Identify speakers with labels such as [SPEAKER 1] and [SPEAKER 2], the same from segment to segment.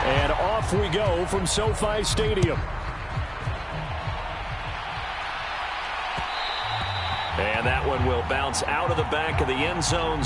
[SPEAKER 1] And off we go from SoFi Stadium. And that one will bounce out of the back of the end zone.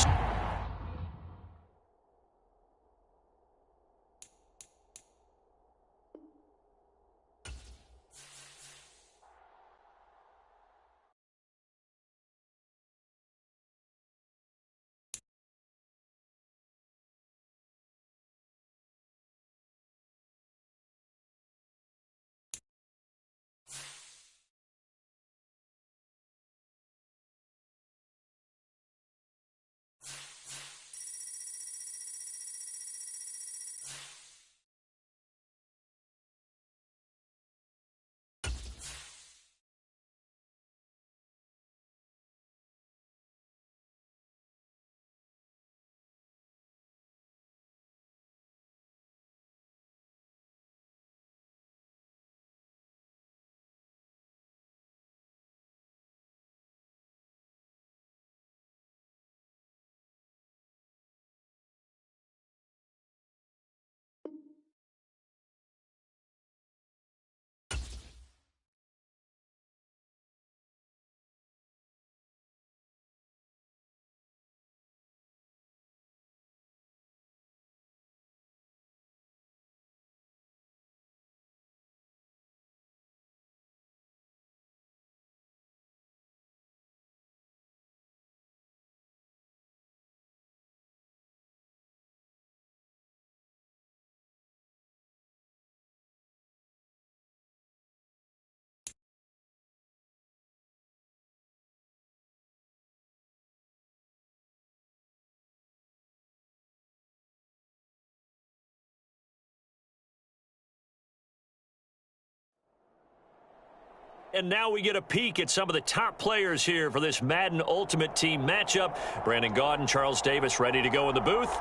[SPEAKER 1] And now we get a peek at some of the top players here for this Madden Ultimate Team matchup. Brandon Gaudin, Charles Davis ready to go in the booth.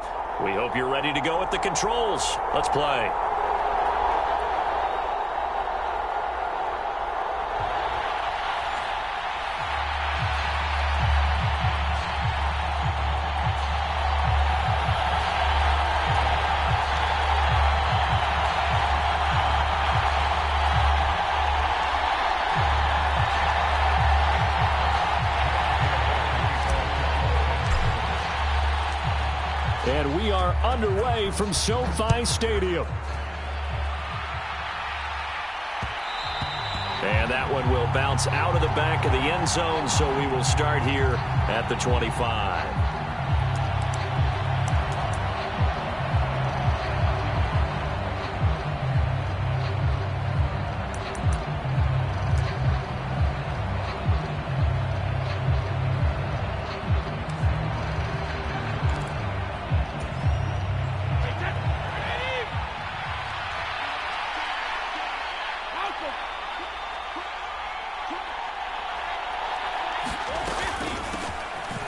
[SPEAKER 1] We hope you're ready to go at the controls. Let's play. And we are underway from SoFi Stadium. And that one will bounce out of the back of the end zone, so we will start here at the 25.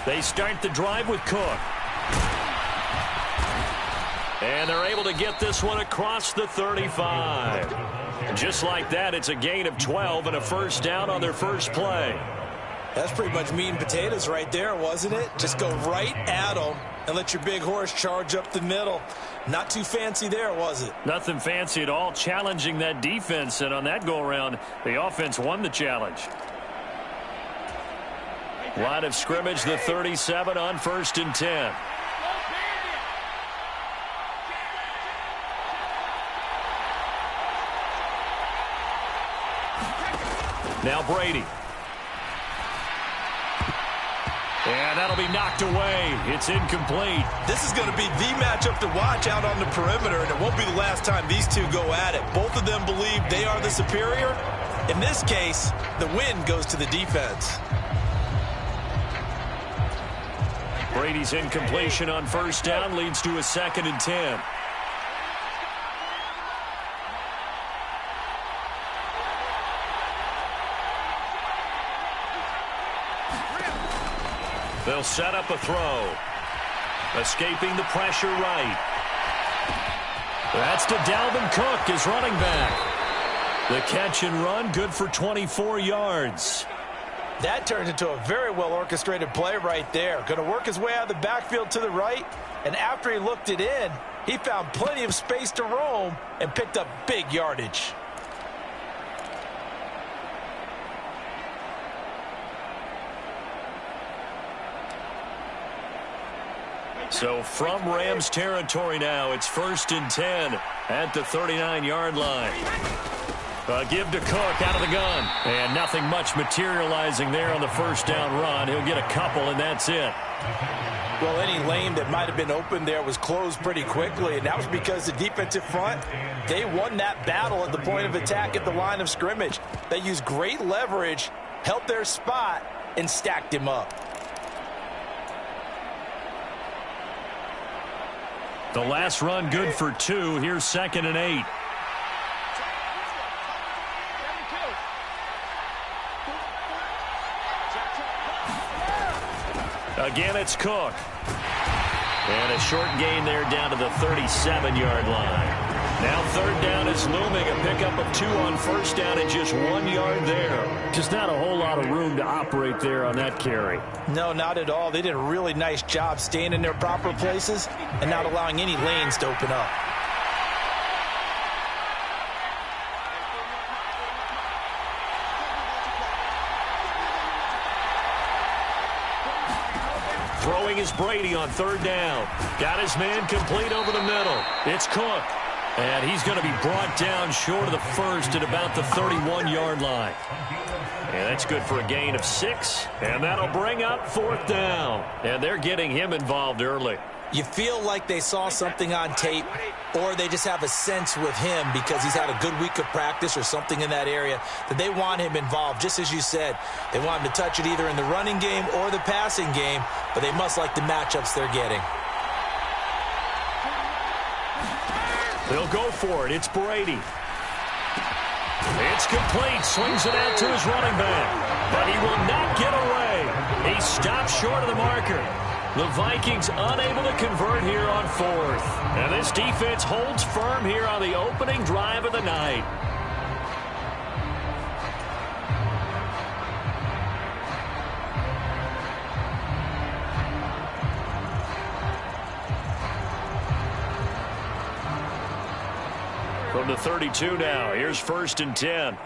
[SPEAKER 1] They start the drive with Cook. And they're able to get this one across the 35. And just like that, it's a gain of 12 and a first down on their first play.
[SPEAKER 2] That's pretty much meat and potatoes right there, wasn't it? Just go right at them and let your big horse charge up the middle. Not too fancy there, was it?
[SPEAKER 1] Nothing fancy at all, challenging that defense. And on that go-around, the offense won the challenge. Line of scrimmage, the 37 on 1st and 10. Now Brady. And that'll be knocked away. It's incomplete.
[SPEAKER 2] This is going to be the matchup to watch out on the perimeter, and it won't be the last time these two go at it. Both of them believe they are the superior. In this case, the win goes to the defense.
[SPEAKER 1] Brady's incompletion on 1st down leads to a 2nd and 10. They'll set up a throw. Escaping the pressure right. That's to Dalvin Cook, his running back. The catch and run, good for 24 yards.
[SPEAKER 2] That turned into a very well-orchestrated play right there. Going to work his way out of the backfield to the right, and after he looked it in, He found plenty of space to roam and picked up big yardage.
[SPEAKER 1] So from Rams territory now, it's 1st and 10 at the 39-yard line. Give to Cook out of the gun. And nothing much materializing there on the first down run. He'll get a couple, and that's it.
[SPEAKER 2] Well, any lane that might have been open there was closed pretty quickly, and that was because the defensive front, they won that battle at the point of attack at the line of scrimmage. They used great leverage, held their spot, and stacked him up.
[SPEAKER 1] The last run good for 2. Here's 2nd and 8. Again, it's Cook. And a short gain there down to the 37-yard line. Now 3rd down is looming. A pickup of 2 on 1st down and just 1 yard there. Just not a whole lot of room to operate there on that carry.
[SPEAKER 2] No, not at all. They did a really nice job staying in their proper places and not allowing any lanes to open up.
[SPEAKER 1] Throwing is Brady on 3rd down. Got his man complete over the middle. It's Cook. And he's going to be brought down short of the first at about the 31-yard line. And that's good for a gain of 6. And that'll bring up 4th down. And they're getting him involved early.
[SPEAKER 2] You feel like they saw something on tape, or they just have a sense with him because he's had a good week of practice or something in that area that they want him involved. Just as you said, they want him to touch it either in the running game or the passing game, but they must like the matchups they're getting.
[SPEAKER 1] They'll go for it. It's Brady. It's complete. Swings it out to his running back. But he will not get away. He stops short of the marker. The Vikings unable to convert here on 4th. And this defense holds firm here on the opening drive of the night. From the 32 now, here's 1st and 10.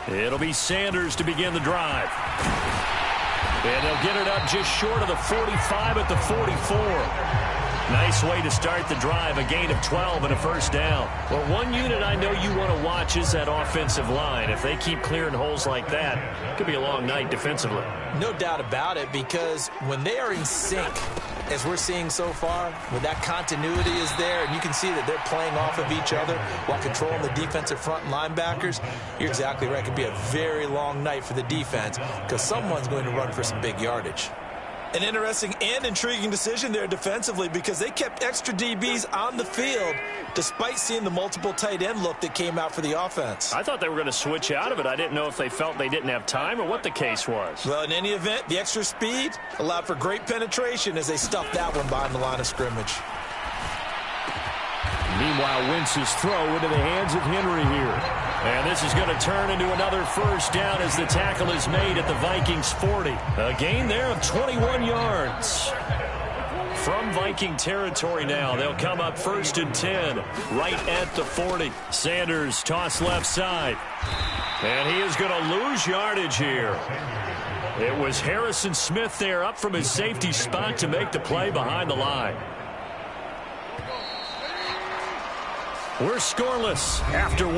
[SPEAKER 1] It'll be Sanders to begin the drive. And they'll get it up just short of the 45 at the 44. Nice way to start the drive, a gain of 12 and a 1st down. Well, one unit I know you want to watch is that offensive line. If they keep clearing holes like that, it could be a long night defensively.
[SPEAKER 2] No doubt about it, because when they are in sync, as we're seeing so far, when that continuity is there, and you can see that they're playing off of each other while controlling the defensive front and linebackers, you're exactly right. It could be a very long night for the defense because someone's going to run for some big yardage. An interesting and intriguing decision there defensively because they kept extra DBs on the field despite seeing the multiple tight end look that came out for the offense.
[SPEAKER 1] I thought they were going to switch out of it. I didn't know if they felt they didn't have time or what the case was.
[SPEAKER 2] Well, in any event, the extra speed allowed for great penetration as they stuffed that one behind the line of scrimmage.
[SPEAKER 1] Meanwhile, Wentz's throw into the hands of Henry here. And this is going to turn into another 1st down as the tackle is made at the Vikings 40. A gain there of 21 yards. From Viking territory now, they'll come up 1st and 10 right at the 40. Sanders toss left side. And he is going to lose yardage here. It was Harrison Smith there up from his safety spot to make the play behind the line. We're scoreless after 1.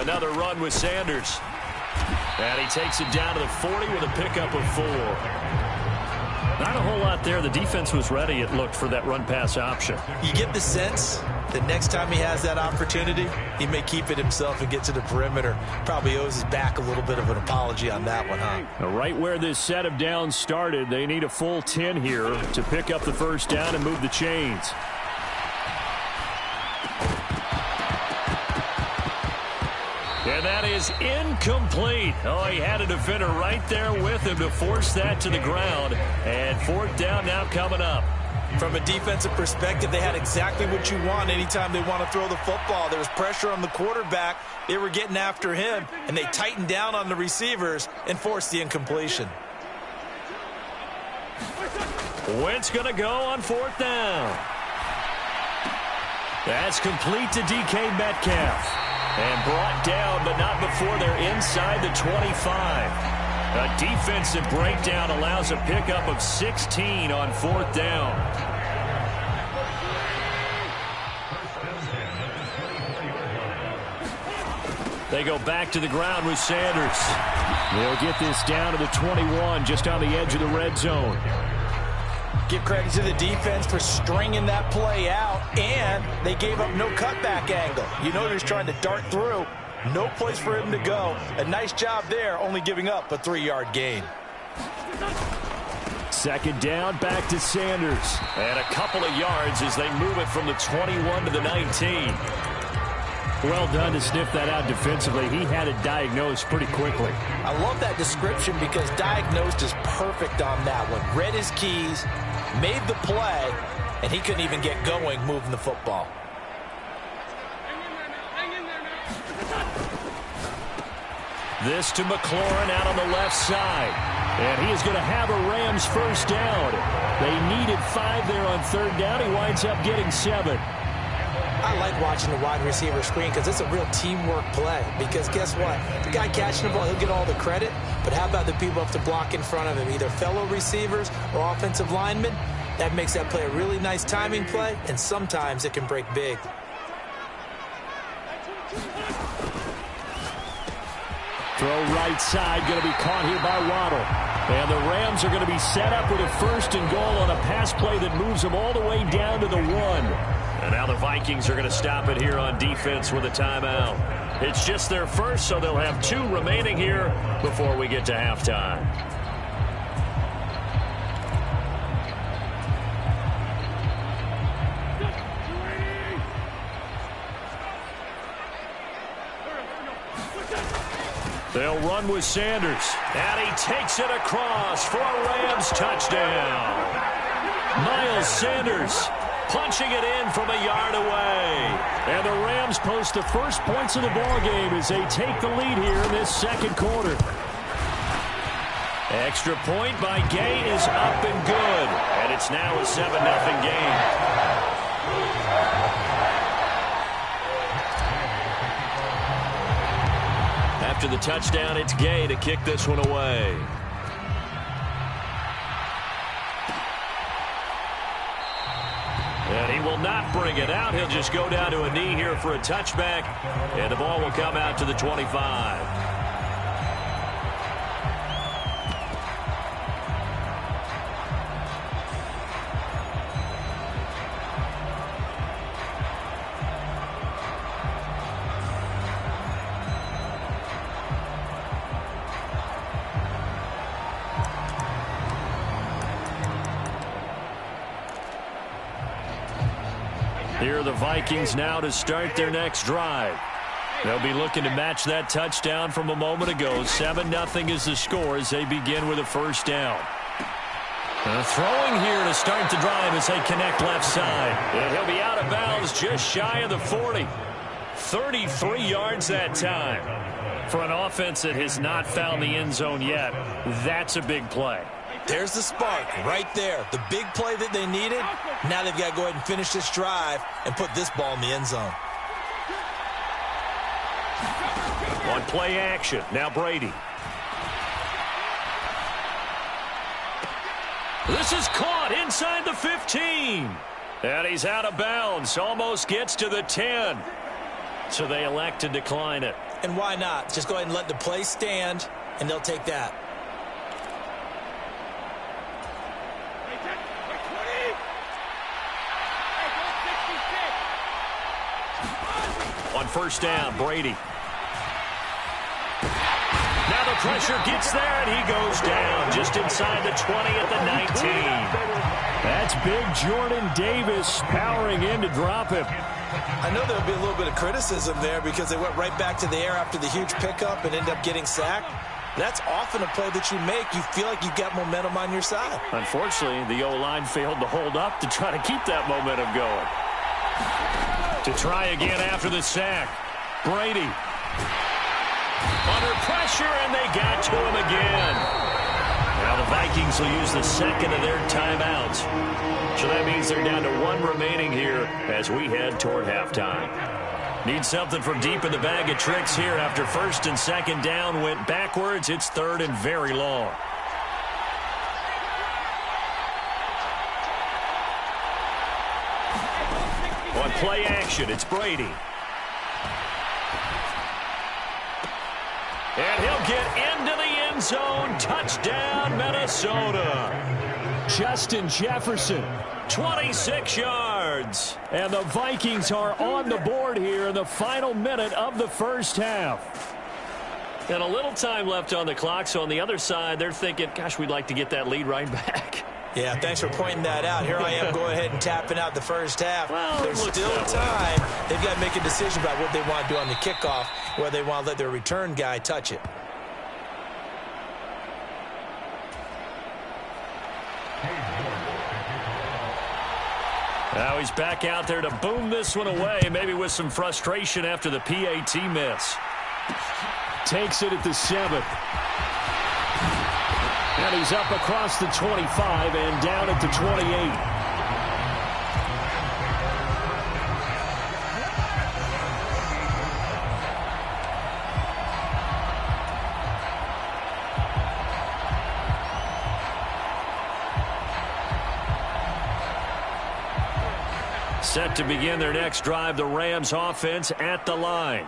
[SPEAKER 1] Another run with Sanders. And he takes it down to the 40 with a pickup of 4. Not a whole lot there. The defense was ready, it looked, for that run-pass option.
[SPEAKER 2] You get the sense that next time he has that opportunity, he may keep it himself and get to the perimeter. Probably owes his back a little bit of an apology on that one, huh?
[SPEAKER 1] Now, right where this set of downs started, they need a full 10 here to pick up the 1st down and move the chains. And that is incomplete. Oh, he had a defender right there with him to force that to the ground. And 4th down now coming up.
[SPEAKER 2] From a defensive perspective, they had exactly what you want anytime they want to throw the football. There was pressure on the quarterback. They were getting after him, and they tightened down on the receivers and forced the incompletion.
[SPEAKER 1] Wentz going to go on 4th down. That's complete to DK Metcalf. And brought down, but not before they're inside the 25. A defensive breakdown allows a pickup of 16 on 4th down. They go back to the ground with Sanders. They'll get this down to the 21, just on the edge of the red zone.
[SPEAKER 2] Give credit to the defense for stringing that play out, and they gave up no cutback angle. You know he was trying to dart through. No place for him to go. A nice job there, only giving up a 3-yard gain.
[SPEAKER 1] 2nd down, back to Sanders. And a couple of yards as they move it from the 21 to the 19. Well done to sniff that out defensively. He had it diagnosed pretty quickly.
[SPEAKER 2] I love that description because diagnosed is perfect on that one. Read his keys, made the play, and he couldn't even get going moving the football.
[SPEAKER 1] This to McLaurin out on the left side. And he is going to have a Rams 1st down. They needed 5 there on 3rd down. He winds up getting 7.
[SPEAKER 2] I like watching the wide receiver screen because it's a real teamwork play. Because guess what? The guy catching the ball, he'll get all the credit. But how about the people up to block in front of him, either fellow receivers or offensive linemen? That makes that play a really nice timing play, and sometimes it can break big.
[SPEAKER 1] Throw right side, going to be caught here by Waddle. And the Rams are going to be set up with a 1st and goal on a pass play that moves them all the way down to the 1. And now the Vikings are going to stop it here on defense with a timeout. It's just their first, so they'll have 2 remaining here before we get to halftime. They'll run with Sanders. And he takes it across for a Rams touchdown. Miles Sanders punching it in from a yard away. And the Rams post the first points of the ballgame as they take the lead here in this 2nd quarter. Extra point by Gay is up and good. And it's now a 7-0 game. After the touchdown, it's Gay to kick this one away. And he will not bring it out. He'll just go down to a knee here for a touchback. And the ball will come out to the 25. Here are the Vikings now to start their next drive. They'll be looking to match that touchdown from a moment ago. 7-0 is the score as they begin with a 1st down. Throwing here to start the drive as they connect left side. And he'll be out of bounds just shy of the 40. 33 yards that time. For an offense that has not found the end zone yet, that's a big play.
[SPEAKER 2] There's the spark right there. The big play that they needed. Now they've got to go ahead and finish this drive and put this ball in the end zone.
[SPEAKER 1] On play action, now Brady. This is caught inside the 15. And he's out of bounds. Almost gets to the 10. So they elect to decline it.
[SPEAKER 2] And why not? Just go ahead and let the play stand, and they'll take that.
[SPEAKER 1] On 1st down, Brady. Now the pressure gets there, and he goes down just inside the 20 at the 19. That's big Jordan Davis powering in to drop him.
[SPEAKER 2] I know there'll be a little bit of criticism there because they went right back to the air after the huge pickup and ended up getting sacked. That's often a play that you make. You feel like you've got momentum on your side.
[SPEAKER 1] Unfortunately, the O-line failed to hold up to try to keep that momentum going. To try again after the sack. Brady. Under pressure, and they got to him again. Now the Vikings will use the second of their timeouts. So that means they're down to one remaining here as we head toward halftime. Need something from deep in the bag of tricks here after first and second down went backwards. It's third and very long. On play action, it's Brady. And he'll get into the end zone. Touchdown, Minnesota. Justin Jefferson, 26 yards. And the Vikings are on the board here in the final minute of the first half. And a little time left on the clock, so on the other side, they're thinking, gosh, we'd like to get that lead right back.
[SPEAKER 2] Yeah, thanks for pointing that out. Here I am going ahead and tapping out the first half.
[SPEAKER 1] Well,
[SPEAKER 2] there's still time. They've got to make a decision about what they want to do on the kickoff, whether they want to let their return guy touch it. Now
[SPEAKER 1] he's back out there to boom this one away, maybe with some frustration after the PAT miss. Takes it at the 7. And he's up across the 25 and down at the 28. Set to begin their next drive, the Rams offense at the line.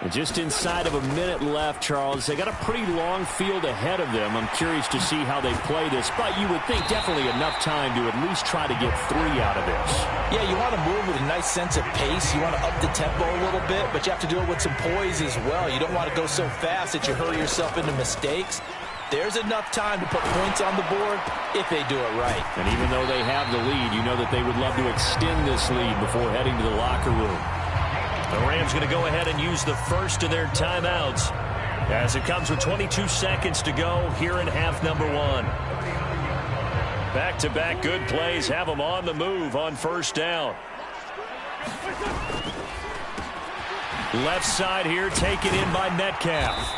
[SPEAKER 1] And just inside of a minute left, Charles. They got a pretty long field ahead of them. I'm curious to see how they play this, but you would think definitely enough time to at least try to get 3 out of this.
[SPEAKER 2] Yeah, you want to move with a nice sense of pace. You want to up the tempo a little bit, but you have to do it with some poise as well. You don't want to go so fast that you hurry yourself into mistakes. There's enough time to put points on the board if they do it right.
[SPEAKER 1] And even though they have the lead, you know that they would love to extend this lead before heading to the locker room. The Rams going to go ahead and use the first of their timeouts as it comes with 22 seconds to go here in half number 1. Back-to-back good plays have them on the move on first down. Left side here taken in by Metcalf.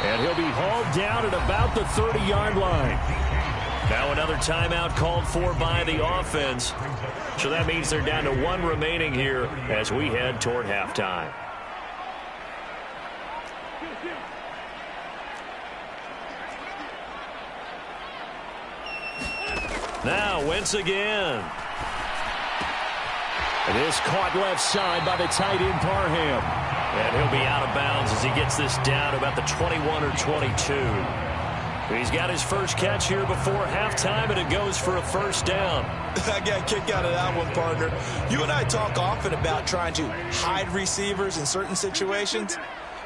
[SPEAKER 1] And he'll be hauled down at about the 30-yard line. Now another timeout called for by the offense. So that means they're down to 1 remaining here as we head toward halftime. Now Wentz again. It is caught left side by the tight end Parham. And he'll be out of bounds as he gets this down about the 21 or 22. He's got his first catch here before halftime, and it goes for a first down.
[SPEAKER 2] I got a kick out of that one, partner. You and I talk often about trying to hide receivers in certain situations,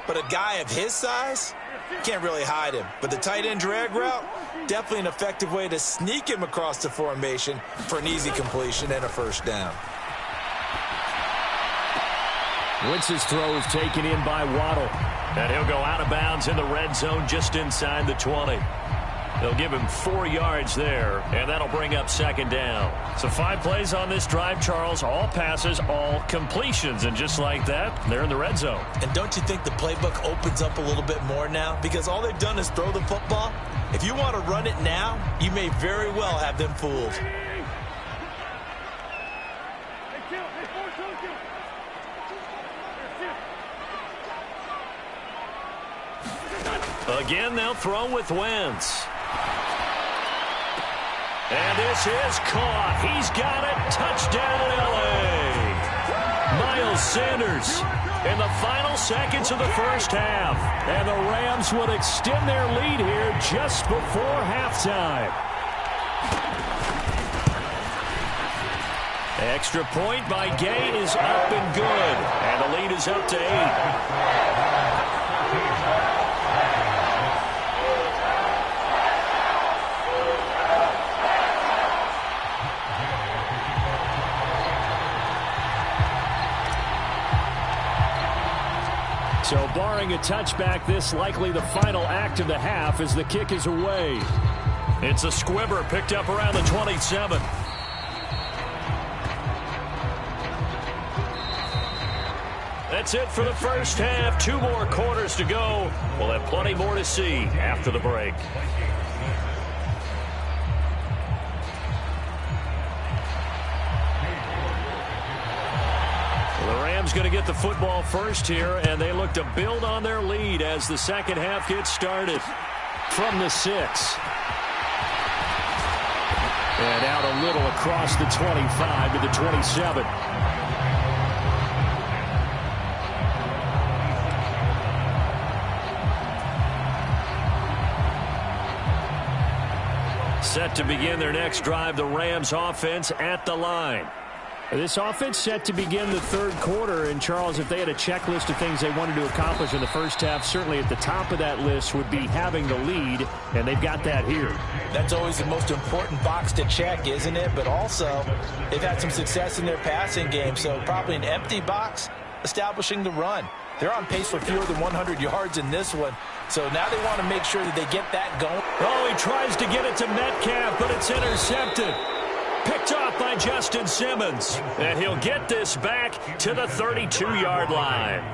[SPEAKER 2] but a guy of his size, can't really hide him. But the tight end drag route, definitely an effective way to sneak him across the formation for an easy completion and a first down.
[SPEAKER 1] Wentz's throw is taken in by Waddle. And he'll go out of bounds in the red zone just inside the 20. They'll give him 4 yards there, and that'll bring up second down. So 5 plays on this drive, Charles. All passes, all completions. And just like that, they're in the red zone.
[SPEAKER 2] And don't you think the playbook opens up a little bit more now? Because all they've done is throw the football. If you want to run it now, you may very well have them fooled.
[SPEAKER 1] Again, they'll throw with Wentz. And this is caught. He's got it. Touchdown, L.A. Miles Sanders in the final seconds of the first half. And the Rams would extend their lead here just before halftime. Extra point by Gay is up and good. And the lead is up to 8. So barring a touchback, this likely the final act of the half as the kick is away. It's a squibber picked up around the 27. That's it for the first half. 2 more quarters to go. We'll have plenty more to see after the break. The Rams going to get the football first here, and they look to build on their lead as the second half gets started. From the 6. And out a little across the 25 to the 27. Set to begin their next drive, the Rams offense at the line. This offense set to begin the third quarter, and Charles, if they had a checklist of things they wanted to accomplish in the first half, certainly at the top of that list would be having the lead, and they've got that here.
[SPEAKER 2] That's always the most important box to check, isn't it? But also, they've had some success in their passing game, so probably an empty box establishing the run. They're on pace for fewer than 100 yards in this one, so now they want to make sure that they get that going.
[SPEAKER 1] Oh, he tries to get it to Metcalf, but it's intercepted. Picked off by Justin Simmons. And he'll get this back to the 32-yard line.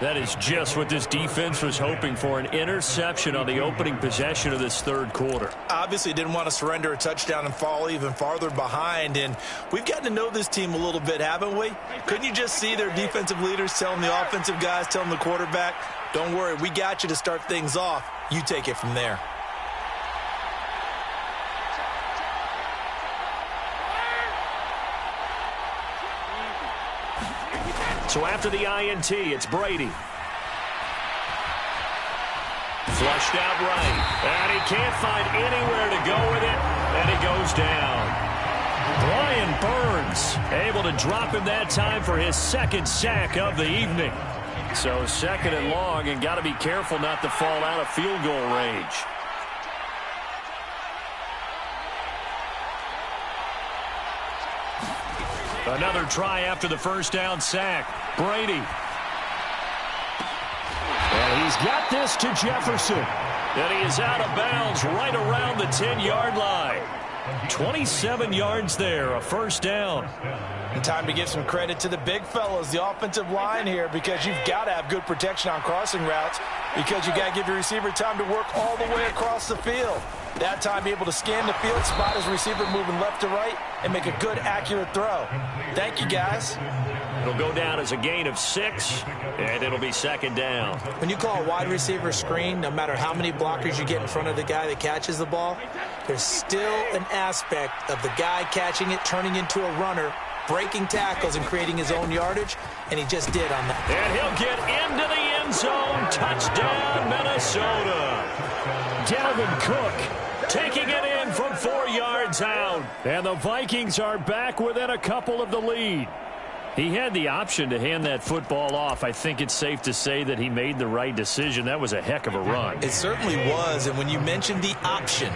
[SPEAKER 1] That is just what this defense was hoping for, an interception on the opening possession of this third quarter.
[SPEAKER 2] Obviously didn't want to surrender a touchdown and fall even farther behind, and we've gotten to know this team a little bit, haven't we? Couldn't you just see their defensive leaders telling the offensive guys, telling the quarterback, don't worry, we got you to start things off. You take it from there.
[SPEAKER 1] So after the INT, it's Brady. Flushed out right. And he can't find anywhere to go with it. And he goes down. Brian Burns able to drop him that time for his second sack of the evening. So second and long, and got to be careful not to fall out of field goal range. Another try after the first down sack. Brady. And he's got this to Jefferson. And he is out of bounds right around the 10-yard line. 27 yards there, a first down.
[SPEAKER 2] And time to give some credit to the big fellas, the offensive line here, because you've got to have good protection on crossing routes, because you got to give your receiver time to work all the way across the field. That time be able to scan the field, spot his receiver moving left to right, and make a good, accurate throw. Thank you, guys.
[SPEAKER 1] It'll go down as a gain of 6, and it'll be second down.
[SPEAKER 2] When you call a wide receiver screen, no matter how many blockers you get in front of the guy that catches the ball, there's still an aspect of the guy catching it, turning into a runner, breaking tackles and creating his own yardage, and he just did on that.
[SPEAKER 1] And he'll get into the end zone. Touchdown, Minnesota. Dalvin Cook taking it in from 4 yards out. And the Vikings are back within a couple of the lead. He had the option to hand that football off. I think it's safe to say that he made the right decision. That was a heck of a run.
[SPEAKER 2] It certainly was, and when you mention the option,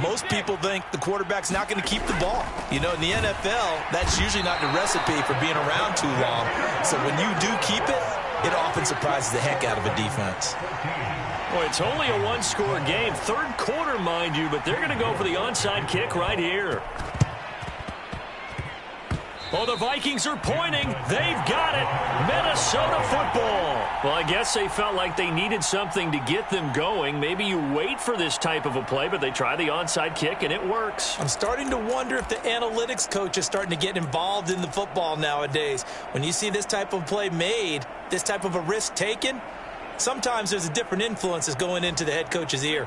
[SPEAKER 2] most people think the quarterback's not going to keep the ball. You know, in the NFL, that's usually not the recipe for being around too long. So when you do keep it, it often surprises the heck out of a defense.
[SPEAKER 1] Well, it's only a one-score game. Third quarter, mind you, but they're going to go for the onside kick right here. Oh, the Vikings are pointing. They've got it. Minnesota football. Well, I guess they felt like they needed something to get them going. Maybe you wait for this type of a play, but they try the onside kick, and it works.
[SPEAKER 2] I'm starting to wonder if the analytics coach is starting to get involved in the football nowadays. When you see this type of play made, this type of a risk taken, sometimes there's a different influence that's going into the head coach's ear.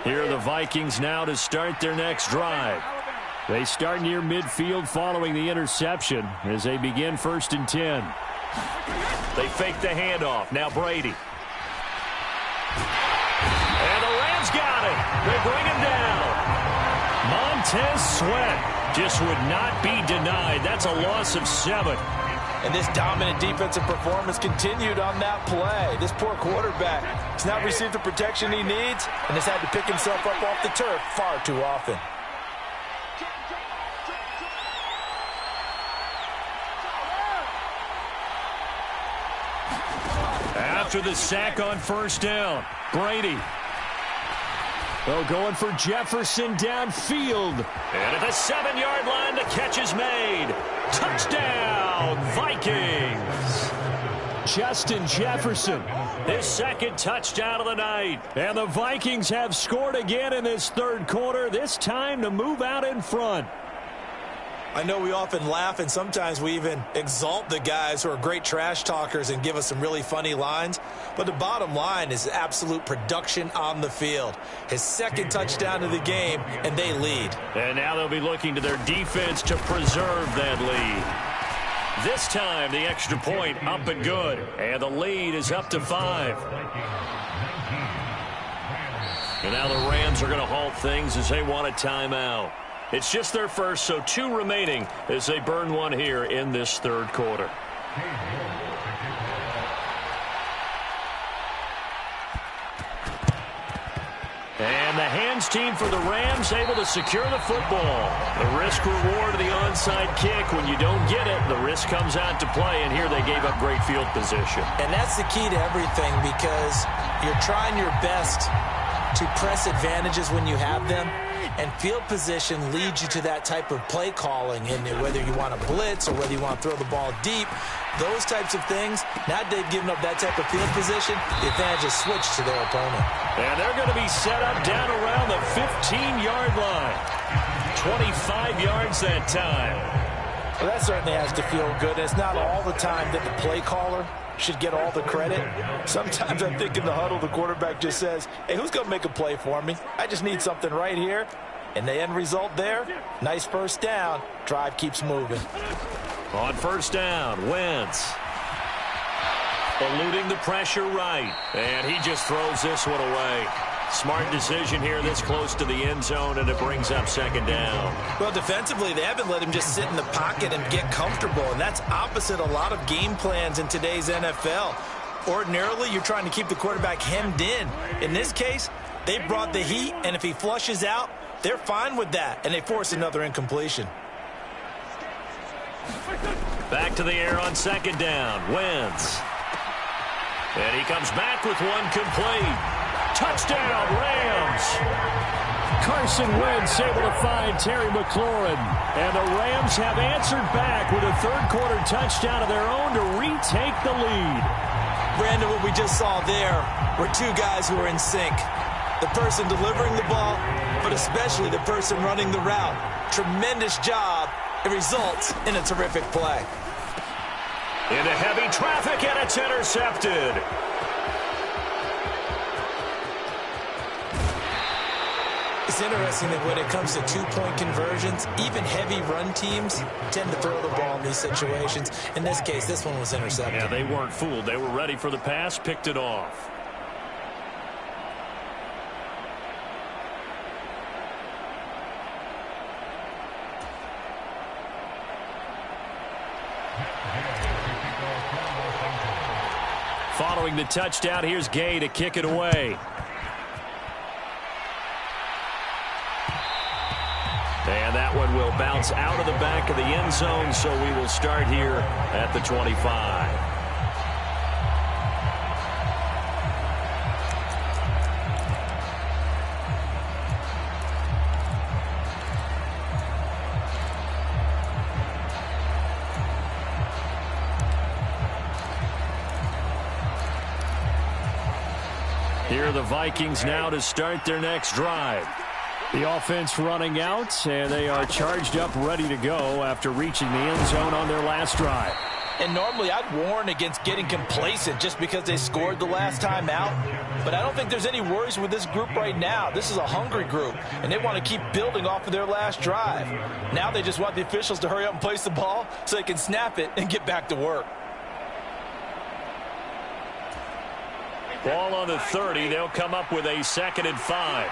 [SPEAKER 1] Here are the Vikings now to start their next drive. They start near midfield following the interception as they begin 1st and 10. They fake the handoff. Now Brady. And the Rams got it. They bring him down. Montez Sweat just would not be denied. That's a loss of 7.
[SPEAKER 2] And this dominant defensive performance continued on that play. This poor quarterback has not received the protection he needs and has had to pick himself up off the turf far too often.
[SPEAKER 1] after the sack on first down. Brady. Oh, going for Jefferson downfield. And at the 7-yard line, the catch is made. Touchdown, Vikings. Justin Jefferson, his second touchdown of the night. And the Vikings have scored again in this third quarter, this time to move out in front.
[SPEAKER 2] I know we often laugh and sometimes we even exalt the guys who are great trash talkers and give us some really funny lines. But the bottom line is absolute production on the field. His second touchdown of the game, and they lead.
[SPEAKER 1] And now they'll be looking to their defense to preserve that lead. This time, the extra point up and good. And the lead is up to 5. And now the Rams are going to halt things as they want a timeout. It's just their first, so 2 remaining as they burn one here in this third quarter. And the hands team for the Rams able to secure the football. The risk reward of the onside kick. When you don't get it, the risk comes out to play, and here they gave up great field position.
[SPEAKER 2] And that's the key to everything, because you're trying your best to press advantages when you have them. And field position leads you to that type of play calling. And whether you want to blitz or whether you want to throw the ball deep, those types of things, now they've given up that type of field position, the advantage is switched to their opponent.
[SPEAKER 1] And they're going to be set up down around the 15-yard line. 25 yards that time.
[SPEAKER 2] Well, that certainly has to feel good. It's not all the time that the play caller should get all the credit. Sometimes I think in the huddle, the quarterback just says, hey, who's going to make a play for me? I just need something right here. And the end result there, nice first down. Drive keeps moving.
[SPEAKER 1] On first down, Wentz. Eluding the pressure right. And he just throws this one away. Smart decision here this close to the end zone, and it brings up second down.
[SPEAKER 2] Well, defensively, they haven't let him just sit in the pocket and get comfortable, and that's opposite a lot of game plans in today's NFL. Ordinarily, you're trying to keep the quarterback hemmed in. In this case, they brought the heat, and if he flushes out, they're fine with that, and they force another incompletion.
[SPEAKER 1] Back to the air on second down. Wentz. And he comes back with one complete. Touchdown, Rams. Carson Wentz able to find Terry McLaurin. And the Rams have answered back with a third-quarter touchdown of their own to retake the lead.
[SPEAKER 2] Brandon, what we just saw there were 2 guys who are in sync. The person delivering the ball, but especially the person running the route. Tremendous job. It results in a terrific play.
[SPEAKER 1] Into heavy traffic, and it's intercepted.
[SPEAKER 2] It's interesting that when it comes to 2-point conversions, even heavy run teams tend to throw the ball in these situations. In this case, this one was intercepted.
[SPEAKER 1] Yeah, they weren't fooled. They were ready for the pass, picked it off. Following the touchdown, here's Gay to kick it away. And that one will bounce out of the back of the end zone, so we will start here at the 25. Here are the Vikings now to start their next drive. The offense running out, and they are charged up, ready to go after reaching the end zone on their last drive.
[SPEAKER 2] And normally I'd warn against getting complacent just because they scored the last time out. But I don't think there's any worries with this group right now. This is a hungry group, and they want to keep building off of their last drive. Now they just want the officials to hurry up and place the ball so they can snap it and get back to work.
[SPEAKER 1] Ball on the 30. They'll come up with a 2nd and 5.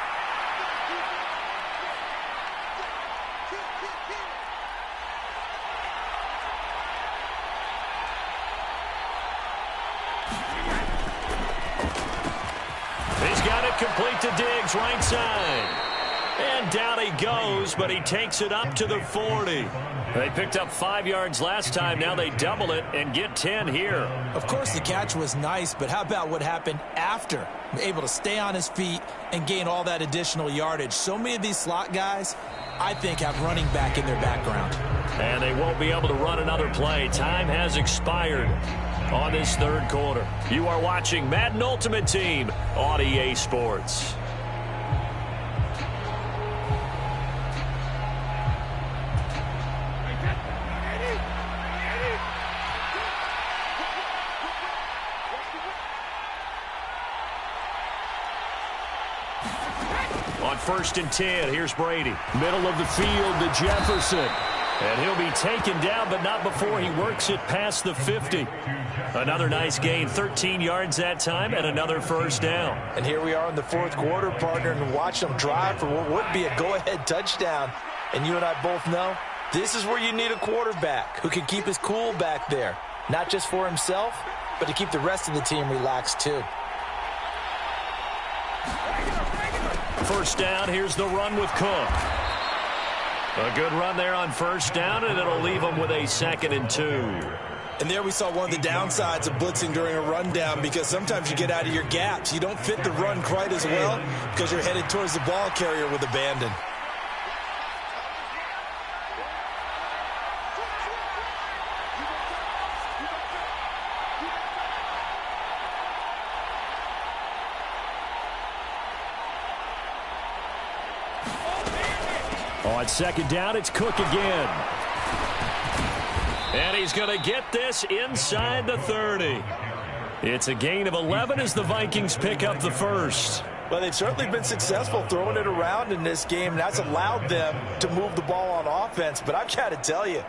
[SPEAKER 1] He's got it complete to Diggs, right side. And down he goes, but he takes it up to the 40. They picked up 5 yards last time. Now they double it and get 10 here.
[SPEAKER 2] Of course, the catch was nice, but how about what happened after? Able to stay on his feet and gain all that additional yardage. So many of these slot guys, I think, have running back in their background.
[SPEAKER 1] And they won't be able to run another play. Time has expired on this third quarter. You are watching Madden Ultimate Team on EA Sports. On 1st and 10, here's Brady. Middle of the field to Jefferson. And he'll be taken down, but not before he works it past the 50. Another nice gain, 13 yards that time, and another first down.
[SPEAKER 2] And here we are in the fourth quarter, partner, and watch them drive for what would be a go-ahead touchdown. And you and I both know this is where you need a quarterback who can keep his cool back there. Not just for himself, but to keep the rest of the team relaxed too.
[SPEAKER 1] First down, here's the run with Cook. A good run there on first down, and it'll leave them with a 2nd and 2.
[SPEAKER 2] And there we saw one of the downsides of blitzing during a rundown, because sometimes you get out of your gaps. You don't fit the run quite as well because you're headed towards the ball carrier with abandon.
[SPEAKER 1] On 2nd down, it's Cook again. And he's going to get this inside the 30. It's a gain of 11 as the Vikings pick up the first.
[SPEAKER 2] Well, they've certainly been successful throwing it around in this game, and that's allowed them to move the ball on offense. But I've got to tell you,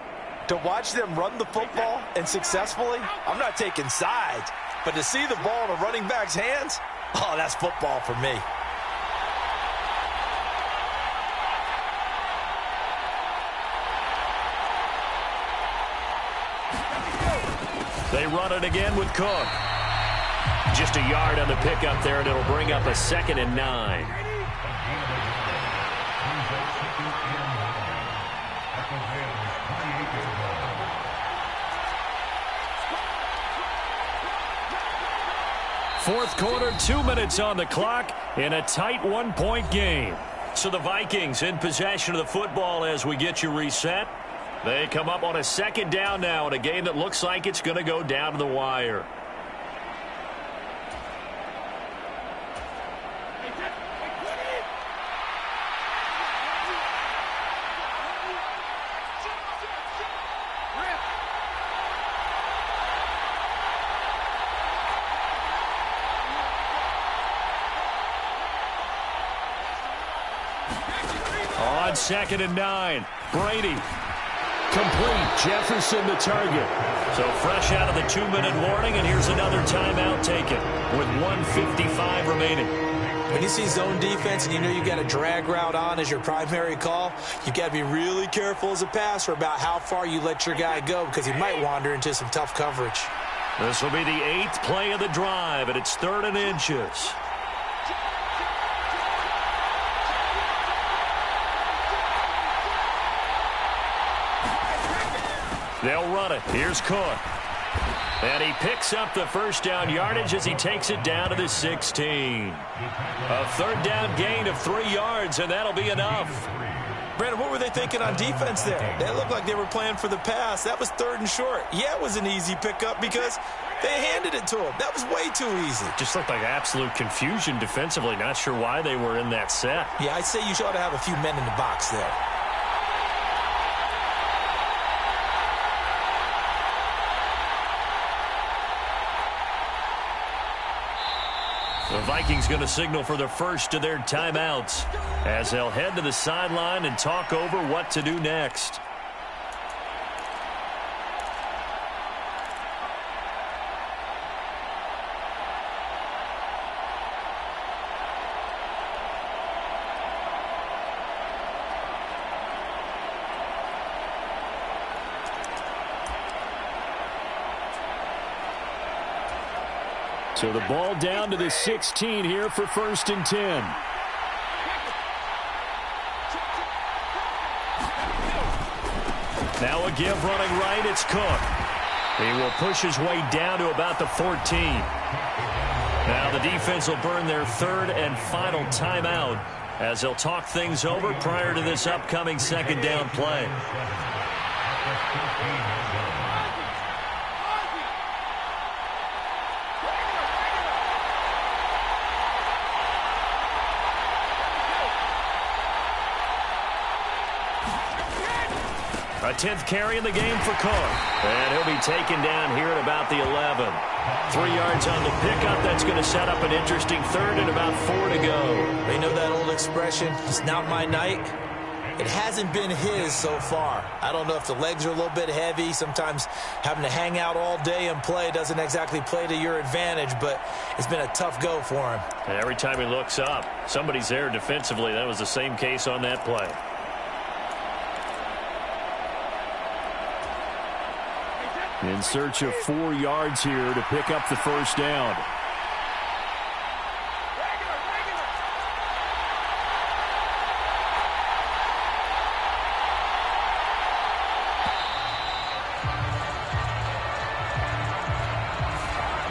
[SPEAKER 2] to watch them run the football and successfully, I'm not taking sides, but to see the ball in a running back's hands, oh, that's football for me.
[SPEAKER 1] They run it again with Cook. Just a yard on the pickup there, and it'll bring up a 2nd and 9. Fourth quarter, 2 minutes on the clock in a tight 1-point game. So the Vikings in possession of the football as we get you reset. They come up on a 2nd down now in a game that looks like it's going to go down to the wire. On 2nd and 9, Brady. Complete. Jefferson the target. So fresh out of the 2-minute warning, and here's another timeout taken with 1:55 remaining.
[SPEAKER 2] When you see zone defense and you know you've got a drag route on as your primary call, you've got to be really careful as a passer about how far you let your guy go, because he might wander into some tough coverage.
[SPEAKER 1] This will be the 8th play of the drive, and it's 3rd and inches. They'll run it. Here's Cook. And he picks up the first down yardage as he takes it down to the 16. A 3rd down gain of 3 yards, and that'll be enough.
[SPEAKER 2] Brandon, what were they thinking on defense there? They looked like they were playing for the pass. That was 3rd and short. Yeah, it was an easy pickup because they handed it to him. That was way too easy.
[SPEAKER 1] Just looked like absolute confusion defensively. Not sure why they were in that set.
[SPEAKER 2] Yeah, I'd say you ought to have a few men in the box there.
[SPEAKER 1] The Vikings going to signal for the first of their timeouts as they'll head to the sideline and talk over what to do next. So the ball down to the 16 here for 1st and 10. Now a give running right. It's Cook. He will push his way down to about the 14. Now the defense will burn their third and final timeout as they'll talk things over prior to this upcoming second down play. A 10th carry in the game for Cook. And he'll be taken down here at about the 11. 3 yards on the pickup. That's going to set up an interesting third and about 4 to go.
[SPEAKER 2] They know that old expression, it's not my night. It hasn't been his so far. I don't know if the legs are a little bit heavy. Sometimes having to hang out all day and play doesn't exactly play to your advantage, but it's been a tough go for him.
[SPEAKER 1] And every time he looks up, somebody's there defensively. That was the same case on that play. In search of 4 yards here to pick up the first down.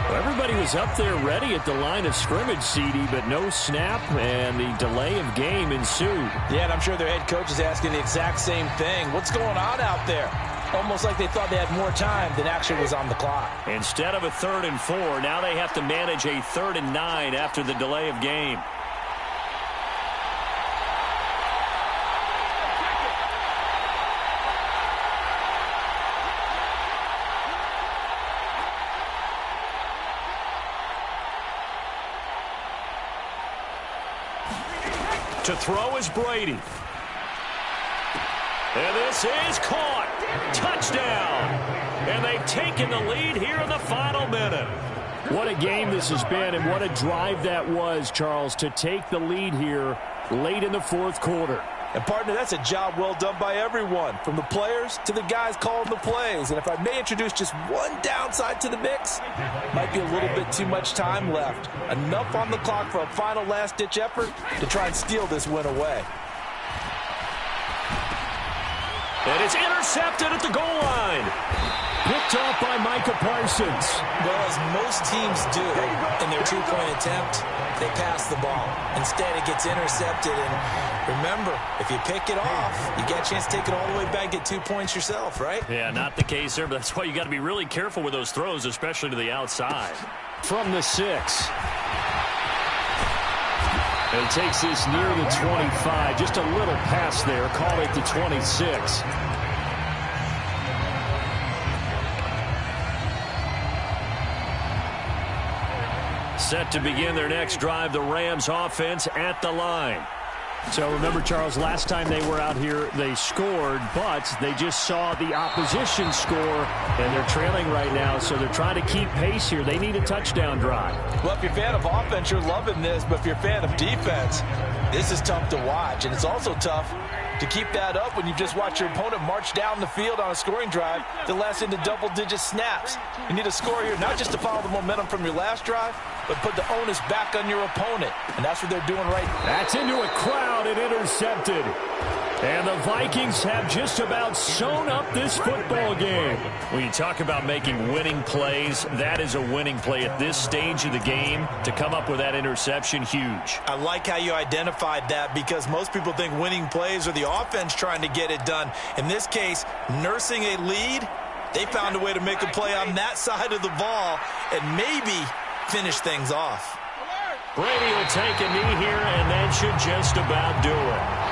[SPEAKER 1] Well, everybody was up there ready at the line of scrimmage, CD, but no snap, and the delay of game ensued.
[SPEAKER 3] Yeah, and I'm sure their head coach is asking the exact same thing. What's going on out there? Almost like they thought they had more time than actually was on the clock.
[SPEAKER 1] Instead of a 3rd and 4, now they have to manage a 3rd and 9 after the delay of game. To throw is Brady. And this is caught. Touchdown. And they've taken the lead here in the final minute. What a game this has been, and what a drive that was, Charles, to take the lead here late in the 4th quarter.
[SPEAKER 3] And, partner, that's a job well done by everyone, from the players to the guys calling the plays. And if I may introduce just one downside to the mix, might be a little bit too much time left. Enough on the clock for a final last-ditch effort to try and steal this win away.
[SPEAKER 1] And it's intercepted at the goal line. Picked off by Micah Parsons.
[SPEAKER 2] Well, as most teams do in their two-point attempt, they pass the ball. Instead, it gets intercepted. And remember, if you pick it off, you get a chance to take it all the way back, get 2 points yourself, right?
[SPEAKER 1] Yeah, not the case there, but that's why you got to be really careful with those throws, especially to the outside. From the 6. And he takes this near the 25. Just a little pass there. Call it the 26. Set to begin their next drive, the Rams offense at the line. So remember, Charles, last time they were out here, they scored, but they just saw the opposition score, and they're trailing right now, so they're trying to keep pace here. They need a touchdown drive.
[SPEAKER 3] Well, if you're a fan of offense, you're loving this, but if you're a fan of defense, this is tough to watch, and it's also tough to keep that up when you just watch your opponent march down the field on a scoring drive that lasts into double-digit snaps. You need a score here, not just to follow the momentum from your last drive, but put the onus back on your opponent, and that's what they're doing right now.
[SPEAKER 1] That's into a crowd and intercepted. And the Vikings have just about sewn up this football game. When you talk about making winning plays, that is a winning play at this stage of the game. To come up with that interception, huge.
[SPEAKER 2] I like how you identified that, because most people think winning plays are the offense trying to get it done. In this case, nursing a lead, they found a way to make a play on that side of the ball and maybe finish things off.
[SPEAKER 1] Brady will take a knee here, and that should just about do it.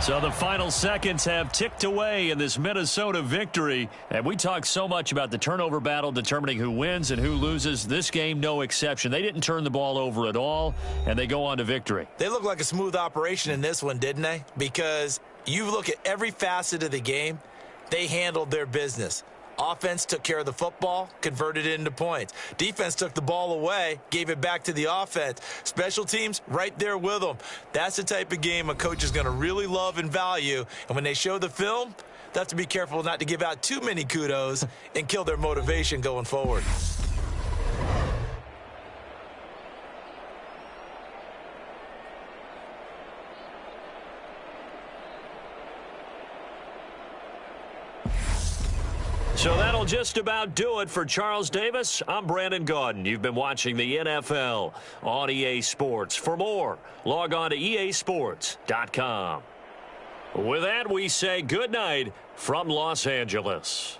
[SPEAKER 1] So the final seconds have ticked away in this Minnesota victory. And we talk so much about the turnover battle determining who wins and who loses. This game, no exception. They didn't turn the ball over at all, and they go on to victory.
[SPEAKER 2] They look like a smooth operation in this one, didn't they? Because you look at every facet of the game, they handled their business. Offense took care of the football, converted it into points. Defense took the ball away, gave it back to the offense. Special teams, right there with them. That's the type of game a coach is going to really love and value. And when they show the film, they have to be careful not to give out too many kudos and kill their motivation going forward.
[SPEAKER 1] So that'll just about do it for Charles Davis. I'm Brandon Gaudin. You've been watching the NFL on EA Sports. For more, log on to easports.com. With that, we say good night from Los Angeles.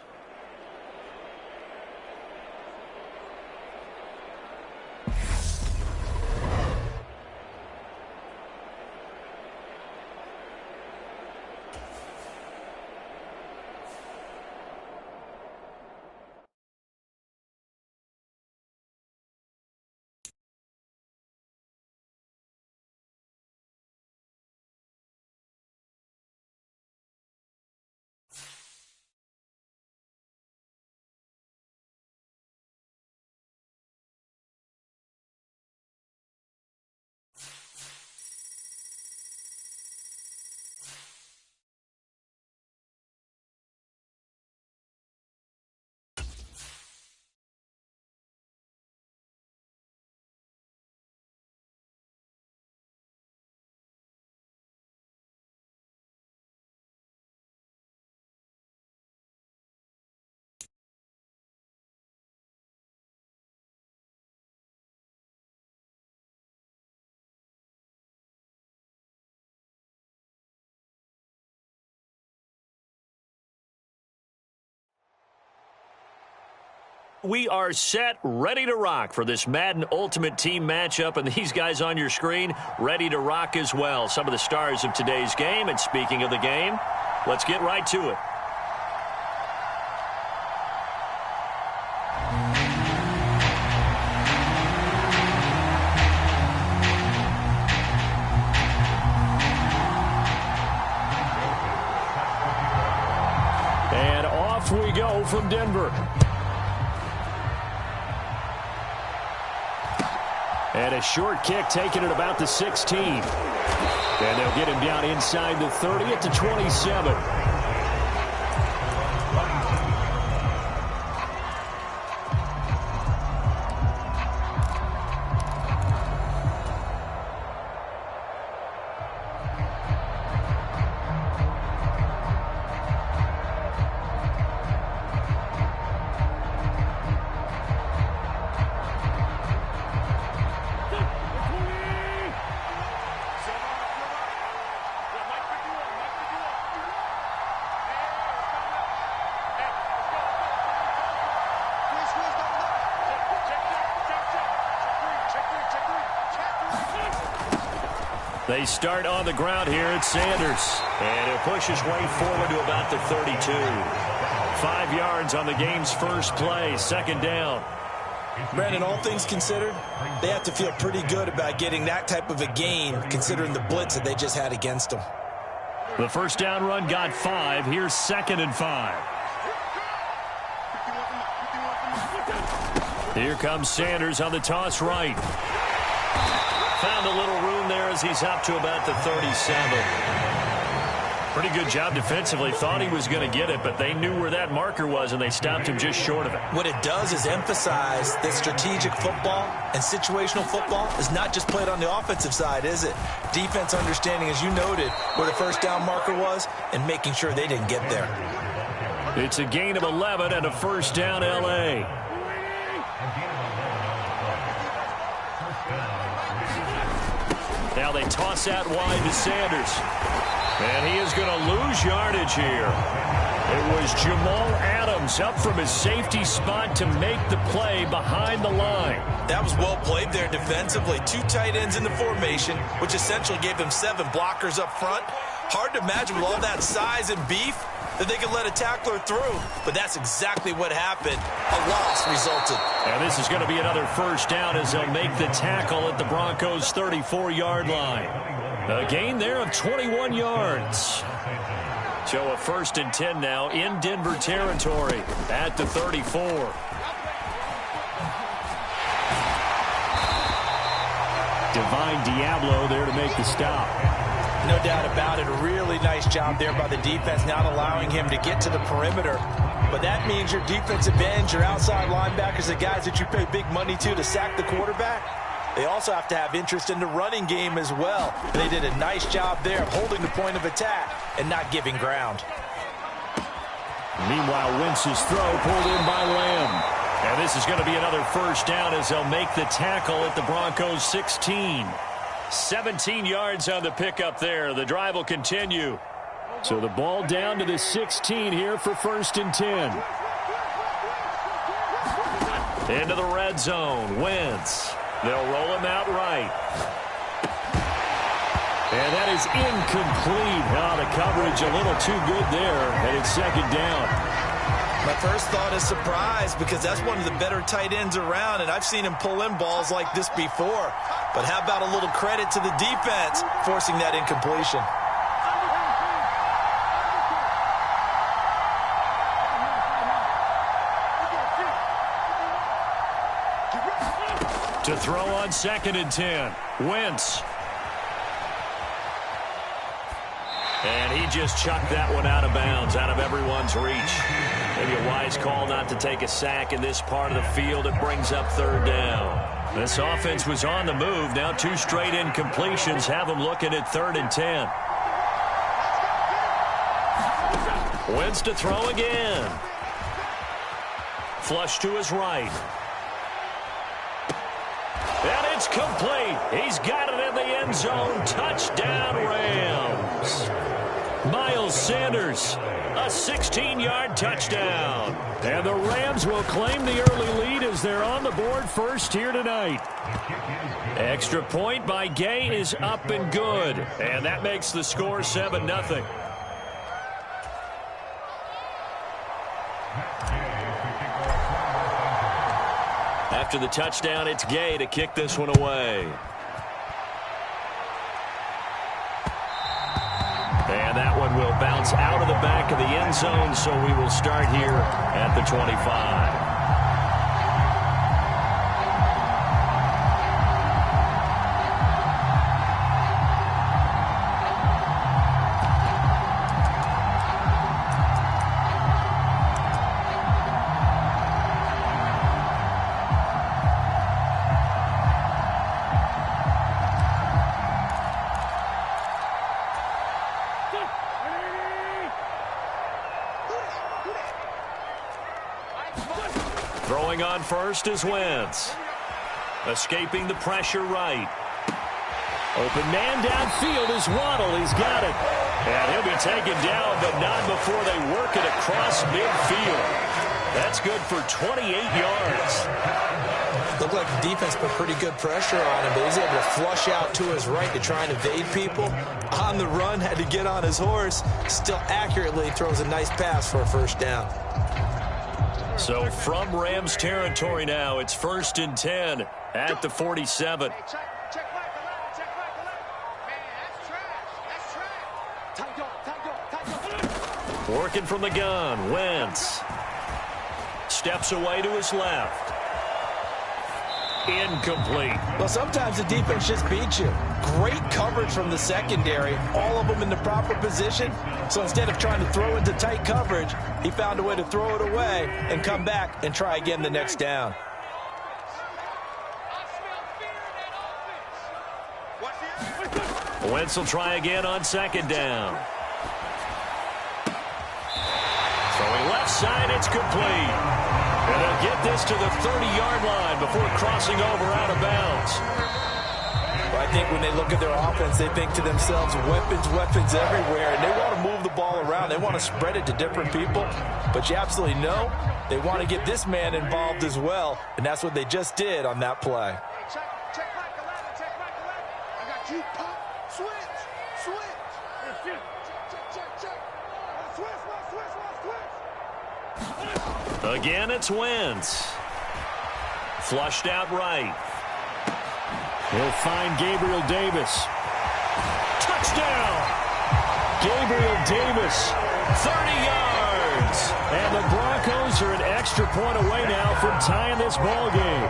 [SPEAKER 1] We are set, ready to rock for this Madden Ultimate Team matchup, and these guys on your screen ready to rock as well. Some of the stars of today's game, and speaking of the game, let's get right to it. And off we go from Denver. And a short kick taken at about the 16. And they'll get him down inside the 30 at the 27. They start on the ground here at Sanders. And he'll push his way forward to about the 32. 5 yards on the game's first play, second down.
[SPEAKER 2] Brandon, all things considered, they have to feel pretty good about getting that type of a gain, considering the blitz that they just had against them.
[SPEAKER 1] The first down run got 5. Here's 2nd and 5. Here comes Sanders on the toss right. Found a little room there as he's up to about the 37. Pretty good job defensively. Thought he was going to get it, but they knew where that marker was, and they stopped him just short of it.
[SPEAKER 2] What it does is emphasize that strategic football and situational football is not just played on the offensive side, is it? Defense understanding, as you noted, where the first down marker was and making sure they didn't get there.
[SPEAKER 1] It's a gain of 11 and a first down, L.A. Now they toss that wide to Sanders. And he is going to lose yardage here. It was Jamal Adams up from his safety spot to make the play behind the line.
[SPEAKER 2] That was well played there defensively. 2 tight ends in the formation, which essentially gave them 7 blockers up front. Hard to imagine with all that size and beef that they could let a tackler through. But that's exactly what happened. A loss resulted.
[SPEAKER 1] And this is going to be another first down as they'll make the tackle at the Broncos' 34-yard line. A gain there of 21 yards. So a 1st and 10 now in Denver territory at the 34. Divine Diablo there to make the stop.
[SPEAKER 2] No doubt about it. A really nice job there by the defense, not allowing him to get to the perimeter. But that means your defensive ends, your outside linebackers, the guys that you pay big money to sack the quarterback, they also have to have interest in the running game as well. They did a nice job there of holding the point of attack and not giving ground.
[SPEAKER 1] Meanwhile, Wentz's throw pulled in by Lamb. And this is going to be another 1st down as they'll make the tackle at the Broncos' 16. 17 yards on the pickup there. The drive will continue. So the ball down to the 16 here for 1st and 10. Into the red zone. Wentz. They'll roll him out right. And that is incomplete. Oh, the coverage a little too good there. And it's 2nd down.
[SPEAKER 2] My first thought is surprise, because that's one of the better tight ends around, and I've seen him pull in balls like this before. But how about a little credit to the defense forcing that incompletion?
[SPEAKER 1] To throw on 2nd and 10. Wentz. And he just chucked that one out of bounds, out of everyone's reach. Maybe a wise call not to take a sack in this part of the field. It brings up 3rd down. This offense was on the move. Now 2 straight incompletions have them looking at 3rd and 10. Wentz to throw again. Flush to his right. And it's complete. He's got it in the end zone. Touchdown, Rams. Miles Sanders, a 16-yard touchdown. And the Rams will claim the early lead as they're on the board first here tonight. Extra point by Gay is up and good. And that makes the score 7-0. After the touchdown, it's Gay to kick this one away. And that one will bounce out of the back of the end zone, so we will start here at the 25. Throwing on first is Wentz. Escaping the pressure right. Open man downfield is Waddle. He's got it. And he'll be taken down, but not before they work it across midfield. That's good for 28 yards.
[SPEAKER 2] Looked like the defense put pretty good pressure on him, but he's able to flush out to his right to try and evade people. On the run, had to get on his horse. Still accurately throws a nice pass for a 1st down.
[SPEAKER 1] So from Rams territory now, it's 1st and 10 at the 47. Working from the gun, Wentz. Steps away to his left. Incomplete.
[SPEAKER 2] Well, sometimes the defense just beats you. Great coverage from the secondary, all of them in the proper position. So instead of trying to throw into tight coverage, he found a way to throw it away and come back and try again the next down.
[SPEAKER 1] Wentz will try again on 2nd down. Throwing left side, it's complete. And they'll get this to the 30-yard line before crossing over out of bounds.
[SPEAKER 2] Well, I think when they look at their offense, they think to themselves, weapons, weapons everywhere, and they want to move the ball around. They want to spread it to different people, but you absolutely know they want to get this man involved as well, and that's what they just did on that play.
[SPEAKER 4] Check right to left, check right to left. I got you, pop, switch. Check. Switch.
[SPEAKER 1] Again, it's Wentz. Flushed out right. He'll find Gabriel Davis. Touchdown! Gabriel Davis. 30 yards. And the Broncos are an extra point away now from tying this ball game.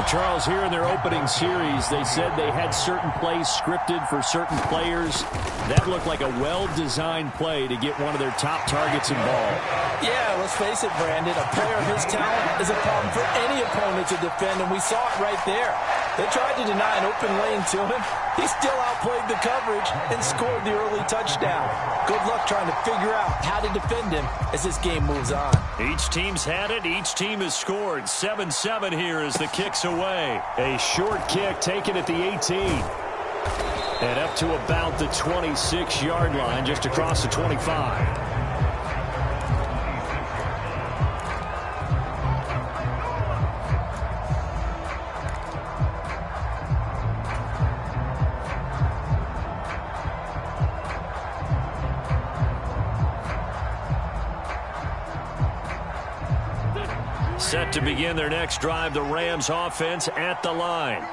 [SPEAKER 1] Charles, here in their opening series, they said they had certain plays scripted for certain players. That looked like a well-designed play to get one of their top targets involved.
[SPEAKER 2] Yeah, let's face it, Brandon. A player of his talent is a problem for any opponent to defend, and we saw it right there. They tried to deny an open lane to him. He still outplayed the coverage and scored the early touchdown. Good luck trying to figure out how to defend him as this game moves on.
[SPEAKER 1] Each team's had it. Each team has scored. 7-7 here as the kick's away. A short kick taken at the 18. And up to about the 26-yard line, just across the 25. Set to begin their next drive, the Rams offense at the line.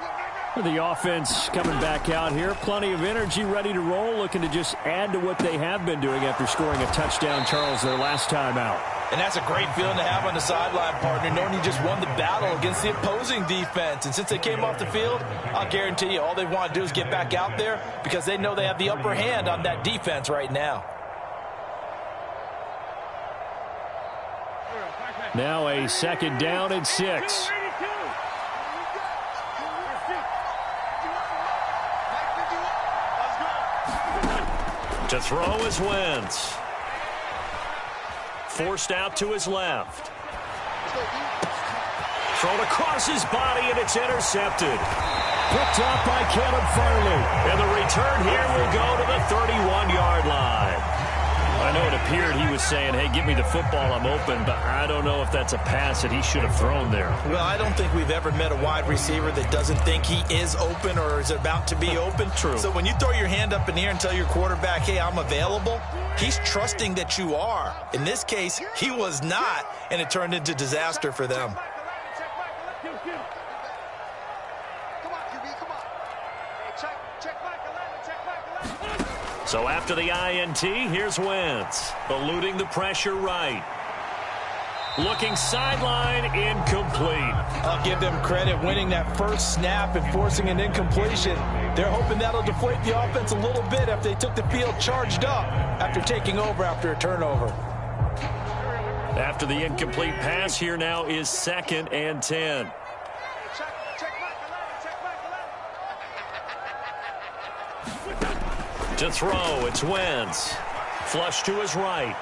[SPEAKER 1] The offense coming back out here. Plenty of energy, ready to roll, looking to just add to what they have been doing after scoring a touchdown, Charles, their last time out.
[SPEAKER 3] And that's a great feeling to have on the sideline, partner, knowing you just won the battle against the opposing defense. And since they came off the field, I'll guarantee you all they want to do is get back out there because they know they have the upper hand on that defense right now.
[SPEAKER 1] Now a second down and 6. To throw is Wentz. Forced out to his left. Thrown across his body, and it's intercepted. Picked up by Caleb Farley. And the return here will go to the 31-yard line. I know it appeared he was saying, hey, give me the football, I'm open, but I don't know if that's a pass that he should have thrown there.
[SPEAKER 2] Well, I don't think we've ever met a wide receiver that doesn't think he is open or is about to be open.
[SPEAKER 1] True.
[SPEAKER 2] So when you throw your hand up in the air and tell your quarterback, hey, I'm available, he's trusting that you are. In this case, he was not, and it turned into disaster for them.
[SPEAKER 1] So after the INT, here's Wentz, eluding the pressure right. Looking sideline, incomplete.
[SPEAKER 3] I'll give them credit winning that first snap and forcing an incompletion. They're hoping that'll deflate the offense a little bit after they took the field charged up after taking over after a turnover.
[SPEAKER 1] After the incomplete pass, here now is 2nd and 10. To throw, it's Wentz. Flush to his right.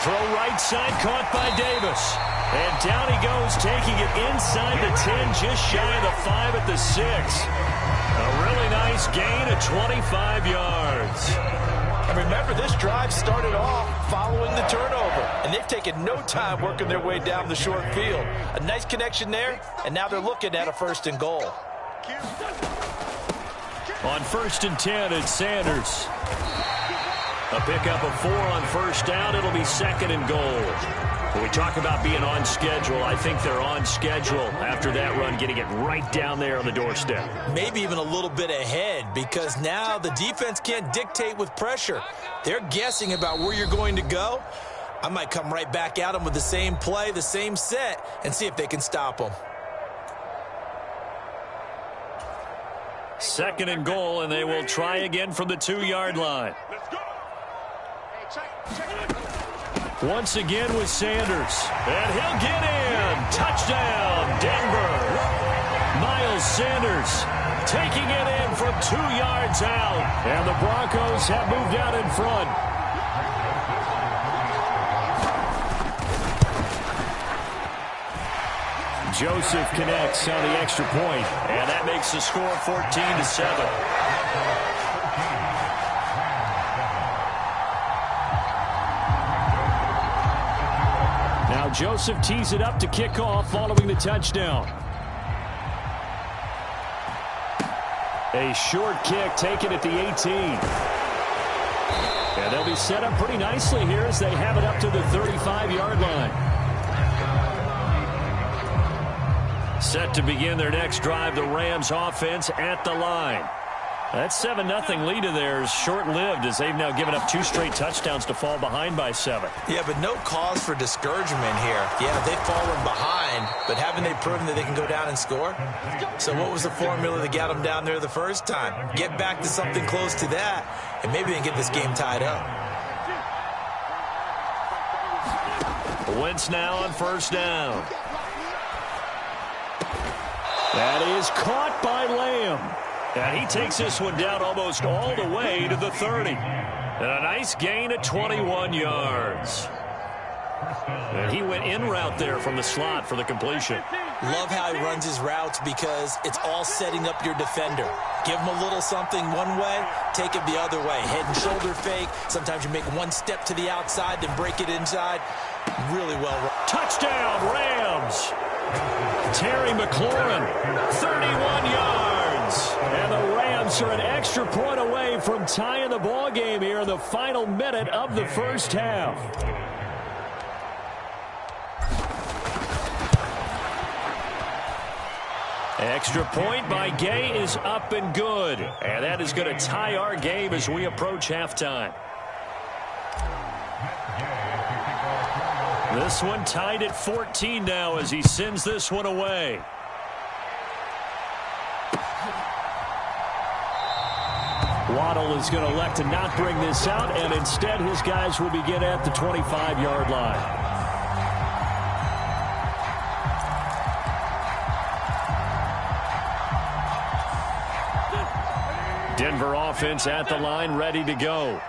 [SPEAKER 1] Throw right side, caught by Davis. And down he goes, taking it inside the 10, just shy of the 5 at the 6. A really nice gain of 25 yards.
[SPEAKER 3] And remember, this drive started off following the turnover, and they've taken no time working their way down the short field. A nice connection there, and now they're looking at a 1st and goal.
[SPEAKER 1] On 1st and 10, it's Sanders. A pickup of 4 on 1st down. It'll be 2nd and goal. When we talk about being on schedule, I think they're on schedule after that run, getting it right down there on the doorstep.
[SPEAKER 2] Maybe even a little bit ahead, because now the defense can't dictate with pressure. They're guessing about where you're going to go. I might come right back at them with the same play, the same set, and see if they can stop them.
[SPEAKER 1] 2nd and goal, and they will try again from the 2-yard line. Once again with Sanders. And he'll get in. Touchdown, Denver. Miles Sanders taking it in from 2 yards out. And the Broncos have moved out in front. Joseph connects on the extra point, and that makes the score 14-7. Now Joseph tees it up to kick off following the touchdown. A short kick taken at the 18. And they'll be set up pretty nicely here as they have it up to the 35-yard line. Set to begin their next drive, the Rams offense at the line. That 7-0 lead of theirs short-lived as they've now given up 2 straight touchdowns to fall behind by 7.
[SPEAKER 2] Yeah, but no cause for discouragement here. Yeah, they've fallen behind, but haven't they proven that they can go down and score? So what was the formula that got them down there the first time? Get back to something close to that, and maybe they can get this game tied up.
[SPEAKER 1] Wentz now on first down. That is caught by Lamb. And he takes this one down almost all the way to the 30. And a nice gain of 21 yards. And he went in route there from the slot for the completion.
[SPEAKER 2] Love how he runs his routes because it's all setting up your defender. Give him a little something one way, take it the other way. Head and shoulder fake. Sometimes you make one step to the outside, then break it inside. Really well run.
[SPEAKER 1] Touchdown, Rams. Terry McLaurin, 31 yards. And the Rams are an extra point away from tying the ball game here in the final minute of the first half. Extra point by Gay is up and good. And that is going to tie our game as we approach halftime. This one tied at 14 now as he sends this one away. Waddle is going to elect to not bring this out, and instead his guys will begin at the 25-yard line. Denver offense at the line, ready to go.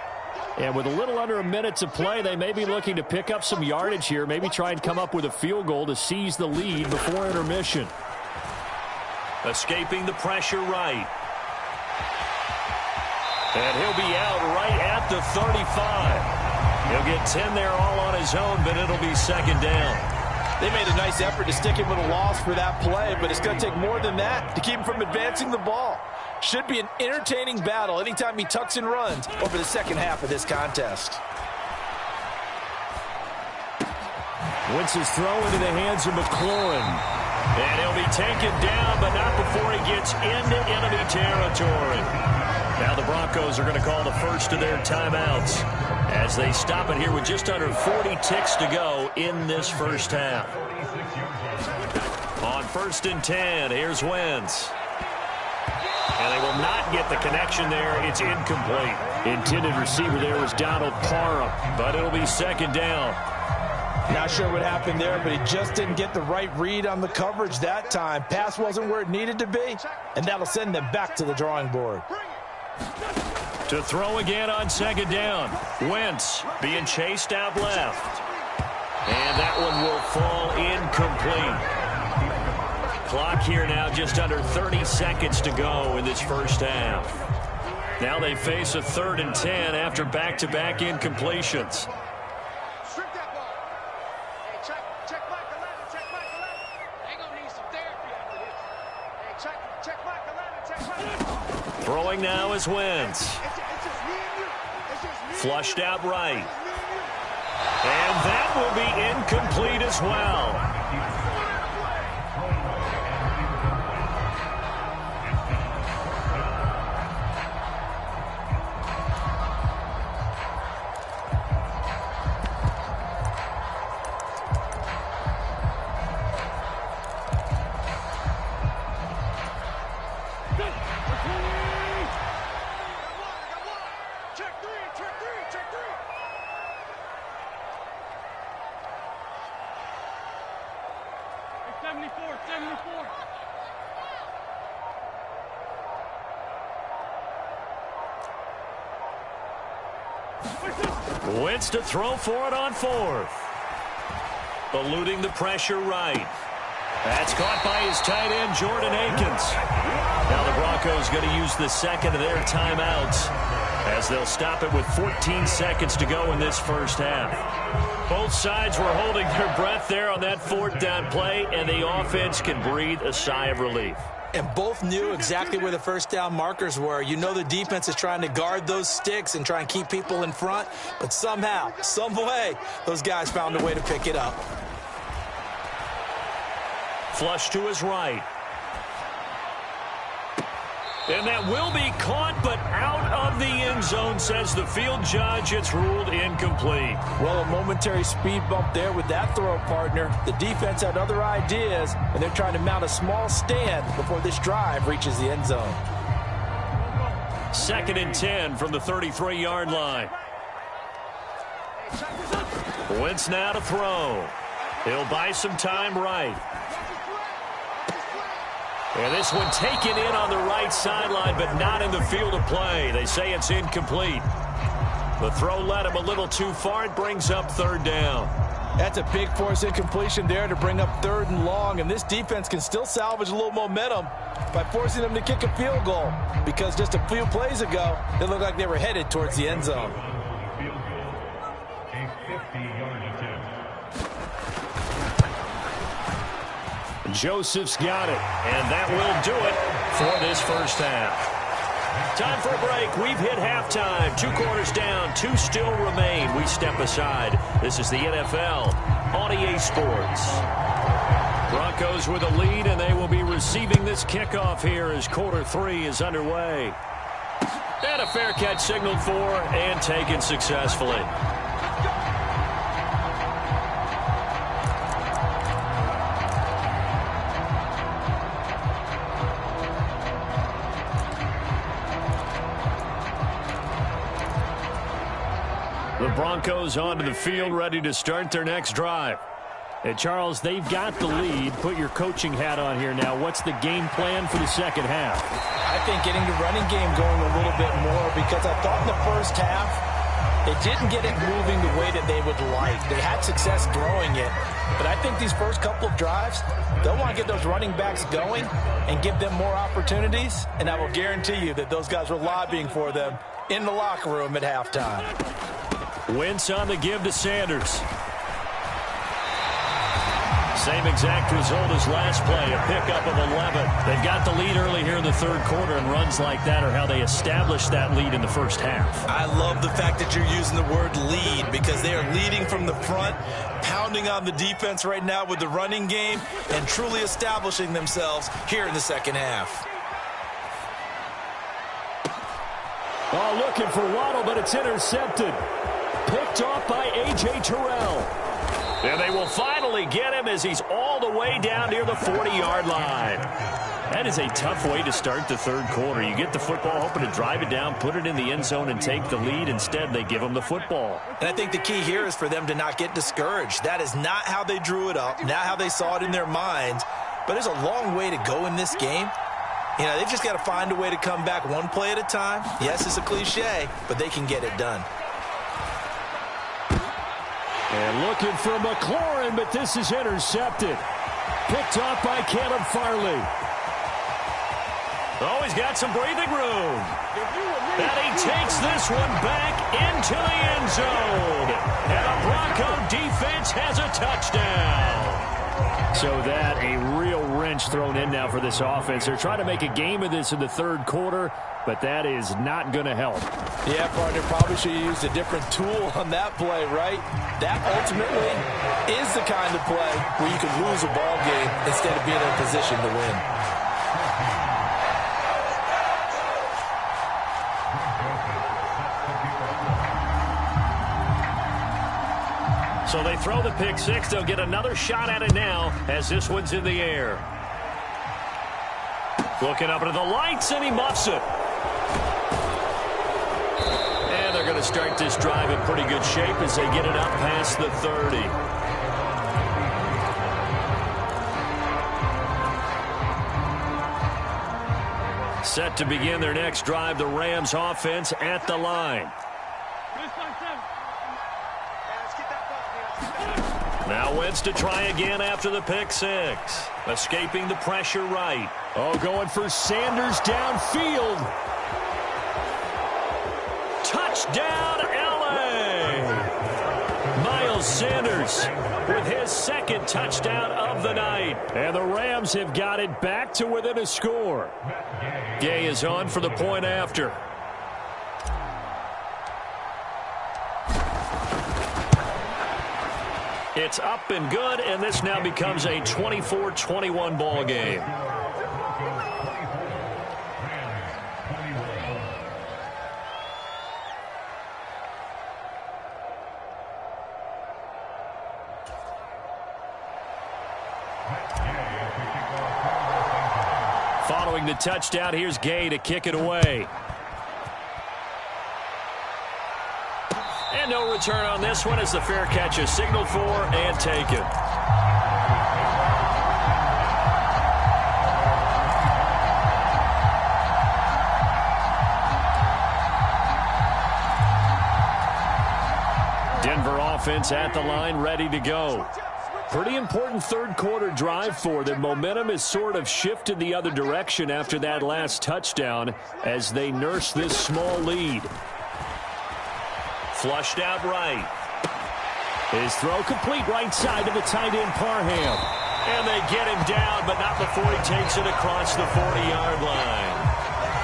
[SPEAKER 1] And with a little under a minute to play, they may be looking to pick up some yardage here, maybe try and come up with a field goal to seize the lead before intermission. Escaping the pressure right. And he'll be out right at the 35. He'll get 10 there all on his own, but it'll be second down.
[SPEAKER 3] They made a nice effort to stick him with a loss for that play, but it's going to take more than that to keep him from advancing the ball. Should be an entertaining battle anytime he tucks and runs over the second half of this contest.
[SPEAKER 1] Wentz's throw into the hands of McLaurin. And he'll be taken down, but not before he gets into enemy territory. Now the Broncos are going to call the first of their timeouts as they stop it here with just under 40 ticks to go in this first half. On 1st and 10, here's Wentz. And they will not get the connection there. It's incomplete. Intended receiver there was Donald Parham, but it'll be second down.
[SPEAKER 3] Not sure what happened there, but he just didn't get the right read on the coverage that time. Pass wasn't where it needed to be, and that'll send them back to the drawing board.
[SPEAKER 1] To throw again on second down. Wentz being chased out left. And that one will fall incomplete. Clock here now just under 30 seconds to go in this first half. Now they face a 3rd and 10 after back-to-back incompletions.
[SPEAKER 4] Strip that ball. Hey, check Mike 11, check Mike 11. They gonna need some therapy after this. Hey, check Mike 11, check Mike 11.
[SPEAKER 1] Throwing now is Wentz.
[SPEAKER 4] It's just me and you. It's just me.
[SPEAKER 1] Flushed out right. And that will be incomplete as well. Wentz to throw for it on 4th. Eluding the pressure right. That's caught by his tight end, Jordan Akins. Now the Broncos going to use the second of their timeouts as they'll stop it with 14 seconds to go in this first half. Both sides were holding their breath there on that 4th down play, and the offense can breathe a sigh of relief.
[SPEAKER 2] And both knew exactly where the first down markers were. You know the defense is trying to guard those sticks and try and keep people in front. But somehow, some way, those guys found a way to pick it up.
[SPEAKER 1] Flush to his right. And that will be caught, but out of the end zone, says the field judge. It's ruled incomplete.
[SPEAKER 3] Well, a momentary speed bump there with that throw, partner. The defense had other ideas, and they're trying to mount a small stand before this drive reaches the end zone.
[SPEAKER 1] 2nd and 10 from the 33-yard line. Wentz now to throw. He'll buy some time right. And this one taken in on the right sideline, but not in the field of play. They say it's incomplete. The throw led him a little too far. It brings up 3rd down.
[SPEAKER 3] That's a big force incompletion there to bring up 3rd and long, and this defense can still salvage a little momentum by forcing them to kick a field goal, because just a few plays ago, it looked like they were headed towards the end zone.
[SPEAKER 1] Joseph's got it, and that will do it for this first half. Time for a break. We've hit halftime. 2 quarters down, 2 still remain. We step aside. This is the NFL on EA Sports. Broncos with a lead, and they will be receiving this kickoff here as quarter 3 is underway. And a fair catch signaled for and taken successfully. The Broncos onto the field, ready to start their next drive. And Charles, they've got the lead. Put your coaching hat on here now. What's the game plan for the second half?
[SPEAKER 3] I think getting the running game going a little bit more, because I thought in the first half they didn't get it moving the way that they would like. They had success throwing it, but I think these first couple of drives, they'll want to get those running backs going and give them more opportunities, and I will guarantee you that those guys were lobbying for them in the locker room at halftime.
[SPEAKER 1] Wentz on the give to Sanders. Same exact result as last play, a pickup of 11. They've got the lead early here in the 3rd quarter, and runs like that are how they established that lead in the first half.
[SPEAKER 2] I love the fact that you're using the word lead, because they are leading from the front, pounding on the defense right now with the running game, and truly establishing themselves here in the second half.
[SPEAKER 1] Oh, looking for Waddle, but it's intercepted. Picked off by A.J. Terrell. And they will finally get him as he's all the way down near the 40-yard line. That is a tough way to start the 3rd quarter. You get the football, hoping to drive it down, put it in the end zone, and take the lead. Instead, they give him the football.
[SPEAKER 2] And I think the key here is for them to not get discouraged. That is not how they drew it up, not how they saw it in their minds. But there's a long way to go in this game. You know, they've just got to find a way to come back one play at a time. Yes, it's a cliche, but they can get it done.
[SPEAKER 1] And looking for McLaurin, but this is intercepted. Picked off by Caleb Farley. Oh, he's got some breathing room. And he takes this one back into the end zone. And the Bronco defense has a touchdown. So that, a real wrench thrown in now for this offense. They're trying to make a game of this in the 3rd quarter, but that is not going to help.
[SPEAKER 3] Yeah, partner, probably should have used a different tool on that play, right? That ultimately is the kind of play where you can lose a ball game instead of being in a position to win.
[SPEAKER 1] So they throw the pick 6. They'll get another shot at it now as this one's in the air. Looking up into the lights, and he muffs it. And they're going to start this drive in pretty good shape as they get it up past the 30. Set to begin their next drive, the Rams offense at the line. Now Wentz to try again after the pick 6. Escaping the pressure right. Oh, going for Sanders downfield. Touchdown, L.A. Miles Sanders with his 2nd touchdown of the night. And the Rams have got it back to within a score. Gay is on for the point after. It's up and good, and this now becomes a 24-21 ball game. Throwing the touchdown, here's Gay to kick it away. And no return on this one as the fair catch is signaled for and taken. Denver offense at the line, ready to go. Pretty important third quarter drive for them. Momentum has sort of shifted the other direction after that last touchdown as they nurse this small lead. Flushed out right. His throw complete right side to the tight end Parham. And they get him down, but not before he takes it across the 40-yard line.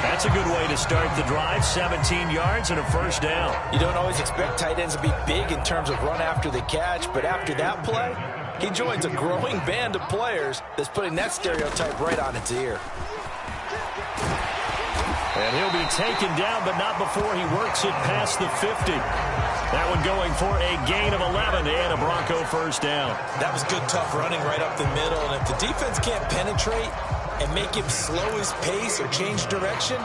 [SPEAKER 1] That's a good way to start the drive. 17 yards and a first down.
[SPEAKER 2] You don't always expect tight ends to be big in terms of run after the catch, but after that play, he joins a growing band of players that's putting that stereotype right on its ear.
[SPEAKER 1] And he'll be taken down, but not before he works it past the 50. That one going for a gain of 11 and a Bronco first down.
[SPEAKER 2] That was good, tough running right up the middle. And if the defense can't penetrate and make him slow his pace or change direction,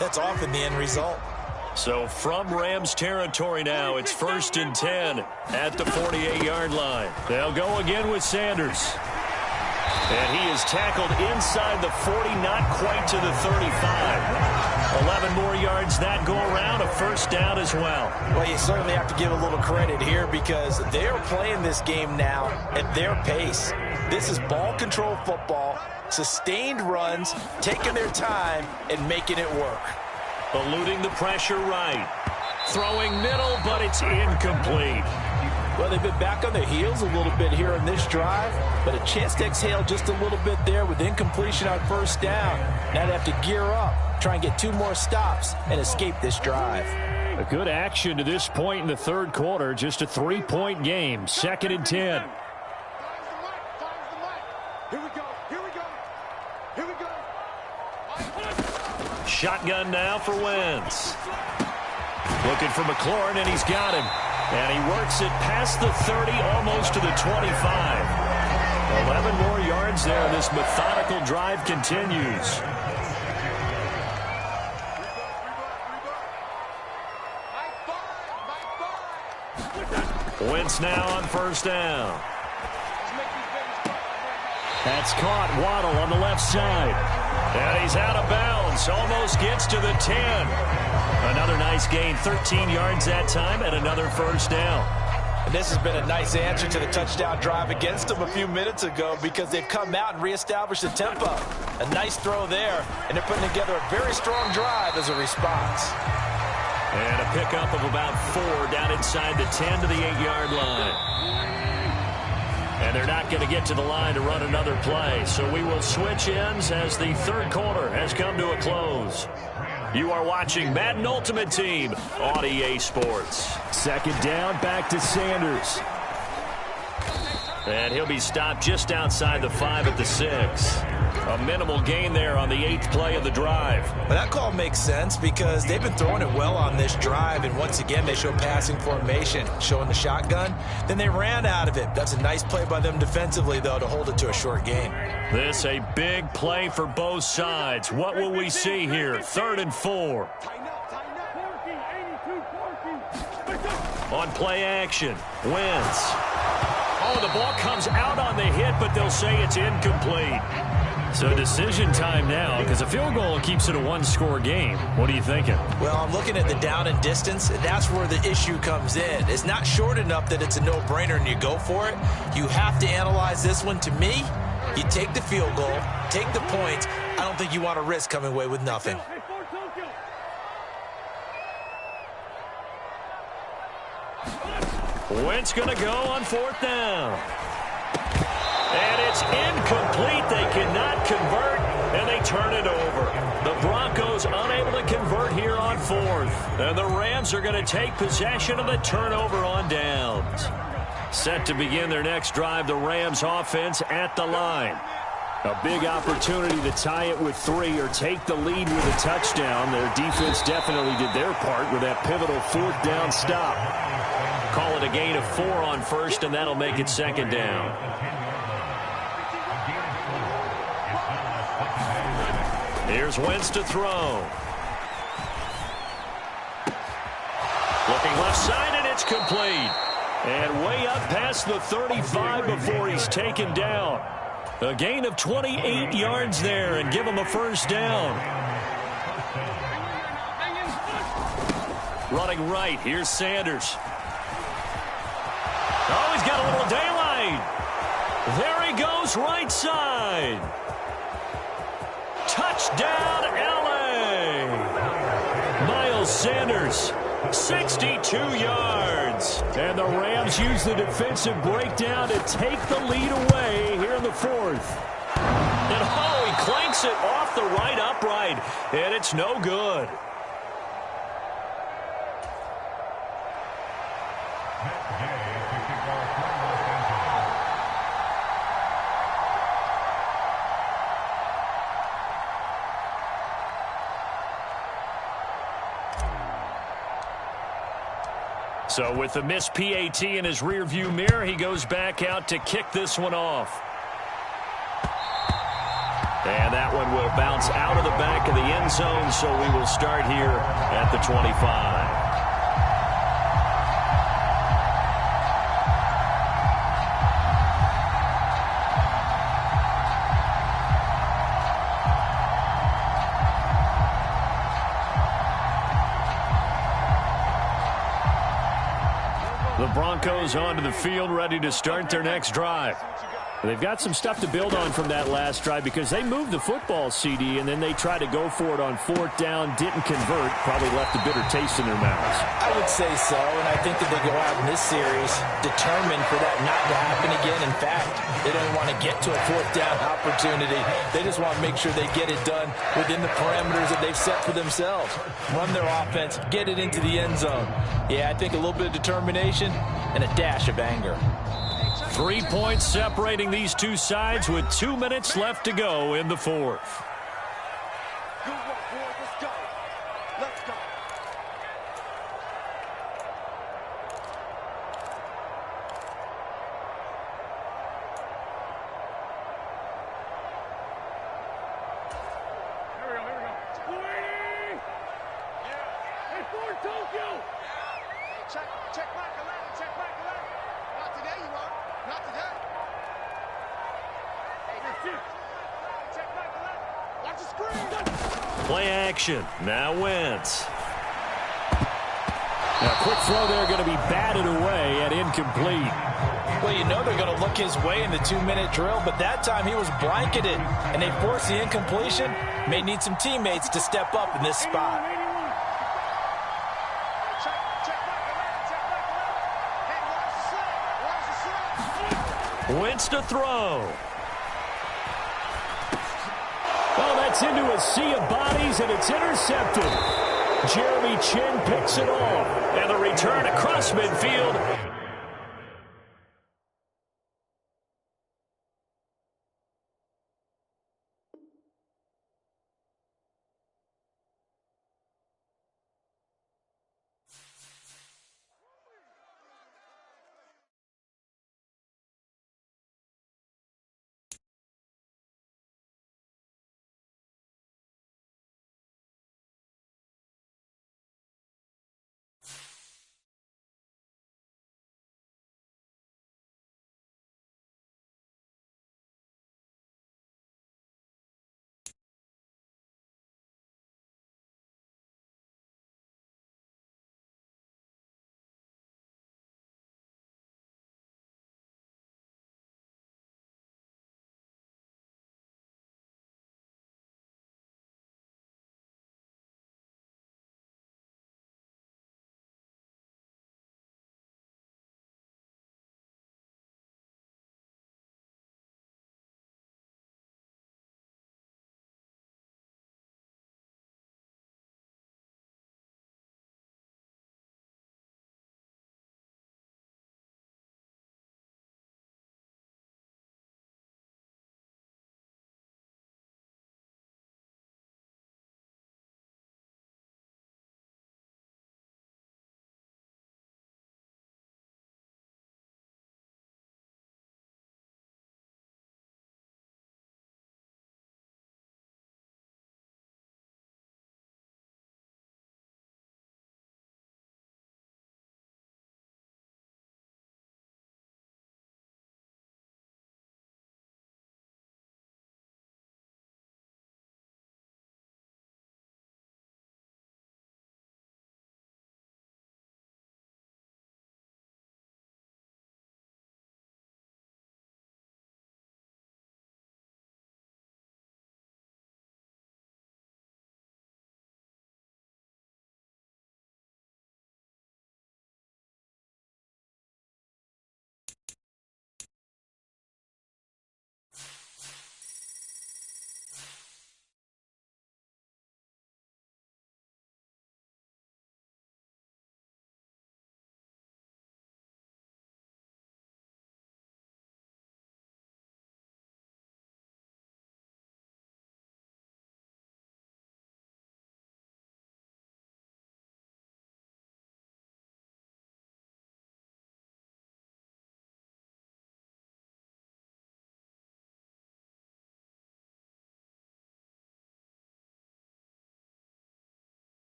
[SPEAKER 2] that's often the end result.
[SPEAKER 1] So from Rams territory now, it's 1st and 10 at the 48-yard line. They'll go again with Sanders. And he is tackled inside the 40, not quite to the 35. 11 more yards that go around, a first down as well.
[SPEAKER 2] Well, you certainly have to give a little credit here because they are playing this game now at their pace. This is ball control football, sustained runs, taking their time and making it work.
[SPEAKER 1] Eluding the pressure right. Throwing middle, but it's incomplete.
[SPEAKER 2] Well, they've been back on their heels a little bit here in this drive, but a chance to exhale just a little bit there with incompletion on first down. Now they have to gear up, try and get 2 more stops, and escape this drive.
[SPEAKER 1] A good action to this point in the third quarter. Just a 3-point game. 2nd and 10. Shotgun now for Wentz. Looking for McLaurin, and he's got him. And he works it past the 30, almost to the 25. 11 more yards there. This methodical drive continues. Wentz now on first down. That's caught. Waddle on the left side. And he's out of bounds. Almost gets to the 10. Another nice gain. 13 yards that time and another first down.
[SPEAKER 2] And this has been a nice answer to the touchdown drive against them a few minutes ago because they've come out and reestablished the tempo. A nice throw there, and they're putting together a very strong drive as a response.
[SPEAKER 1] And a pickup of about 4 down inside the 10 to the 8-yard line. And they're not going to get to the line to run another play. So we will switch ends as the third quarter has come to a close. You are watching Madden Ultimate Team on EA Sports. 2nd down, back to Sanders. And he'll be stopped just outside the 5 at the 6. A minimal gain there on the 8th play of the drive.
[SPEAKER 2] Well, that call makes sense because they've been throwing it well on this drive, and once again they show passing formation, showing the shotgun. Then they ran out of it. That's a nice play by them defensively, though, to hold it to a short gain.
[SPEAKER 1] This a big play for both sides. What will we see here? 3rd and 4. On play action, Wentz. Oh, the ball comes out on the hit, but they'll say it's incomplete. So decision time now because a field goal keeps it a 1-score game. What are you thinking?
[SPEAKER 2] Well, I'm looking at the down and distance, and that's where the issue comes in. It's not short enough that it's a no-brainer and you go for it. You have to analyze this one. To me, you take the field goal, take the points. I don't think you want to risk coming away with nothing.
[SPEAKER 1] Wentz going to go on 4th down. And it's incomplete. They cannot convert, and they turn it over. The Broncos unable to convert here on 4th. And the Rams are going to take possession of the turnover on downs. Set to begin their next drive, the Rams offense at the line. A big opportunity to tie it with 3 or take the lead with a touchdown. Their defense definitely did their part with that pivotal 4th down stop. Call it a gain of 4 on 1st, and that'll make it 2nd down. Here's Wentz to throw. Looking left side, and it's complete. And way up past the 35 before he's taken down. A gain of 28 yards there and give him a first down. Running right, here's Sanders. Oh, he's got a little daylight. There he goes, right side. Touchdown, L.A. Miles Sanders, 62 yards. And the Rams use the defensive breakdown to take the lead away here in the fourth. And oh, he clanks it off the right upright, and it's no good. So with the missed PAT in his rearview mirror, he goes back out to kick this one off. And that one will bounce out of the back of the end zone, so we will start here at the 25. The Broncos onto the field, ready to start their next drive. They've got some stuff to build on from that last drive because they moved the football, CD, and then they tried to go for it on fourth down, didn't convert, probably left a bitter taste in their mouths.
[SPEAKER 2] I would say so, and I think that they go out in this series determined for that not to happen again. In fact, they don't want to get to a fourth down opportunity. They just want to make sure they get it done within the parameters that they've set for themselves. Run their offense, get it into the end zone. Yeah, I think a little bit of determination and a dash of anger.
[SPEAKER 1] 3 points separating these two sides with 2 minutes left to go in the fourth.
[SPEAKER 4] Good work, boys. Let's go. Let's go. Here we go. 20! Yeah. Hey, Ford, Tokyo! Hey, check back 11. Check back 11. Not today, you won't. Not today. Hey, check back 11. Watch the screen.
[SPEAKER 1] Play action. Now Wentz. Now, quick throw there going to be batted away and incomplete.
[SPEAKER 2] Well, you know they're going to look his way in the 2-minute drill, but that time he was blanketed, and they forced the incompletion. May need some teammates to step up in this spot.
[SPEAKER 1] Wentz to throw. Oh, that's into a sea of bodies, and it's intercepted. Jeremy Chin picks it off, and the return across midfield.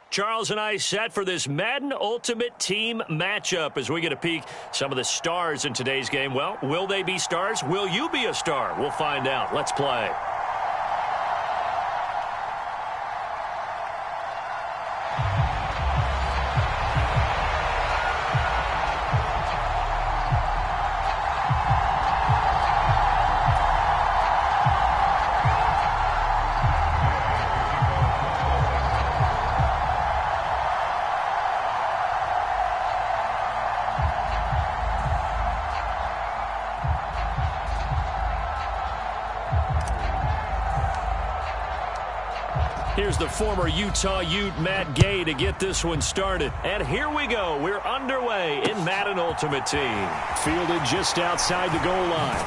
[SPEAKER 1] Charles and I set for this Madden Ultimate Team matchup as we get a peek some of the stars in today's game. Well, will they be stars? Will you be a star? We'll find out. Let's play. Here's the former Utah Ute, Matt Gay, to get this one started. And here we go. We're underway in Madden Ultimate Team. Fielded just outside the goal line.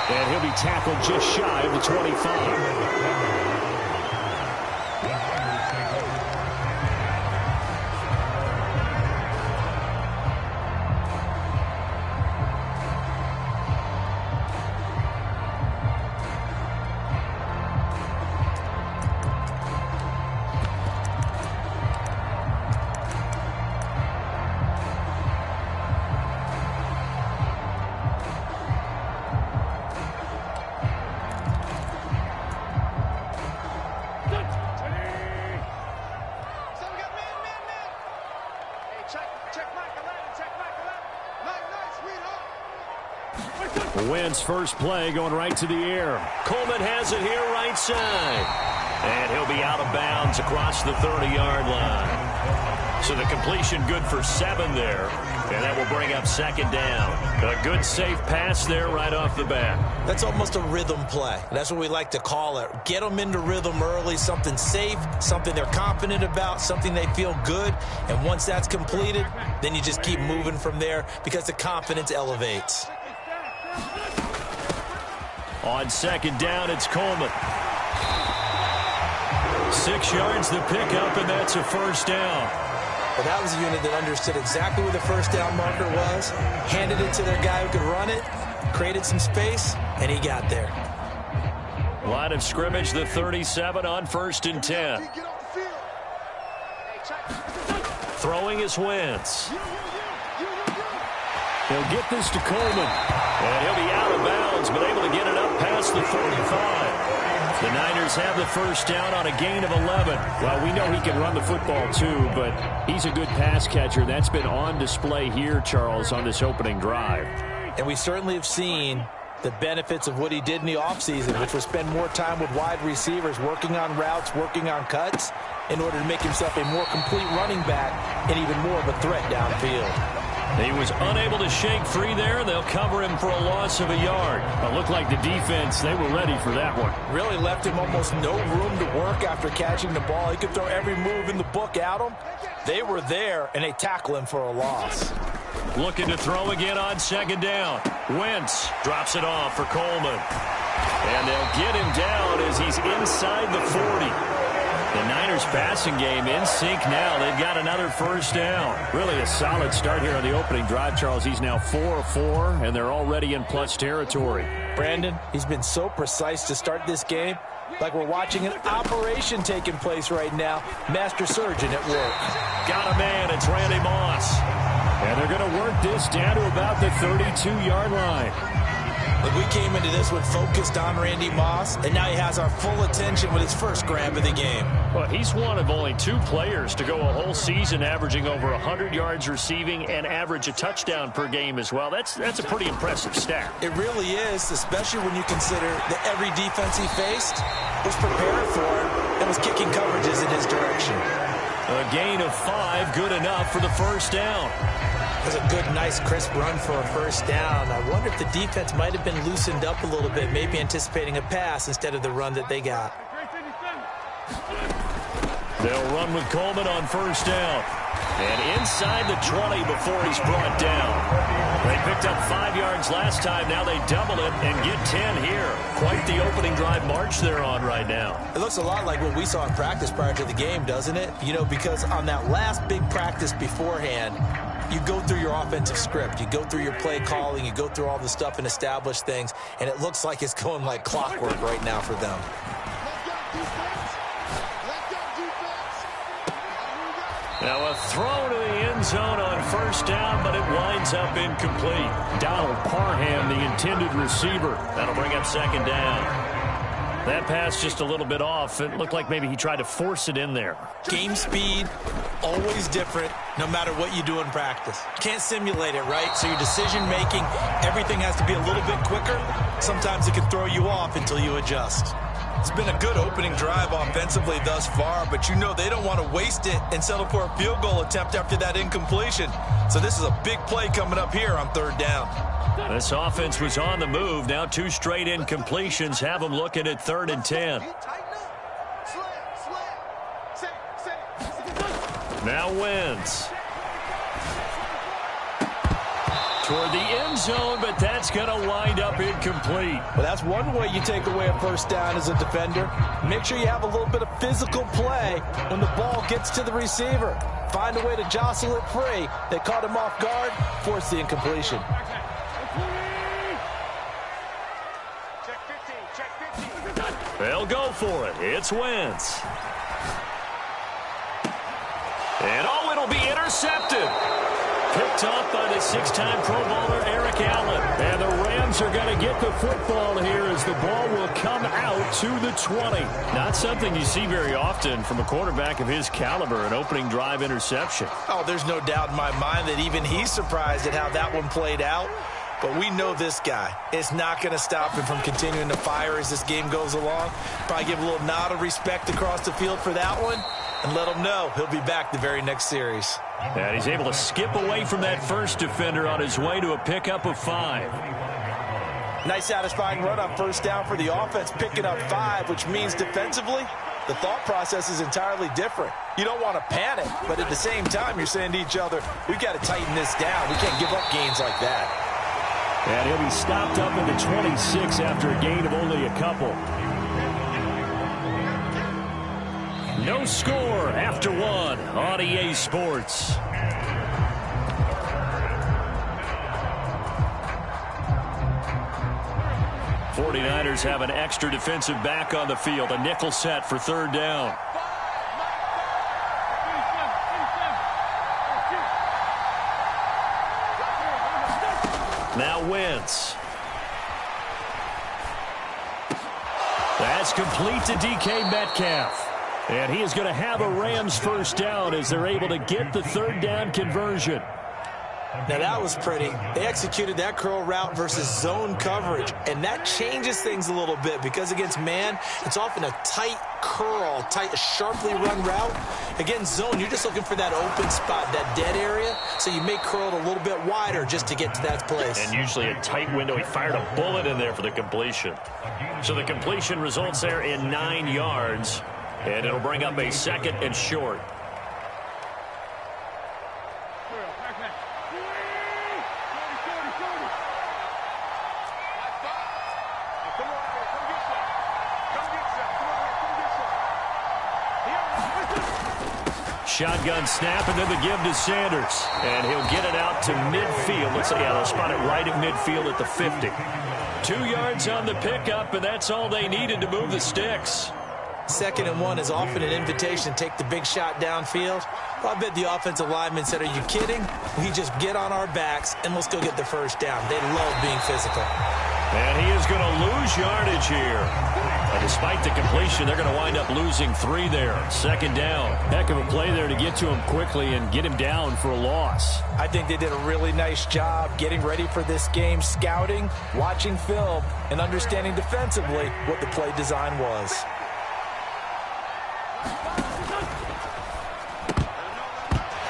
[SPEAKER 1] And he'll be tackled just shy of the 25. Wentz first play going right to the air. Coleman has it here right side. And he'll be out of bounds across the 30-yard line. So the completion good for 7 there. And that will bring up second down. A good safe pass there right off the bat.
[SPEAKER 2] That's almost a rhythm play. That's what we like to call it. Get them into rhythm early, something safe, something they're confident about, something they feel good. And once that's completed, then you just keep moving from there because the confidence elevates.
[SPEAKER 1] On second down, it's Coleman. 6 yards the pickup, and that's a first down.
[SPEAKER 2] Well, that was a unit that understood exactly where the first down marker was, handed it to their guy who could run it, created some space, and he got there.
[SPEAKER 1] Line of scrimmage, the 37 on 1st and 10. Throwing is Wentz. He'll get this to Coleman. And he'll be out of bounds, but able to get it up past the 45. The Niners have the first down on a gain of 11. Well, we know he can run the football too, but he's a good pass catcher. That's been on display here, Charles, on this opening drive.
[SPEAKER 2] And we certainly have seen the benefits of what he did in the offseason, which was spend more time with wide receivers, working on routes, working on cuts, in order to make himself a more complete running back and even more of a threat downfield.
[SPEAKER 1] He was unable to shake free there. They'll cover him for a loss of a yard. It looked like the defense, they were ready for that one.
[SPEAKER 2] Really left him almost no room to work after catching the ball. He could throw every move in the book at him. They were there, and they tackle him for a loss.
[SPEAKER 1] Looking to throw again on second down. Wentz drops it off for Coleman. And they'll get him down as he's inside the 40. The Niners passing game in sync now. They've got another first down. Really a solid start here on the opening drive, Charles. He's now 4 of 4, and they're already in plus territory.
[SPEAKER 2] Brandon, he's been so precise to start this game, like we're watching an operation taking place right now. Master surgeon at work.
[SPEAKER 1] Got a man. It's Randy Moss. And they're going to work this down to about the 32-yard line.
[SPEAKER 2] Look, we came into this one focused on Randy Moss, and now he has our full attention with his first grab of the game.
[SPEAKER 1] Well, he's one of only 2 players to go a whole season averaging over 100 yards receiving and average a touchdown per game as well. That's a pretty impressive stat.
[SPEAKER 2] It really is, especially when you consider that every defense he faced was prepared for him and was kicking coverages in his direction.
[SPEAKER 1] A gain of 5, good enough for the first down.
[SPEAKER 2] It was a good, nice, crisp run for a first down. I wonder if the defense might have been loosened up a little bit, maybe anticipating a pass instead of the run that they got.
[SPEAKER 1] They'll run with Coleman on first down. And inside the 20 before he's brought down. They picked up 5 yards last time. Now they double it and get 10 here. Quite the opening drive march they're on right now.
[SPEAKER 2] It looks a lot like what we saw in practice prior to the game, doesn't it? You know, because on that last big practice beforehand, you go through your offensive script. You go through your play calling. You go through all the stuff and establish things. And it looks like it's going like clockwork right now for them.
[SPEAKER 1] Now a throw to the end zone on first down, but it winds up incomplete. Donald Parham, the intended receiver. That'll bring up second down. That pass just a little bit off. It looked like maybe he tried to force it in there.
[SPEAKER 2] Game speed, always different, no matter what you do in practice. Can't simulate it, right? So your decision-making, everything has to be a little bit quicker. Sometimes it can throw you off until you adjust.
[SPEAKER 3] It's been a good opening drive offensively thus far, but you know they don't want to waste it and settle for a field goal attempt after that incompletion. So this is a big play coming up here on third down.
[SPEAKER 1] This offense was on the move. Now 2 straight incompletions have them looking at 3rd and 10. Now Wentz. Toward the end zone, but that's going to wind up incomplete.
[SPEAKER 2] Well, that's one way you take away a first down as a defender. Make sure you have a little bit of physical play when the ball gets to the receiver. Find a way to jostle it free. They caught him off guard, force the incompletion.
[SPEAKER 1] They'll go for it. It's Wentz. And it'll be intercepted. Picked off by the 6-time Pro Bowler Eric Allen. And the Rams are going to get the football here as the ball will come out to the 20. Not something you see very often from a quarterback of his caliber, an opening drive interception.
[SPEAKER 2] Oh, there's no doubt in my mind that even he's surprised at how that one played out. But we know this guy is not going to stop him from continuing to fire as this game goes along. Probably give a little nod of respect across the field for that one and let him know he'll be back the very next series.
[SPEAKER 1] And he's able to skip away from that first defender on his way to a pickup of 5.
[SPEAKER 2] Nice satisfying run on first down for the offense, picking up 5, which means defensively, the thought process is entirely different. You don't want to panic, but at the same time, you're saying to each other, we've got to tighten this down. We can't give up gains like that.
[SPEAKER 1] And he'll be stopped up at the 26 after a gain of only a couple. No score after 1 on EA Sports. '49ers have an extra defensive back on the field. A nickel set for 3rd down. Now Wentz. That's complete to DK Metcalf. And he is going to have a Rams first down as they're able to get the 3rd down conversion.
[SPEAKER 2] Now that was pretty. They executed that curl route versus zone coverage, and that changes things a little bit because against man, it's often a tight curl, sharply run route. Against zone, you're just looking for that open spot, that dead area, so you may curl it a little bit wider just to get to that place.
[SPEAKER 1] And usually a tight window. He fired a bullet in there for the completion. So the completion results there in 9 yards, and it'll bring up a 2nd and short. Shotgun snap, and then the give to Sanders. And he'll get it out to midfield. Looks like, yeah, they'll spot it right at midfield at the 50. 2 yards on the pickup, and that's all they needed to move the sticks.
[SPEAKER 2] 2nd and 1 is often an invitation to take the big shot downfield. Well, I bet the offensive lineman said, are you kidding? We just get on our backs, and let's go get the first down. They love being physical.
[SPEAKER 1] And he is going to lose yardage here. Despite the completion, they're going to wind up losing 3 there. 2nd down. Heck of a play there to get to him quickly and get him down for a loss.
[SPEAKER 2] I think they did a really nice job getting ready for this game, scouting, watching film, and understanding defensively what the play design was.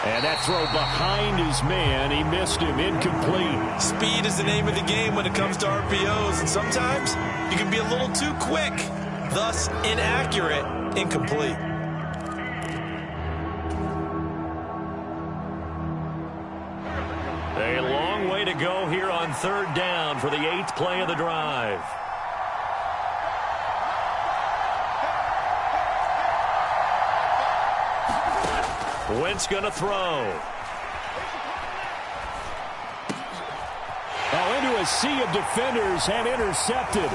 [SPEAKER 1] And that throw behind his man, he missed him, incomplete.
[SPEAKER 3] Speed is the name of the game when it comes to RPOs, and sometimes you can be a little too quick, thus inaccurate, incomplete.
[SPEAKER 1] A long way to go here on 3rd down for the 8th play of the drive. Wentz going to throw. Oh, into a sea of defenders and intercepted.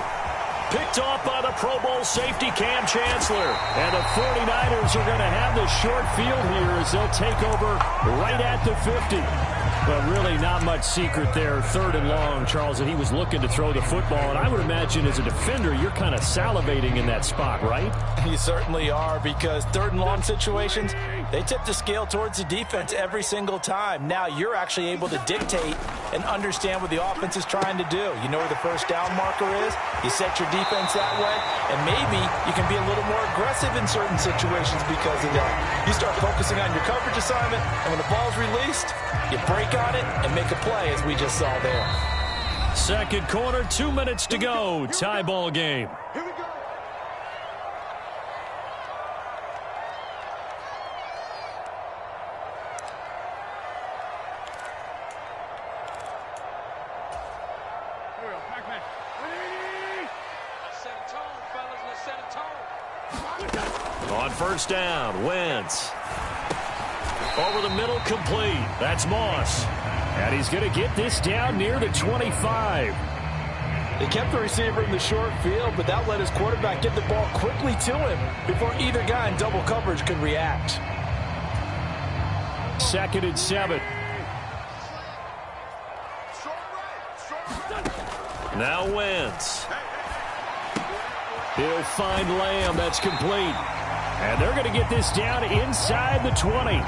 [SPEAKER 1] Picked off by the Pro Bowl safety Cam Chancellor. And the 49ers are going to have the short field here as they'll take over right at the 50. But really not much secret there. 3rd and long, Charles, and he was looking to throw the football. And I would imagine as a defender, you're kind of salivating in that spot, right?
[SPEAKER 2] You certainly are, because 3rd and long situations, they tip the scale towards the defense every single time. Now you're actually able to dictate and understand what the offense is trying to do. You know where the first down marker is. You set your defense that way, and maybe you can be a little more aggressive in certain situations because of that. You start focusing on your coverage assignment, and when the ball's released, you break on it and make a play, as we just saw there.
[SPEAKER 1] Second quarter, 2 minutes to go. Tie ball game.
[SPEAKER 4] Here we go. Let's set a tone, fellas. Let's set a tone.
[SPEAKER 1] On first down, Wentz. Over the middle, complete. That's Moss. And he's going to get this down near the 25.
[SPEAKER 2] They kept the receiver in the short field, but that let his quarterback get the ball quickly to him before either guy in double coverage could react.
[SPEAKER 1] 2nd and 7. Now Wentz. He'll find Lamb. That's complete. And they're going to get this down inside the 20.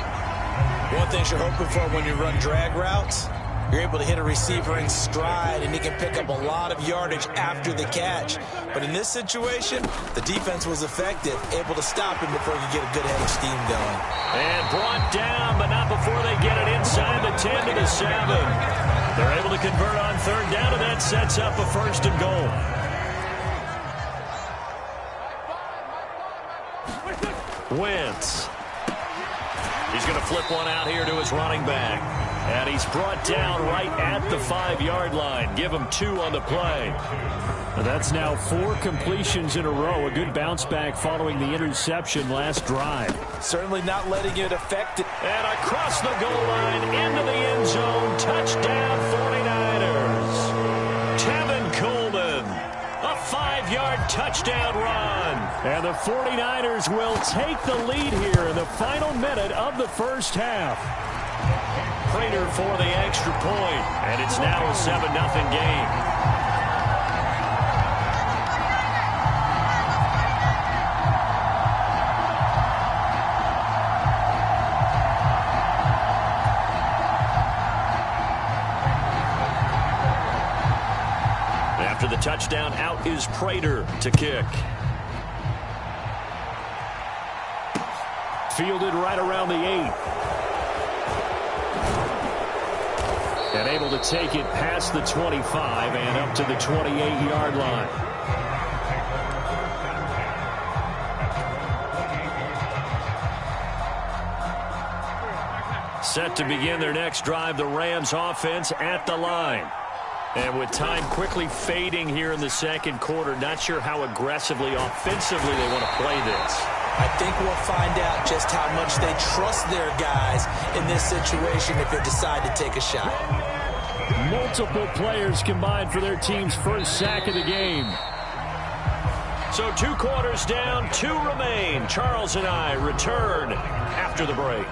[SPEAKER 2] One thing you're hoping for when you run drag routes, you're able to hit a receiver in stride, and he can pick up a lot of yardage after the catch. But in this situation, the defense was effective, able to stop him before he could get a good head of steam going.
[SPEAKER 1] And brought down, but not before they get it inside the 10 to the 7. They're able to convert on 3rd down, and that sets up a 1st and goal. Wentz. He's going to flip one out here to his running back. And he's brought down right at the 5-yard line. Give him 2 on the play. And that's now 4 completions in a row. A good bounce back following the interception last drive.
[SPEAKER 2] Certainly not letting it affect it.
[SPEAKER 1] And across the goal line into the end zone. Touchdown 49ers. Tevin Coleman. A 5-yard touchdown run. And the 49ers will take the lead here in the final minute of the first half. Prater for the extra point. And it's now a 7-0 game. After the touchdown, out is Prater to kick. Fielded right around the 8. And able to take it past the 25 and up to the 28-yard line. Set to begin their next drive, the Rams offense at the line. And with time quickly fading here in the second quarter, not sure how aggressively, offensively they want to play this.
[SPEAKER 2] I think we'll find out just how much they trust their guys in this situation if they decide to take a shot.
[SPEAKER 1] Multiple players combined for their team's first sack of the game. So 2 quarters down, 2 remain. Charles and I return after the break.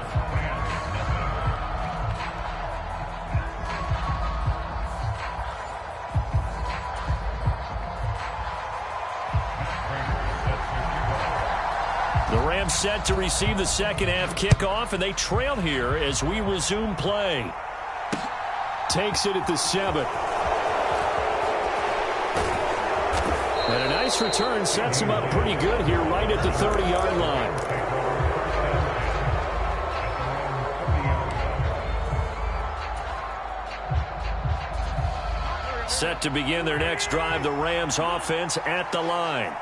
[SPEAKER 1] The Rams set to receive the second half kickoff, and they trail here as we resume play. Takes it at the 7. And a nice return sets him up pretty good here right at the 30-yard line. Set to begin their next drive, the Rams offense at the line.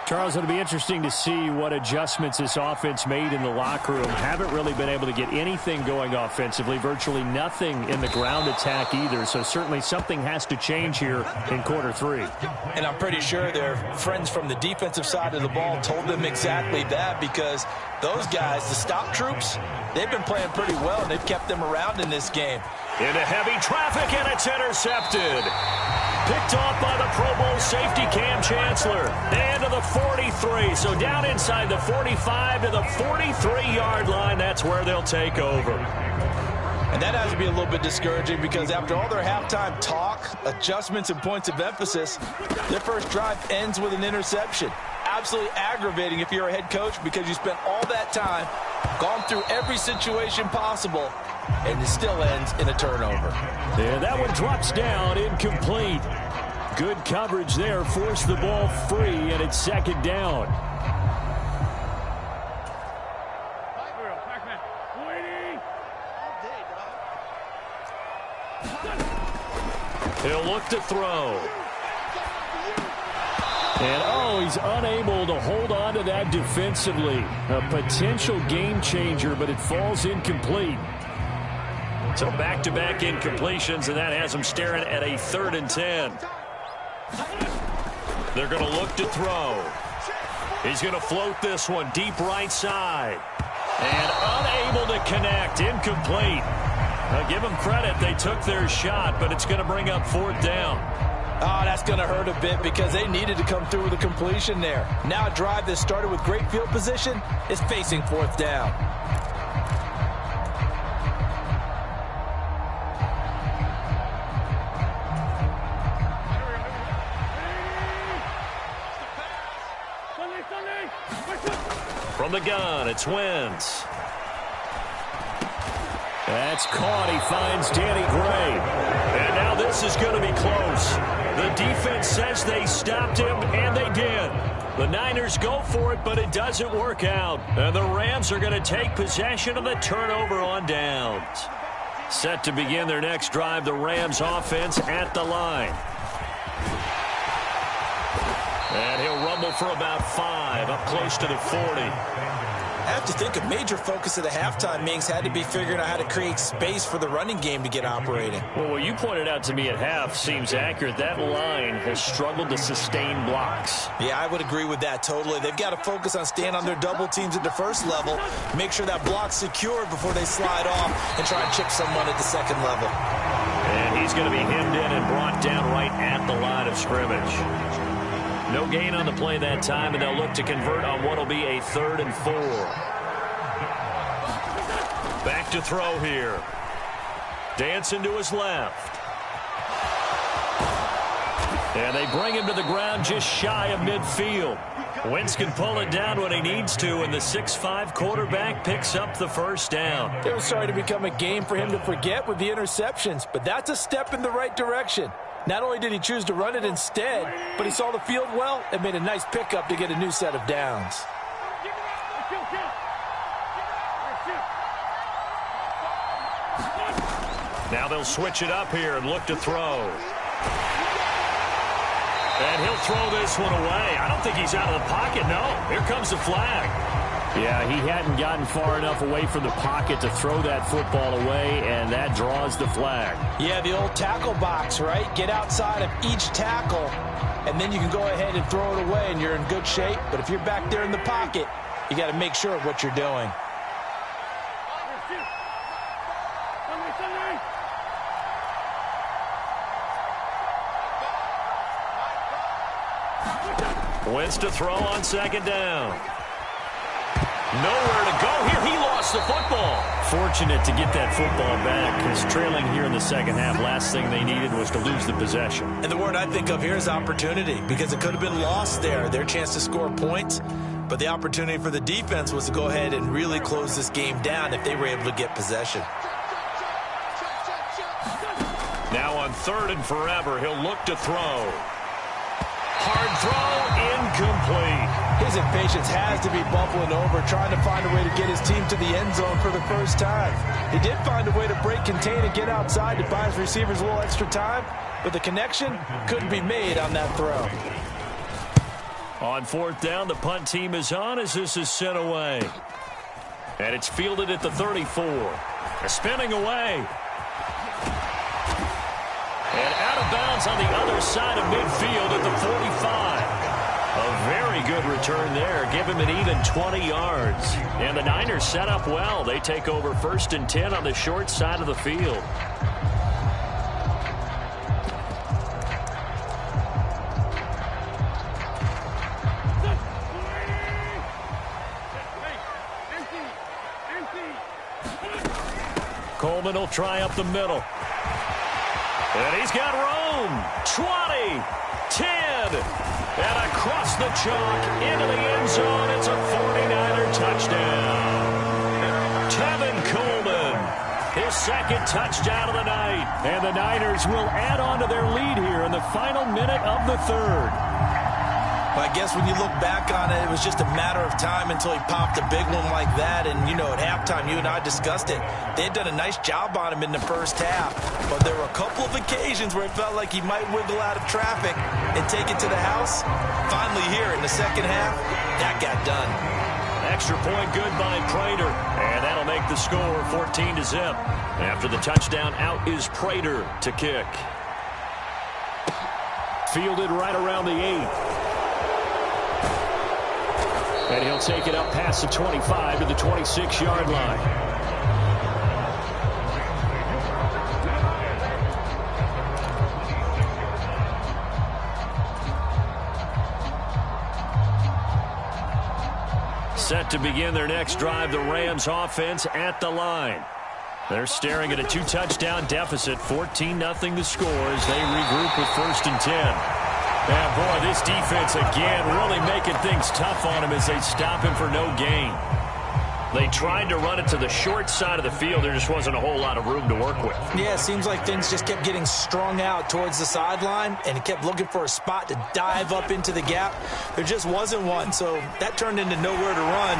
[SPEAKER 1] Charles, it'll be interesting to see what adjustments this offense made in the locker room. Haven't really been able to get anything going offensively, virtually nothing in the ground attack either. So certainly something has to change here in quarter 3.
[SPEAKER 2] And I'm pretty sure their friends from the defensive side of the ball told them exactly that, because those guys, the stop troops, they've been playing pretty well, and they've kept them around in this game.
[SPEAKER 1] Into heavy traffic, and it's intercepted. Picked off by the Pro Bowl safety Cam Chancellor. And to the 43. So down inside the 45 to the 43-yard line. That's where they'll take over.
[SPEAKER 3] And that has to be a little bit discouraging because after all their halftime talk, adjustments, and points of emphasis, their first drive ends with an interception. Absolutely aggravating if you're a head coach because you spent all that time, gone through every situation possible, and it still ends in a turnover.
[SPEAKER 1] And that one drops down, incomplete. Good coverage there, forced the ball free, and it's second down. He'll look to throw. And, he's unable to hold on to that defensively. A potential game changer, but it falls incomplete. So back-to-back incompletions, and that has them staring at a 3rd and 10. They're going to look to throw. He's going to float this one deep right side. And unable to connect, incomplete. Now, give them credit. They took their shot, but it's going to bring up 4th down.
[SPEAKER 3] Oh, that's going to hurt a bit because they needed to come through with a completion there. Now a drive that started with great field position is facing 4th down.
[SPEAKER 1] From the gun, it's Wentz. That's caught. He finds Danny Gray. And now this is going to be close. The defense says they stopped him, and they did. The Niners go for it, but it doesn't work out. And the Rams are going to take possession of the turnover on downs. Set to begin their next drive, the Rams offense at the line. And he'll rumble for about 5, up close to the 40.
[SPEAKER 2] I have to think a major focus of the halftime meetings had to be figuring out how to create space for the running game to get operating.
[SPEAKER 1] Well, what you pointed out to me at half seems accurate. That line has struggled to sustain blocks.
[SPEAKER 2] Yeah, I would agree with that totally. They've got to focus on staying on their double teams at the first level, make sure that block's secured before they slide off and try and chip someone at the second level.
[SPEAKER 1] And he's going to be hemmed in and brought down right at the line of scrimmage. No gain on the play that time, and they'll look to convert on what will be a 3rd and 4. Back to throw here. Dancing to his left. And they bring him to the ground just shy of midfield. Wentz can pull it down when he needs to, and the 6'5" quarterback picks up the 1st down.
[SPEAKER 3] It was starting to become a game for him to forget with the interceptions, but that's a step in the right direction. Not only did he choose to run it instead, but he saw the field well and made a nice pickup to get a new set of downs.
[SPEAKER 1] Now they'll switch it up here and look to throw. And he'll throw this one away. I don't think he's out of the pocket. No, here comes the flag. Yeah, he hadn't gotten far enough away from the pocket to throw that football away, and that draws the flag.
[SPEAKER 3] Yeah, the old tackle box, right? Get outside of each tackle, and then you can go ahead and throw it away, and you're in good shape. But if you're back there in the pocket, you got to make sure of what you're doing.
[SPEAKER 1] Wentz to throw on 2nd down. Nowhere to go here. He lost the football. Fortunate to get that football back because trailing here in the 2nd half, last thing they needed was to lose the possession.
[SPEAKER 2] And the word I think of here is opportunity because it could have been lost there, their chance to score points. But the opportunity for the defense was to go ahead and really close this game down if they were able to get possession.
[SPEAKER 1] Now on 3rd and forever, he'll look to throw. Hard throw, incomplete.
[SPEAKER 3] His impatience has to be bubbling over, trying to find a way to get his team to the end zone for the first time. He did find a way to break, contain, and get outside to buy his receivers a little extra time, but the connection couldn't be made on that throw.
[SPEAKER 1] On 4th down, the punt team is on as this is sent away. And it's fielded at the 34. Spinning away. And out of bounds on the other side of midfield at the 45. A very good return there. Give him an even 20 yards. And the Niners set up well. They take over 1st and 10 on the short side of the field. Coleman will try up the middle. And he's got room. 20, 10, and across the chalk into the end zone. It's a 49er touchdown. Tevin Coleman, his second touchdown of the night. And the Niners will add on to their lead here in the final minute of the third.
[SPEAKER 2] I guess when you look back on it, it was just a matter of time until he popped a big one like that. And, you know, at halftime, you and I discussed it. They had done a nice job on him in the first half. But there were a couple of occasions where it felt like he might wiggle out of traffic and take it to the house. Finally here in the second half, that got done.
[SPEAKER 1] Extra point good by Prater. And that'll make the score 14-0. After the touchdown, out is Prater to kick. Fielded right around the 8. And he'll take it up past the 25 to the 26-yard line. Set to begin their next drive, the Rams offense at the line. They're staring at a 2-touchdown deficit, 14-0 the score as they regroup with 1st and 10. And, boy, this defense, again, really making things tough on him as they stop him for no gain. They tried to run it to the short side of the field. There just wasn't a whole lot of room to work with.
[SPEAKER 2] Yeah, it seems like things just kept getting strung out towards the sideline, and he kept looking for a spot to dive up into the gap. There just wasn't one, so that turned into nowhere to run,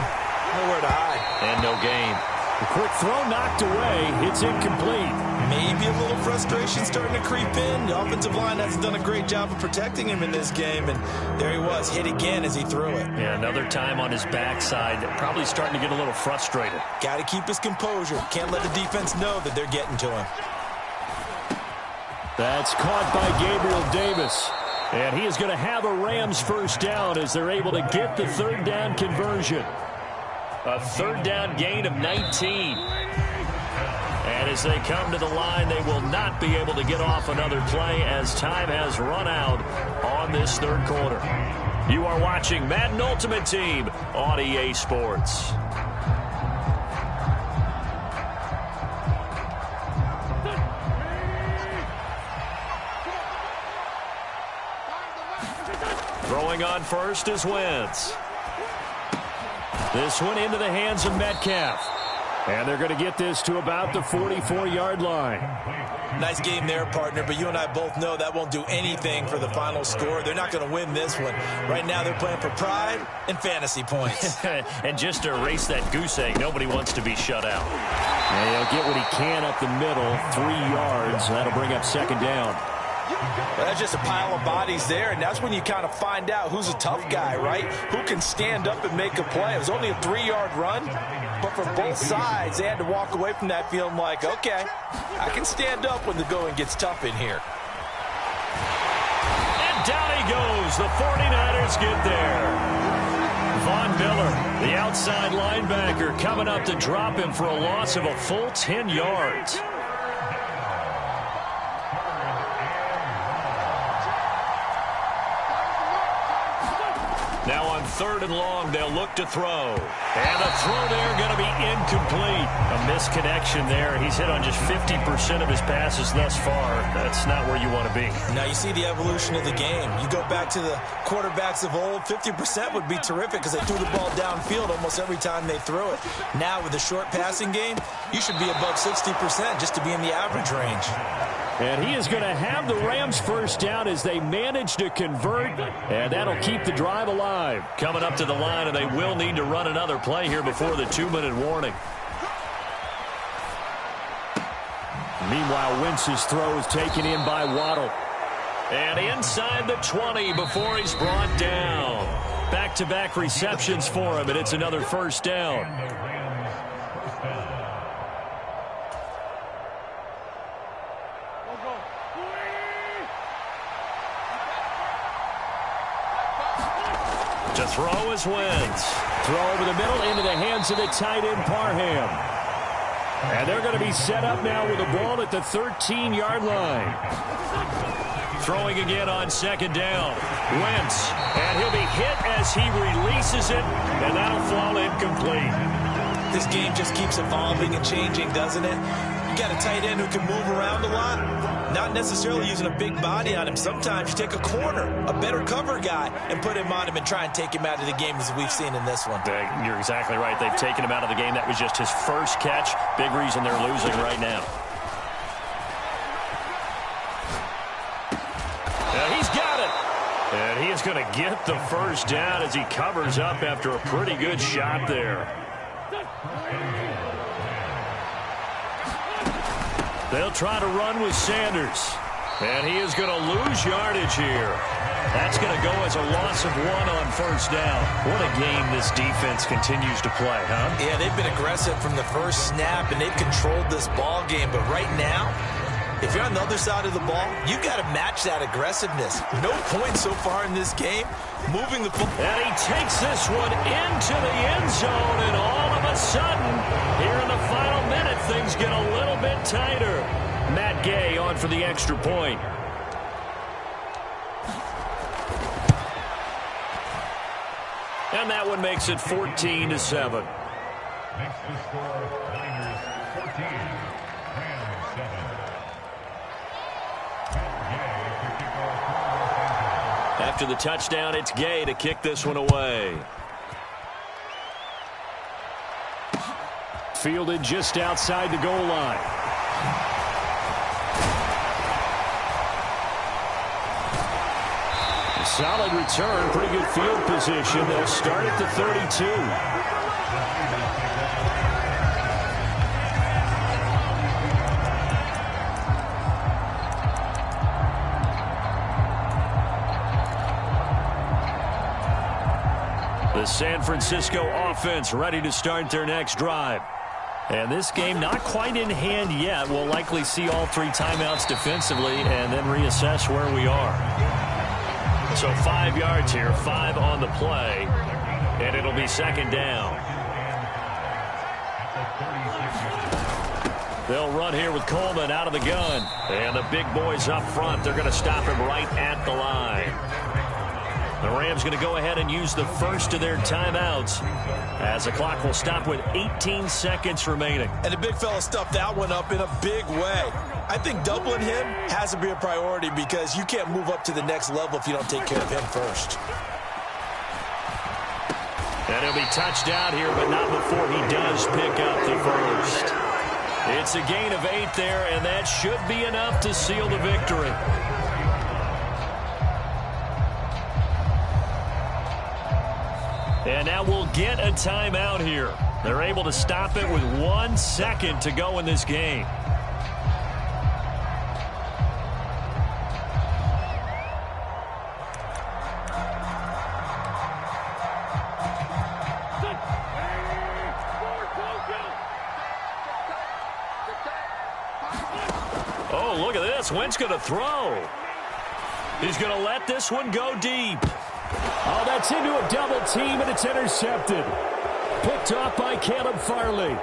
[SPEAKER 2] nowhere to hide.
[SPEAKER 1] And no gain. A quick throw knocked away. It's incomplete.
[SPEAKER 2] Maybe a little frustration starting to creep in. The offensive line hasn't done a great job of protecting him in this game, and there he was, hit again as he threw it.
[SPEAKER 1] Yeah, another time on his backside, probably starting to get a little frustrated.
[SPEAKER 2] Got to keep his composure. Can't let the defense know that they're getting to him.
[SPEAKER 1] That's caught by Gabriel Davis. And he is going to have a Rams first down as they're able to get the third down conversion. A third down gain of 19. And as they come to the line, they will not be able to get off another play as time has run out on this third quarter. You are watching Madden Ultimate Team on EA Sports. Throwing on first is Wentz. This one into the hands of Metcalf. And they're going to get this to about the 44-yard line.
[SPEAKER 2] Nice game there, partner, but you and I both know that won't do anything for the final score. They're not going to win this one. Right now they're playing for pride and fantasy points.
[SPEAKER 1] And just to erase that goose egg, nobody wants to be shut out. And he'll get what he can up the middle, 3 yards. That'll bring up second down.
[SPEAKER 2] Well, that's just a pile of bodies there, and that's when you kind of find out who's a tough guy, right? Who can stand up and make a play. It was only a 3-yard run, but for both sides, they had to walk away from that feeling like, okay, I can stand up when the going gets tough in here.
[SPEAKER 1] And down he goes. The 49ers get there. Von Miller, the outside linebacker, coming up to drop him for a loss of a full 10 yards. Now on 3rd and long, they'll look to throw. And the throw there going to be incomplete. A misconnection there. He's hit on just 50% of his passes thus far. That's not where you want to be.
[SPEAKER 2] Now you see the evolution of the game. You go back to the quarterbacks of old, 50% would be terrific because they threw the ball downfield almost every time they threw it. Now with the short passing game, you should be above 60% just to be in the average range.
[SPEAKER 1] And he is going to have the Rams first down as they manage to convert, and that'll keep the drive alive. Coming up to the line, and they will need to run another play here before the 2-minute warning. Meanwhile, Wentz's throw is taken in by Waddle. And inside the 20 before he's brought down. Back-to-back receptions for him, and it's another first down. To throw is Wentz. Throw over the middle into the hands of the tight end, Parham. And they're going to be set up now with the ball at the 13-yard line. Throwing again on second down. Wentz. And he'll be hit as he releases it, and that'll fall incomplete.
[SPEAKER 2] This game just keeps evolving and changing, doesn't it? You got a tight end who can move around a lot, not necessarily using a big body on him. Sometimes you take a corner, a better cover guy, and put him on him and try and take him out of the game as we've seen in this one.
[SPEAKER 1] You're exactly right. They've taken him out of the game. That was just his first catch. Big reason they're losing right now. He's got it. And he is going to get the first down as he covers up after a pretty good shot there. They'll try to run with Sanders. And he is going to lose yardage here. That's going to go as a loss of 1 on first down. What a game this defense continues to play, huh?
[SPEAKER 2] Yeah, they've been aggressive from the first snap, and they've controlled this ball game. But right now, if you're on the other side of the ball, you've got to match that aggressiveness. No points so far in this game. Moving the ball.
[SPEAKER 1] And he takes this one into the end zone, and all of a sudden, here in the final minute, things get a little bit tighter. Matt Gay on for the extra point. And that one makes it 14-7.
[SPEAKER 5] Makes the score Niners 14, Rams 7.
[SPEAKER 1] After the touchdown, it's Gay to kick this one away. Fielded just outside the goal line. Solid return, pretty good field position. They'll start at the 32. The San Francisco offense ready to start their next drive. And this game not quite in hand yet. We'll likely see all 3 timeouts defensively and then reassess where we are. So 5 yards here, 5 on the play, and it'll be second down. They'll run here with Coleman out of the gun. And the big boys up front, they're going to stop him right at the line. The Rams going to go ahead and use the first of their timeouts as the clock will stop with 18 seconds remaining.
[SPEAKER 2] And the big fella stuffed that one up in a big way. I think doubling him has to be a priority because you can't move up to the next level if you don't take care of him first.
[SPEAKER 1] And he'll be touched out here, but not before he does pick up the first. It's a gain of 8 there, and that should be enough to seal the victory. And now we'll get a timeout here. They're able to stop it with 1 second to go in this game. Oh, look at this. Wentz going to throw. He's going to let this one go deep. Oh, that's into a double team, and it's intercepted. Picked off by Caleb Farley.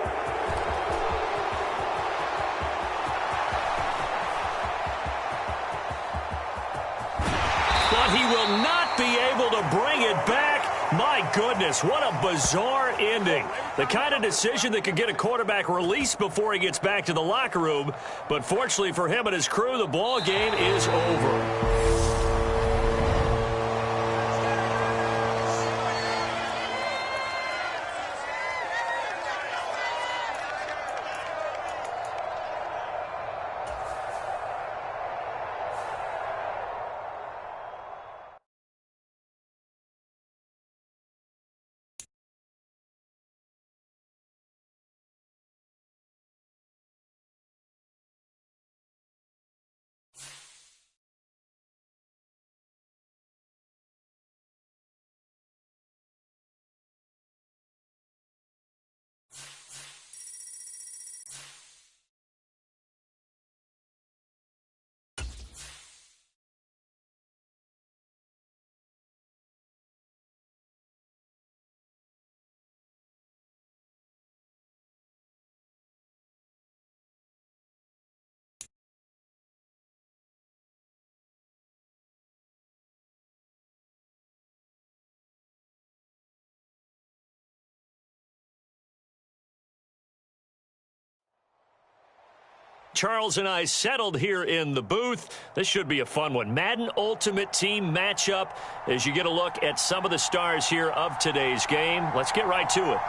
[SPEAKER 1] But he will not be able to bring it back. My goodness, what a bizarre ending. The kind of decision that could get a quarterback released before he gets back to the locker room. But fortunately for him and his crew, the ball game is over. Charles and I settled here in the booth. This should be a fun one. Madden Ultimate Team matchup as you get a look at some of the stars here of today's game. Let's get right to it.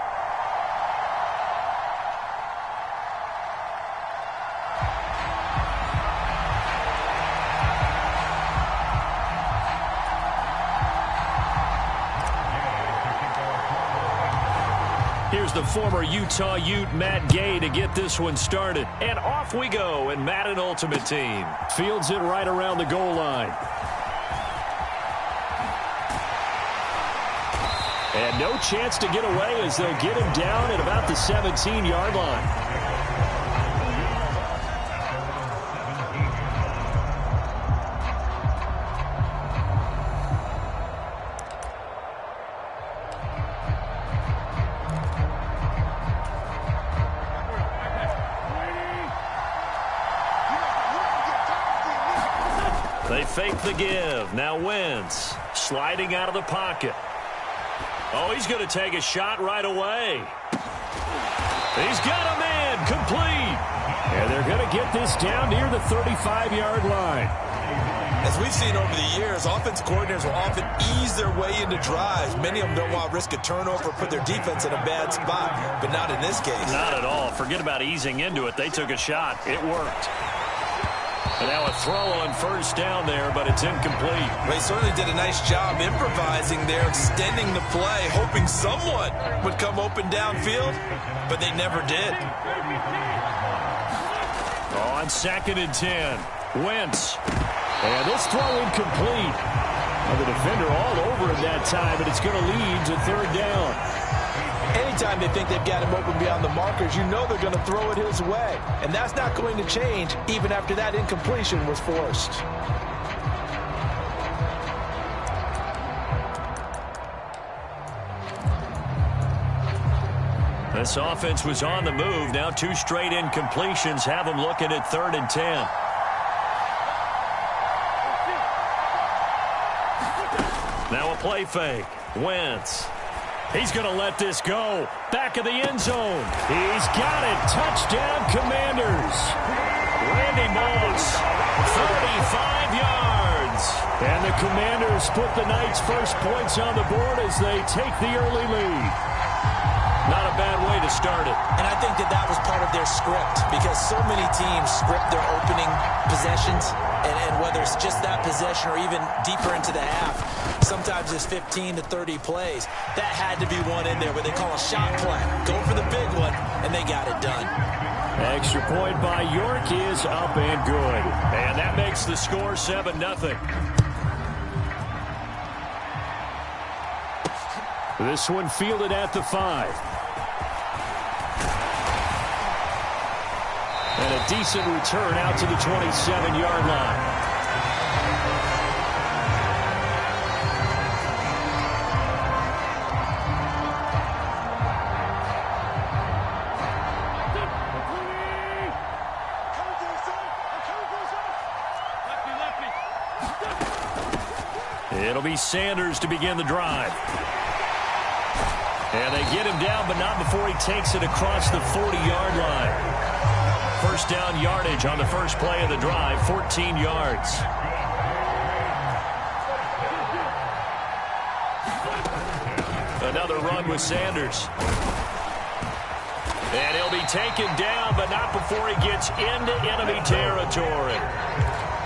[SPEAKER 1] Here's the former Utah Ute, Matt Gay, to get this one started. And off we go in Madden Ultimate Team. Fields it right around the goal line. And no chance to get away as they'll get him down at about the 17-yard line. They fake the give. Now Wentz sliding out of the pocket. Oh, he's going to take a shot right away. He's got a man complete. And they're going to get this down near the 35-yard line.
[SPEAKER 2] As we've seen over the years, offense coordinators will often ease their way into drives. Many of them don't want to risk a turnover or put their defense in a bad spot, but not in this case.
[SPEAKER 1] Not at all. Forget about easing into it. They took a shot. It worked. And now a throw on first down there, but it's incomplete.
[SPEAKER 2] Well, he certainly did a nice job improvising there, extending the play, hoping someone would come open downfield, but they never did.
[SPEAKER 1] On 2nd and 10, Wentz. And this throw incomplete. Well, the defender all over him that time, but it's going to lead to 3rd down.
[SPEAKER 3] Anytime they think they've got him open beyond the markers, you know they're going to throw it his way. And that's not going to change even after that incompletion was forced.
[SPEAKER 1] This offense was on the move. Now 2 straight incompletions have them looking at 3rd and 10. Now a play fake. Wentz. He's going to let this go. Back of the end zone. He's got it. Touchdown, Commanders. Randy Moss, 35 yards. And the Commanders put the Knights' first points on the board as they take the early lead. Not a bad way to start it.
[SPEAKER 2] And I think that was part of their script, because so many teams script their opening possessions, and whether it's just that possession or even deeper into the half, sometimes it's 15 to 30 plays. That had to be one in there where they call a shot play. Go for the big one, and they got it done.
[SPEAKER 1] Extra point by York is up and good. And that makes the score 7-0. This one fielded at the 5. And a decent return out to the 27-yard line. It'll be Sanders to begin the drive. And they get him down, but not before he takes it across the 40-yard line. First down yardage on the first play of the drive, 14 yards. Another run with Sanders. And he'll be taken down, but not before he gets into enemy territory.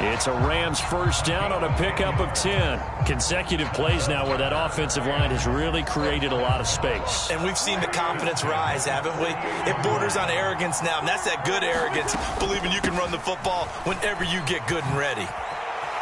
[SPEAKER 1] It's a Rams first down on a pickup of 10. Consecutive plays now where that offensive line has really created a lot of space.
[SPEAKER 2] And we've seen the confidence rise, haven't we? It borders on arrogance now, and that's that good arrogance, believing you can run the football whenever you get good and ready.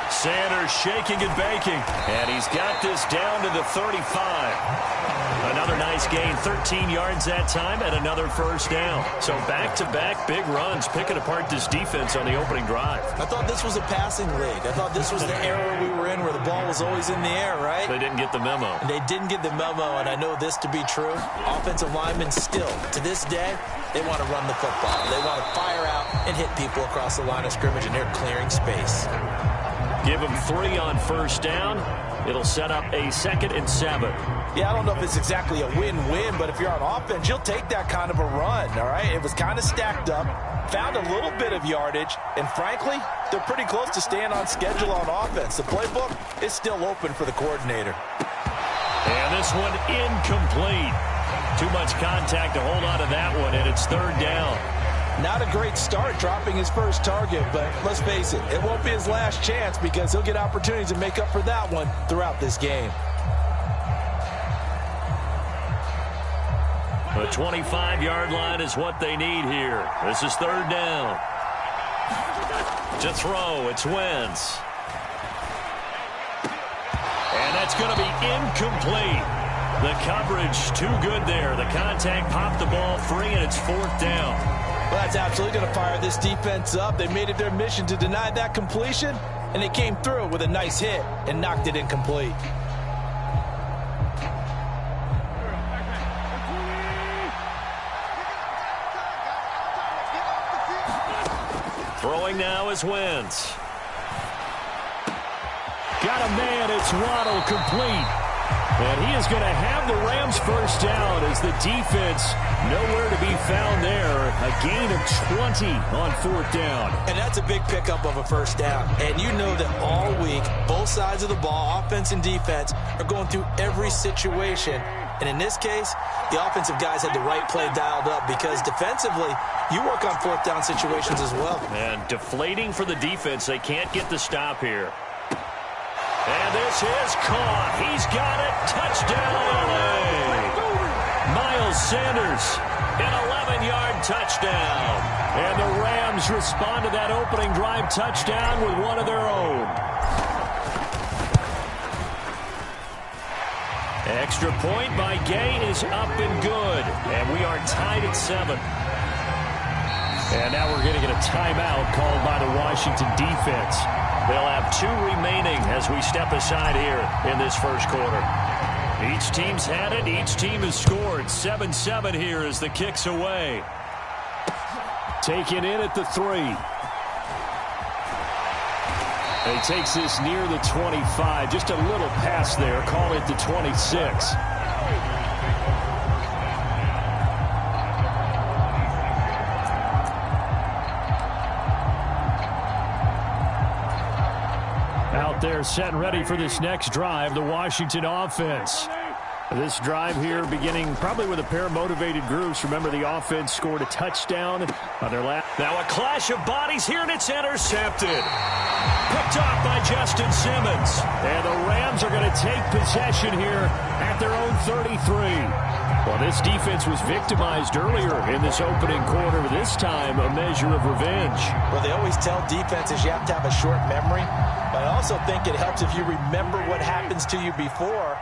[SPEAKER 1] Sanders shaking and baking. And he's got this down to the 35. Another nice gain, 13 yards that time, and another first down. So back-to-back big runs, picking apart this defense on the opening drive.
[SPEAKER 2] I thought this was a passing league. I thought this was the era we were in where the ball was always in the air, right?
[SPEAKER 1] They didn't get the memo.
[SPEAKER 2] And they didn't get the memo, and I know this to be true. Offensive linemen still, to this day, they want to run the football. They want to fire out and hit people across the line of scrimmage, and they're clearing space.
[SPEAKER 1] Give them 3 on first down. It'll set up a 2nd and 7.
[SPEAKER 2] Yeah, I don't know if it's exactly a win-win, but if you're on offense, you'll take that kind of a run, all right? It was kind of stacked up, found a little bit of yardage, and frankly, they're pretty close to staying on schedule on offense. The playbook is still open for the coordinator.
[SPEAKER 1] And this one incomplete. Too much contact to hold on to that one, and it's 3rd down.
[SPEAKER 2] Not a great start dropping his first target, but let's face it, it won't be his last chance because he'll get opportunities to make up for that one throughout this game.
[SPEAKER 1] The 25-yard line is what they need here. This is 3rd down. To throw, it's Wentz. And that's going to be incomplete. The coverage too good there. The contact popped the ball free, and it's 4th down.
[SPEAKER 2] Well, that's absolutely going to fire this defense up. They made it their mission to deny that completion, and they came through with a nice hit and knocked it incomplete.
[SPEAKER 1] Throwing now is Wentz. Got a man, it's Waddle, complete. And he is going to have the Rams first down as the defense nowhere to be found there. A gain of 20 on 4th down.
[SPEAKER 2] And that's a big pickup of a first down. And you know that all week, both sides of the ball, offense and defense, are going through every situation. And in this case, the offensive guys had the right play dialed up because defensively, you work on 4th down situations as well.
[SPEAKER 1] And deflating for the defense. They can't get the stop here. And this is caught. He's got it. Touchdown, LA. Miles Sanders, an 11-yard touchdown. And the Rams respond to that opening drive touchdown with one of their own. Extra point by Gay is up and good. And we are tied at 7. And now we're going to get a timeout called by the Washington defense. They'll have 2 remaining as we step aside here in this first quarter. Each team's had it. Each team has scored. 7-7 here as the kick's away. Taken in at the 3. He takes this near the 25. Just a little pass there. Call it the 26. Out there set and ready for this next drive, the Washington offense. This drive here beginning probably with a pair of motivated groups. Remember, the offense scored a touchdown on their last. Now a clash of bodies here, and it's intercepted. Picked off by Justin Simmons. And the Rams are going to take possession here at their own 33. Well, this defense was victimized earlier in this opening quarter. This time, a measure of revenge.
[SPEAKER 2] Well, they always tell defenses you have to have a short memory. But I also think it helps if you remember what happens to you before,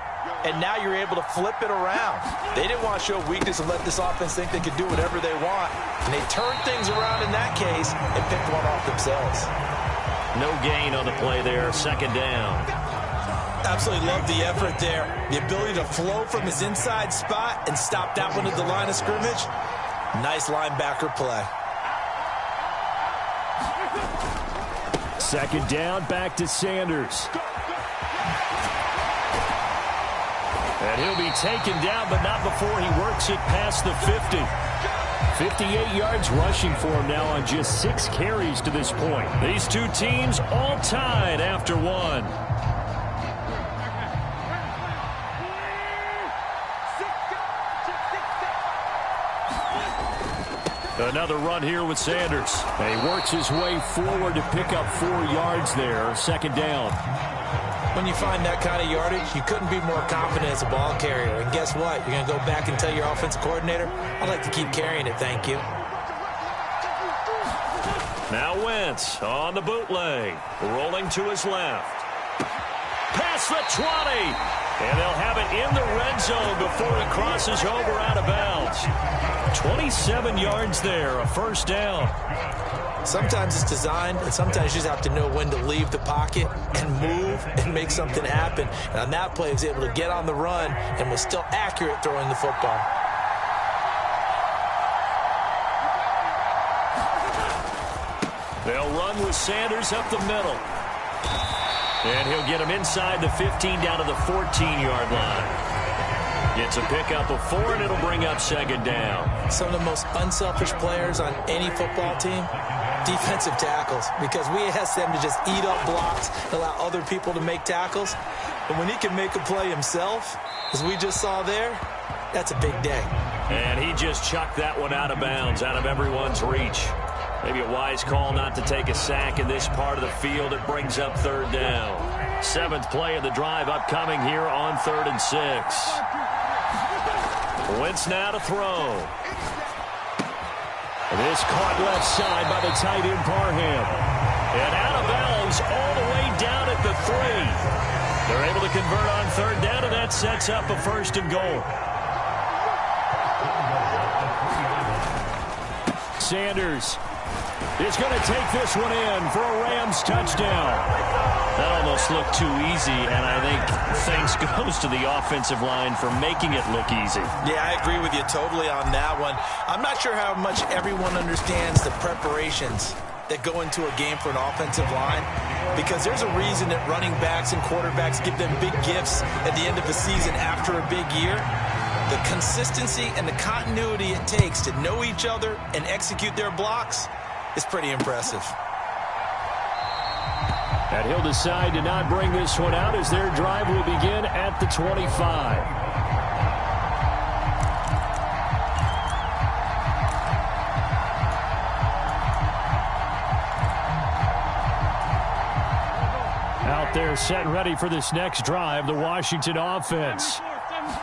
[SPEAKER 2] and now you're able to flip it around. They didn't want to show weakness and let this offense think they could do whatever they want. And they turned things around in that case and picked one off themselves.
[SPEAKER 1] No gain on the play there. 2nd down.
[SPEAKER 2] Absolutely love the effort there. The ability to flow from his inside spot and stop that one at the line of scrimmage. Nice linebacker play.
[SPEAKER 1] 2nd down, back to Sanders. And he'll be taken down, but not before he works it past the 50. 58 yards rushing for him now on just 6 carries to this point. These two teams all tied after 1. Another run here with Sanders. And he works his way forward to pick up 4 yards there. 2nd down.
[SPEAKER 2] When you find that kind of yardage, you couldn't be more confident as a ball carrier. And guess what? You're going to go back and tell your offensive coordinator, I'd like to keep carrying it, thank you.
[SPEAKER 1] Now Wentz on the bootleg. Rolling to his left. Past the 20. And they'll have it in the red zone before he crosses over out of bounds. 27 yards there, a 1st down.
[SPEAKER 2] Sometimes it's designed, and sometimes you just have to know when to leave the pocket and move and make something happen. And on that play, he was able to get on the run and was still accurate throwing the football.
[SPEAKER 1] They'll run with Sanders up the middle. And he'll get him inside the 15 down to the 14-yard line. Gets a pickup of 4, and it'll bring up second down.
[SPEAKER 2] Some of the most unselfish players on any football team, defensive tackles, because we ask them to just eat up blocks, allow other people to make tackles. But when he can make a play himself, as we just saw there, that's a big day.
[SPEAKER 1] And he just chucked that one out of bounds, out of everyone's reach. Maybe a wise call not to take a sack in this part of the field. It brings up third down. 7th play of the drive upcoming here on 3rd and 6. Wentz now to throw. This caught left side by the tight end Parham. And out of bounds all the way down at the 3. They're able to convert on 3rd down, and that sets up a 1st and goal. Sanders is going to take this one in for a Rams touchdown. That almost looked too easy, and I think thanks goes to the offensive line for making it look easy.
[SPEAKER 2] Yeah, I agree with you totally on that one. I'm not sure how much everyone understands the preparations that go into a game for an offensive line, because there's a reason that running backs and quarterbacks give them big gifts at the end of the season after a big year. The consistency and the continuity it takes to know each other and execute their blocks is pretty impressive.
[SPEAKER 1] And he'll decide to not bring this one out as their drive will begin at the 25. Out there set and ready for this next drive, the Washington offense.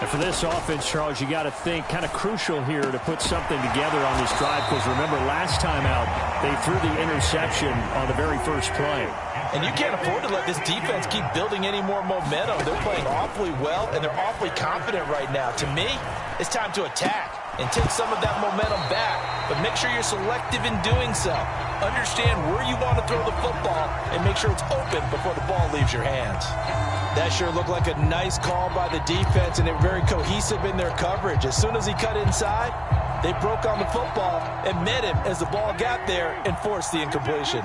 [SPEAKER 1] And for this offense, Charles, you got to think kind of crucial here to put something together on this drive, because remember last time out they threw the interception on the very first play.
[SPEAKER 2] And you can't afford to let this defense keep building any more momentum. They're playing awfully well, and they're awfully confident right now. To me, it's time to attack and take some of that momentum back, but make sure you're selective in doing so. Understand where you want to throw the football and make sure it's open before the ball leaves your hands. That sure looked like a nice call by the defense, and they're very cohesive in their coverage. As soon as he cut inside, they broke on the football and met him as the ball got there and forced the incompletion.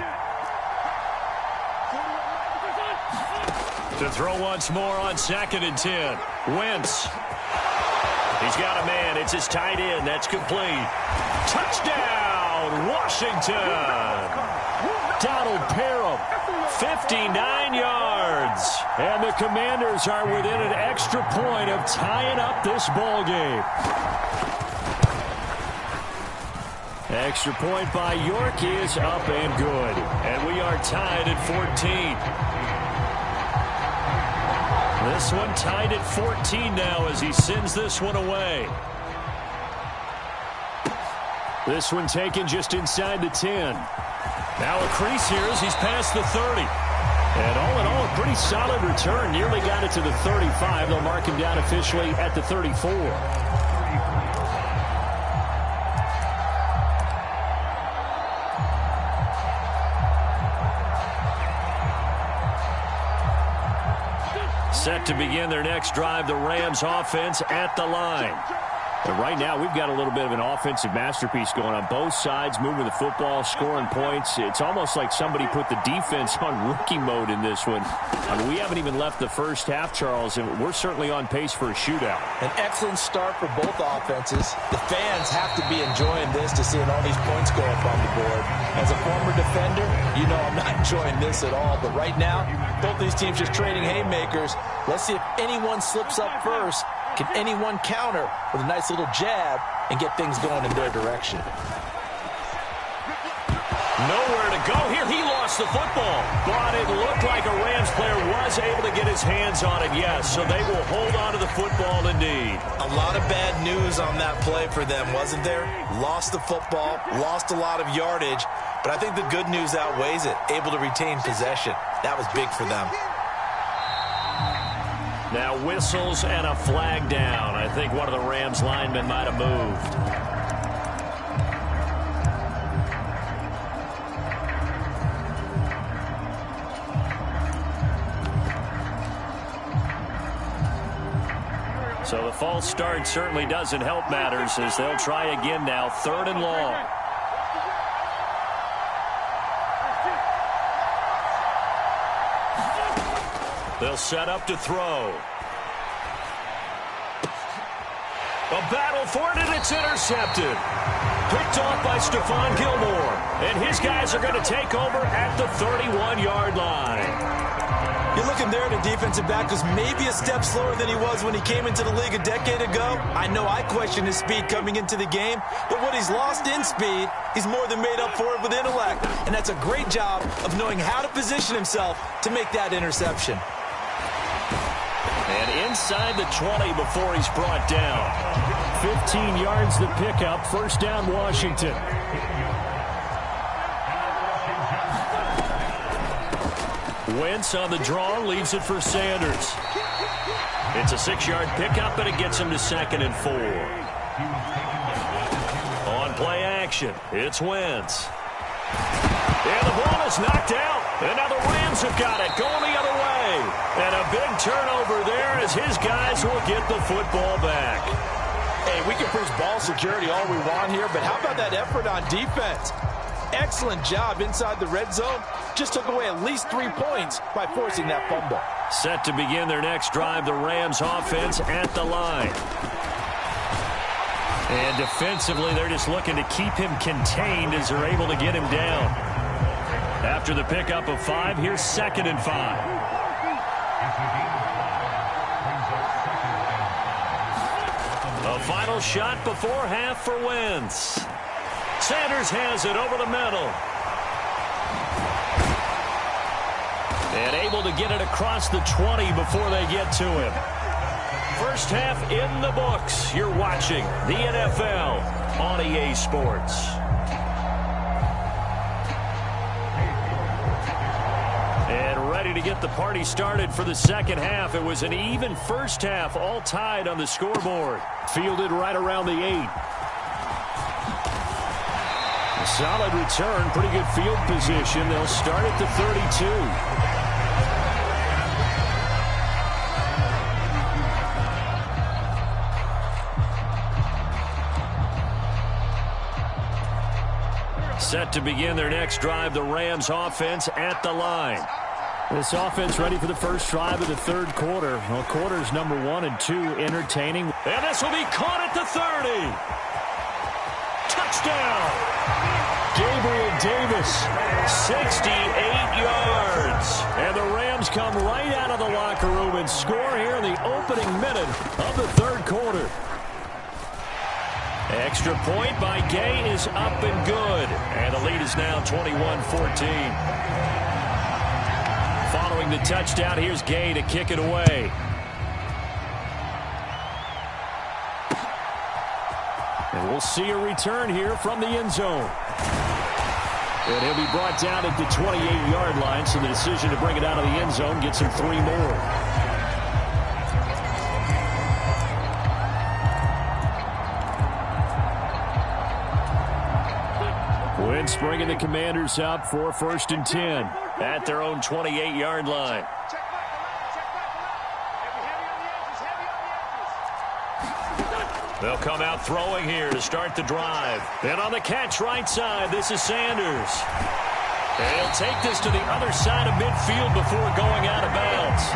[SPEAKER 1] To throw once more on 2nd and 10. Wentz. He's got a man. It's his tight end. That's complete. Touchdown, Washington. Donald Parham, 59 yards. And the Commanders are within an extra point of tying up this ball game. Extra point by York is up and good. And we are tied at 14. This one tied at 14 now as he sends this one away. This one taken just inside the 10. Now a crease here as he's past the 30. And all in all, a pretty solid return. Nearly got it to the 35. They'll mark him down officially at the 34. Set to begin their next drive, the Rams offense at the line. But right now, we've got a little bit of an offensive masterpiece going on. Both sides moving the football, scoring points. It's almost like somebody put the defense on rookie mode in this one. I mean, we haven't even left the first half, Charles, and we're certainly on pace for a shootout.
[SPEAKER 2] An excellent start for both offenses. The fans have to be enjoying this to seeing all these points go up on the board. As a former defender, you know I'm not enjoying this at all. But right now, both these teams just trading haymakers. Let's see if anyone slips up first. Can anyone counter with a nice little jab and get things going in their direction?
[SPEAKER 1] Nowhere to go here. He lost the football. But it looked like a Rams player was able to get his hands on it, yes. So they will hold on to the football indeed.
[SPEAKER 2] A lot of bad news on that play for them, wasn't there? Lost the football, lost a lot of yardage. But I think the good news outweighs it. Able to retain possession. That was big for them.
[SPEAKER 1] Now whistles and a flag down. I think one of the Rams linemen might have moved. So the false start certainly doesn't help matters as they'll try again now. 3rd and long. They'll set up to throw. A battle for it, and it's intercepted. Picked off by Stephon Gilmore. And his guys are going to take over at the 31-yard line.
[SPEAKER 2] You're looking there at a defensive back who's maybe a step slower than he was when he came into the league a decade ago. I know I questioned his speed coming into the game, but what he's lost in speed, he's more than made up for it with intellect. And that's a great job of knowing how to position himself to make that interception.
[SPEAKER 1] And inside the 20 before he's brought down. 15 yards the pickup. First down, Washington. Wentz on the draw, leaves it for Sanders. It's a 6-yard pickup, and it gets him to 2nd and 4. On play action, it's Wentz. And the ball is knocked out. And now the Rams have got it, going the other way. And a big turnover there as his guys will get the football back.
[SPEAKER 3] Hey, we can preach ball security all we want here, but how about that effort on defense? Excellent job inside the red zone. Just took away at least 3 points by forcing that fumble.
[SPEAKER 1] Set to begin their next drive, the Rams offense at the line. And defensively, they're just looking to keep him contained as they're able to get him down. After the pickup of 5, here's 2nd and 5. A final shot before half for Wentz. Sanders has it over the middle. And able to get it across the 20 before they get to him. First half in the books. You're watching the NFL on EA Sports. And ready to get the party started for the second half. It was an even first half, all tied on the scoreboard. Fielded right around the 8. Solid return, pretty good field position. They'll start at the 32. Set to begin their next drive, the Rams offense at the line. This offense ready for the first drive of the third quarter. Well, quarters number 1 and 2 entertaining. And this will be caught at the 30. Touchdown. Gabriel Davis, 68 yards. And the Rams come right out of the locker room and score here in the opening minute of the third quarter. Extra point by Gay is up and good. And the lead is now 21-14. Following the touchdown, here's Gay to kick it away. And we'll see a return here from the end zone. And he'll be brought down at the 28-yard line, so the decision to bring it out of the end zone gets him 3 more. Wentz bringing the Commanders up for 1st and 10 at their own 28-yard line. They'll come out throwing here to start the drive. And on the catch right side, this is Sanders. And he'll take this to the other side of midfield before going out of bounds.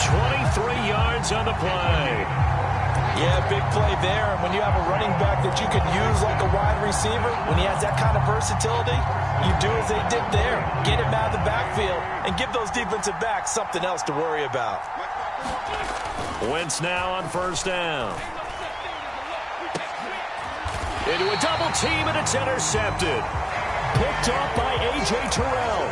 [SPEAKER 1] 23 yards on the play.
[SPEAKER 3] Yeah, big play there. And when you have a running back that you could use like a wide receiver, when he has that kind of versatility, you do as they did there. Get him out of the backfield and give those defensive backs something else to worry about.
[SPEAKER 1] Wentz now on first down. Into a double team, and it's intercepted. Picked off by A.J. Terrell.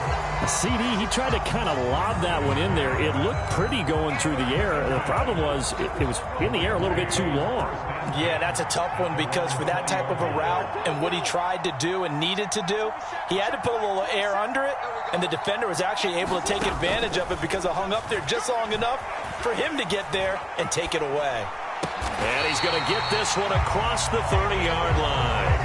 [SPEAKER 1] CD, he tried to kind of lob that one in there. It looked pretty going through the air. The problem was it was in the air a little bit too long.
[SPEAKER 2] Yeah, that's a tough one because for that type of a route and what he tried to do and needed to do, he had to put a little air under it, and the defender was actually able to take advantage of it because it hung up there just long enough for him to get there and take it away.
[SPEAKER 1] And he's going to get this one across the 30-yard line.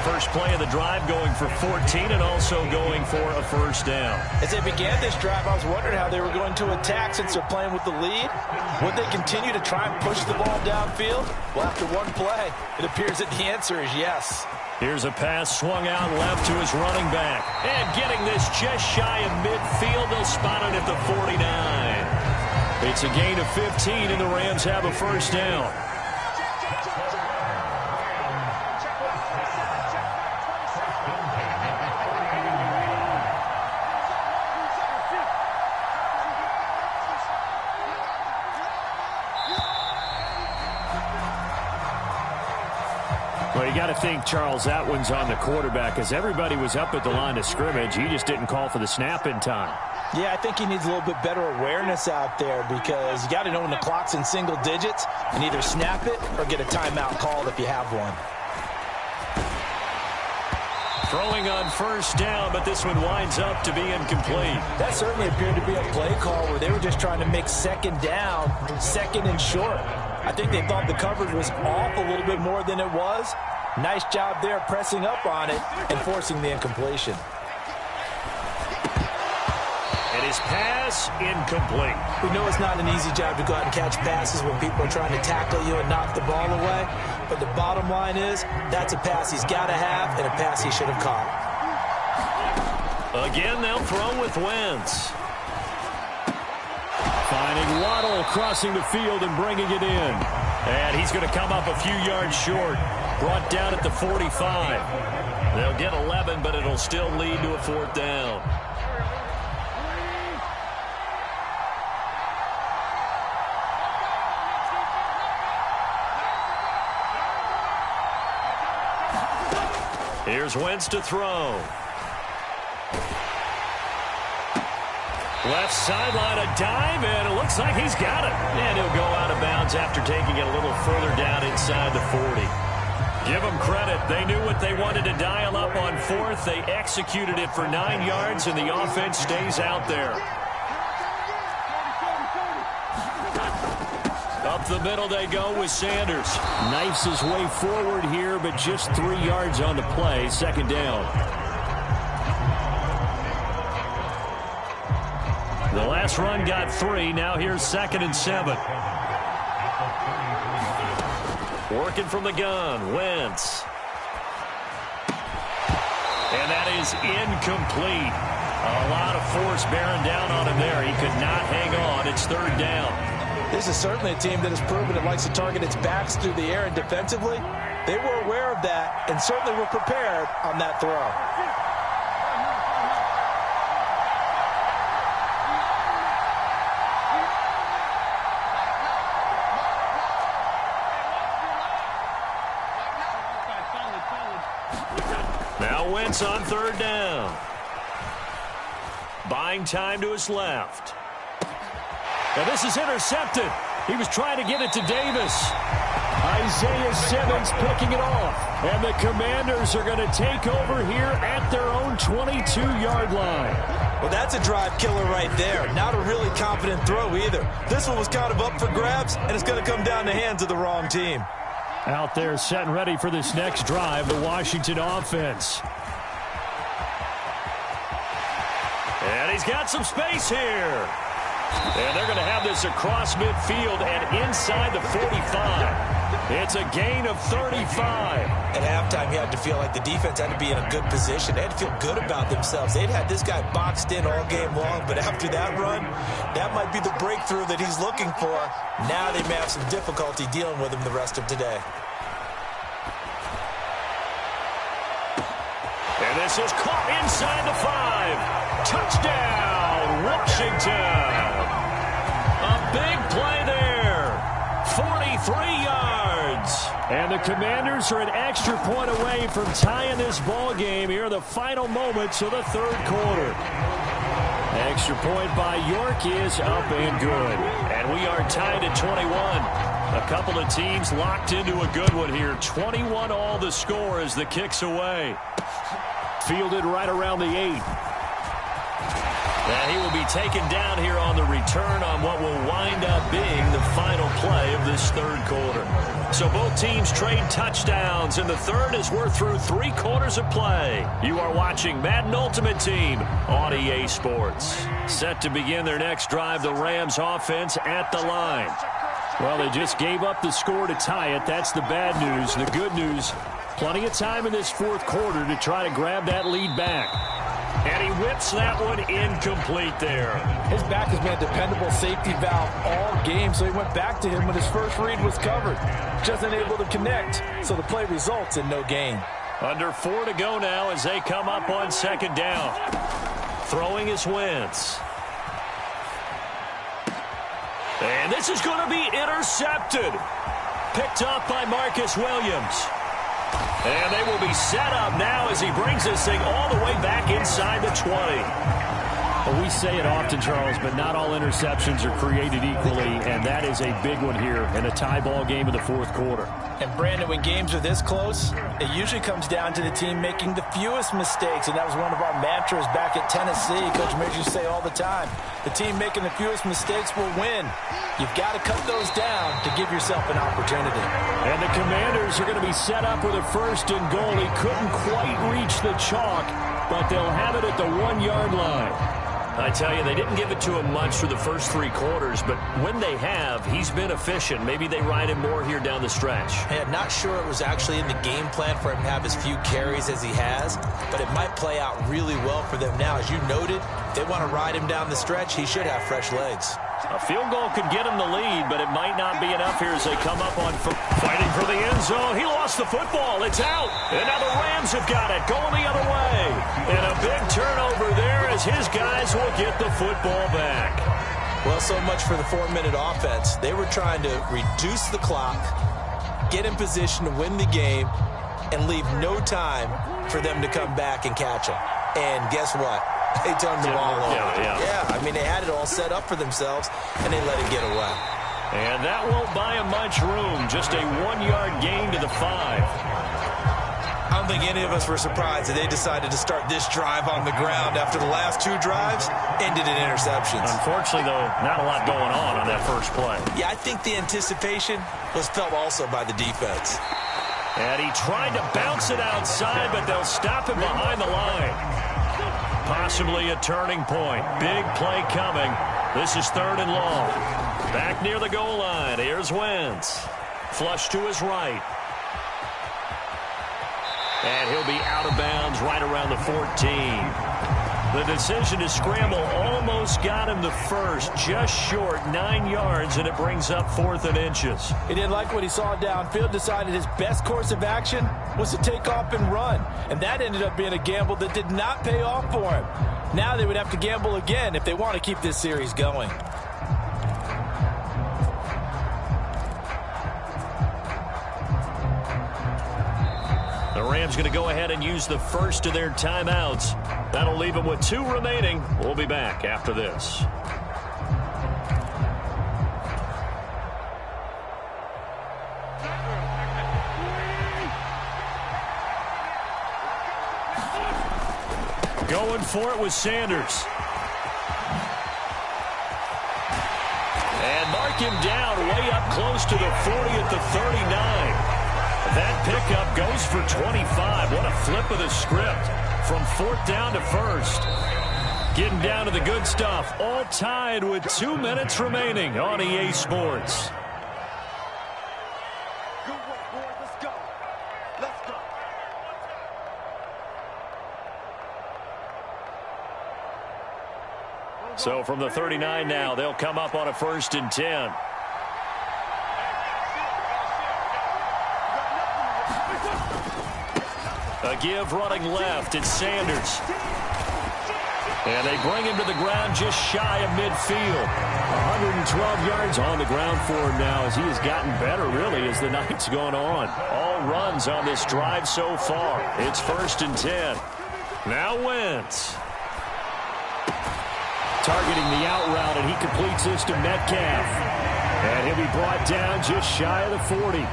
[SPEAKER 1] First play of the drive going for 14 and also going for a first down.
[SPEAKER 2] As they began this drive, I was wondering how they were going to attack since they're playing with the lead. Would they continue to try and push the ball downfield? Well, after one play, it appears that the answer is yes.
[SPEAKER 1] Here's a pass swung out left to his running back. And getting this just shy of midfield, they'll spot it at the 49. It's a gain of 15, and the Rams have a first down. Well, you got to think, Charles, that one's on the quarterback, as everybody was up at the line of scrimmage. He just didn't call for the snap in time.
[SPEAKER 3] Yeah, I think he needs a little bit better awareness out there, because you got to know when the clock's in single digits and either snap it or get a timeout called if you have one.
[SPEAKER 1] Throwing on first down, but this one winds up to be incomplete.
[SPEAKER 3] That certainly appeared to be a play call where they were just trying to make second down, second and short. I think they thought the coverage was off a little bit more than it was. Nice job there pressing up on it and forcing the incompletion.
[SPEAKER 1] And his pass incomplete.
[SPEAKER 3] We know it's not an easy job to go out and catch passes when people are trying to tackle you and knock the ball away. But the bottom line is, that's a pass he's got to have and a pass he should have caught.
[SPEAKER 1] Again, they'll throw with Wentz. Finding Waddle crossing the field and bringing it in. And he's going to come up a few yards short. Brought down at the 45. They'll get 11, but it'll still lead to a fourth down. Here's Wentz to throw. Left sideline, a dive, and it looks like he's got it. And he'll go out of bounds after taking it a little further down inside the 40. Give them credit. They knew what they wanted to dial up on fourth. They executed it for 9 yards, and the offense stays out there. Up the middle they go with Sanders. Knifes his way forward here, but just 3 yards on the play. Second down. The last run got 3. Now here's 2nd and 7. Working from the gun, Wentz. And that is incomplete. A lot of force bearing down on him there. He could not hang on. It's 3rd down.
[SPEAKER 3] This is certainly a team that has proven it likes to target its backs through the air and defensively. They were aware of that and certainly were prepared on that throw.
[SPEAKER 1] Now Wentz on 3rd down. Buying time to his left. Now this is intercepted. He was trying to get it to Davis. Isaiah Simmons picking it off. And the Commanders are going to take over here at their own 22-yard line.
[SPEAKER 3] Well, that's a drive killer right there. Not a really confident throw either. This one was kind of up for grabs, and it's going to come down the hands of the wrong team.
[SPEAKER 1] Out there set and ready for this next drive, the Washington offense. And he's got some space here. And they're going to have this across midfield and inside the 45. It's a gain of 35.
[SPEAKER 3] At halftime, you had to feel like the defense had to be in a good position. They had to feel good about themselves. They'd had this guy boxed in all game long, but after that run, that might be the breakthrough that he's looking for. Now they may have some difficulty dealing with him the rest of today.
[SPEAKER 1] And this is caught inside the 5. Touchdown, Washington. A big play there. 43 yards. And the Commanders are an extra point away from tying this ball game here in the final moments of the 3rd quarter. Extra point by York is up and good. And we are tied at 21. A couple of teams locked into a good one here. 21 all the score as the kick's away. Fielded right around the 8. And he will be taken down here on the return on what will wind up being the final play of this 3rd quarter. So both teams trade touchdowns in the 3rd as we're through 3 quarters of play. You are watching Madden Ultimate Team on EA Sports. Set to begin their next drive, the Rams offense at the line. Well, they just gave up the score to tie it. That's the bad news. The good news, plenty of time in this 4th quarter to try to grab that lead back. And he whips that one incomplete there.
[SPEAKER 3] His back has been a dependable safety valve all game, so he went back to him when his first read was covered. Just unable to connect, so the play results in no gain.
[SPEAKER 1] Under 4 to go now as they come up on second down. Throwing is Wentz. And this is going to be intercepted. Picked up by Marcus Williams. And they will be set up now as he brings this thing all the way back inside the 20.
[SPEAKER 6] Well, we say it often, Charles, but not all interceptions are created equally, and that is a big one here in a tie ball game in the fourth quarter.
[SPEAKER 3] And, Brandon, when games are this close, it usually comes down to the team making the fewest mistakes, and that was one of our mantras back at Tennessee. Coach Major used to say all the time, the team making the fewest mistakes will win. You've got to cut those down to give yourself an opportunity.
[SPEAKER 6] And the Commanders are going to be set up with a first and goal. He couldn't quite reach the chalk, but they'll have it at the 1-yard line.
[SPEAKER 1] I tell you, they didn't give it to him much for the first 3 quarters, but when they have, he's been efficient. Maybe they ride him more here down the stretch.
[SPEAKER 2] Hey, I'm not sure it was actually in the game plan for him to have as few carries as he has, but it might play out really well for them now. As you noted, they want to ride him down the stretch. He should have fresh legs.
[SPEAKER 1] A field goal could get him the lead, but it might not be enough here as they come up on fighting for the end zone. He lost the football. It's out. And now the Rams have got it, going the other way. And a big turnover there as his guys will get the football back.
[SPEAKER 2] Well, so much for the 4-minute offense. They were trying to reduce the clock, get in position to win the game, and leave no time for them to come back and catch him. And guess what? They turned the ball over. Yeah, I mean, they had it all set up for themselves, and they let it get away.
[SPEAKER 1] And that won't buy him much room. Just a 1-yard gain to the 5.
[SPEAKER 2] I don't think any of us were surprised that they decided to start this drive on the ground after the last 2 drives ended in interceptions.
[SPEAKER 1] Unfortunately, though, not a lot going on that first play.
[SPEAKER 2] Yeah, I think the anticipation was felt also by the defense.
[SPEAKER 1] And he tried to bounce it outside, but they'll stop him behind the line. Possibly a turning point. Big play coming. This is 3rd and long. Back near the goal line. Here's Wentz. Flush to his right. And he'll be out of bounds right around the 14. The decision to scramble almost got him the first. Just short, 9 yards, and it brings up 4th and inches.
[SPEAKER 3] He didn't like what he saw downfield, decided his best course of action was to take off and run. And that ended up being a gamble that did not pay off for him. Now they would have to gamble again if they want to keep this series going.
[SPEAKER 1] The Rams going to go ahead and use the first of their timeouts. That'll leave them with 2 remaining. We'll be back after this. Going for it with Sanders. And mark him down way up close to the 40 at the 39. That pickup goes for 25. What a flip of the script from 4th down to 1st. Getting down to the good stuff. All tied with 2 minutes remaining on EA Sports.
[SPEAKER 4] Good work, boys. Let's go. Let's go.
[SPEAKER 1] So from the 39 now, they'll come up on a 1st and 10. A give running left. It's Sanders. And they bring him to the ground just shy of midfield. 112 yards on the ground for him now as he has gotten better, really, as the night's gone on. All runs on this drive so far. It's 1st and 10. Now Wentz. Targeting the out route, and he completes this to Metcalf. And he'll be brought down just shy of the 40.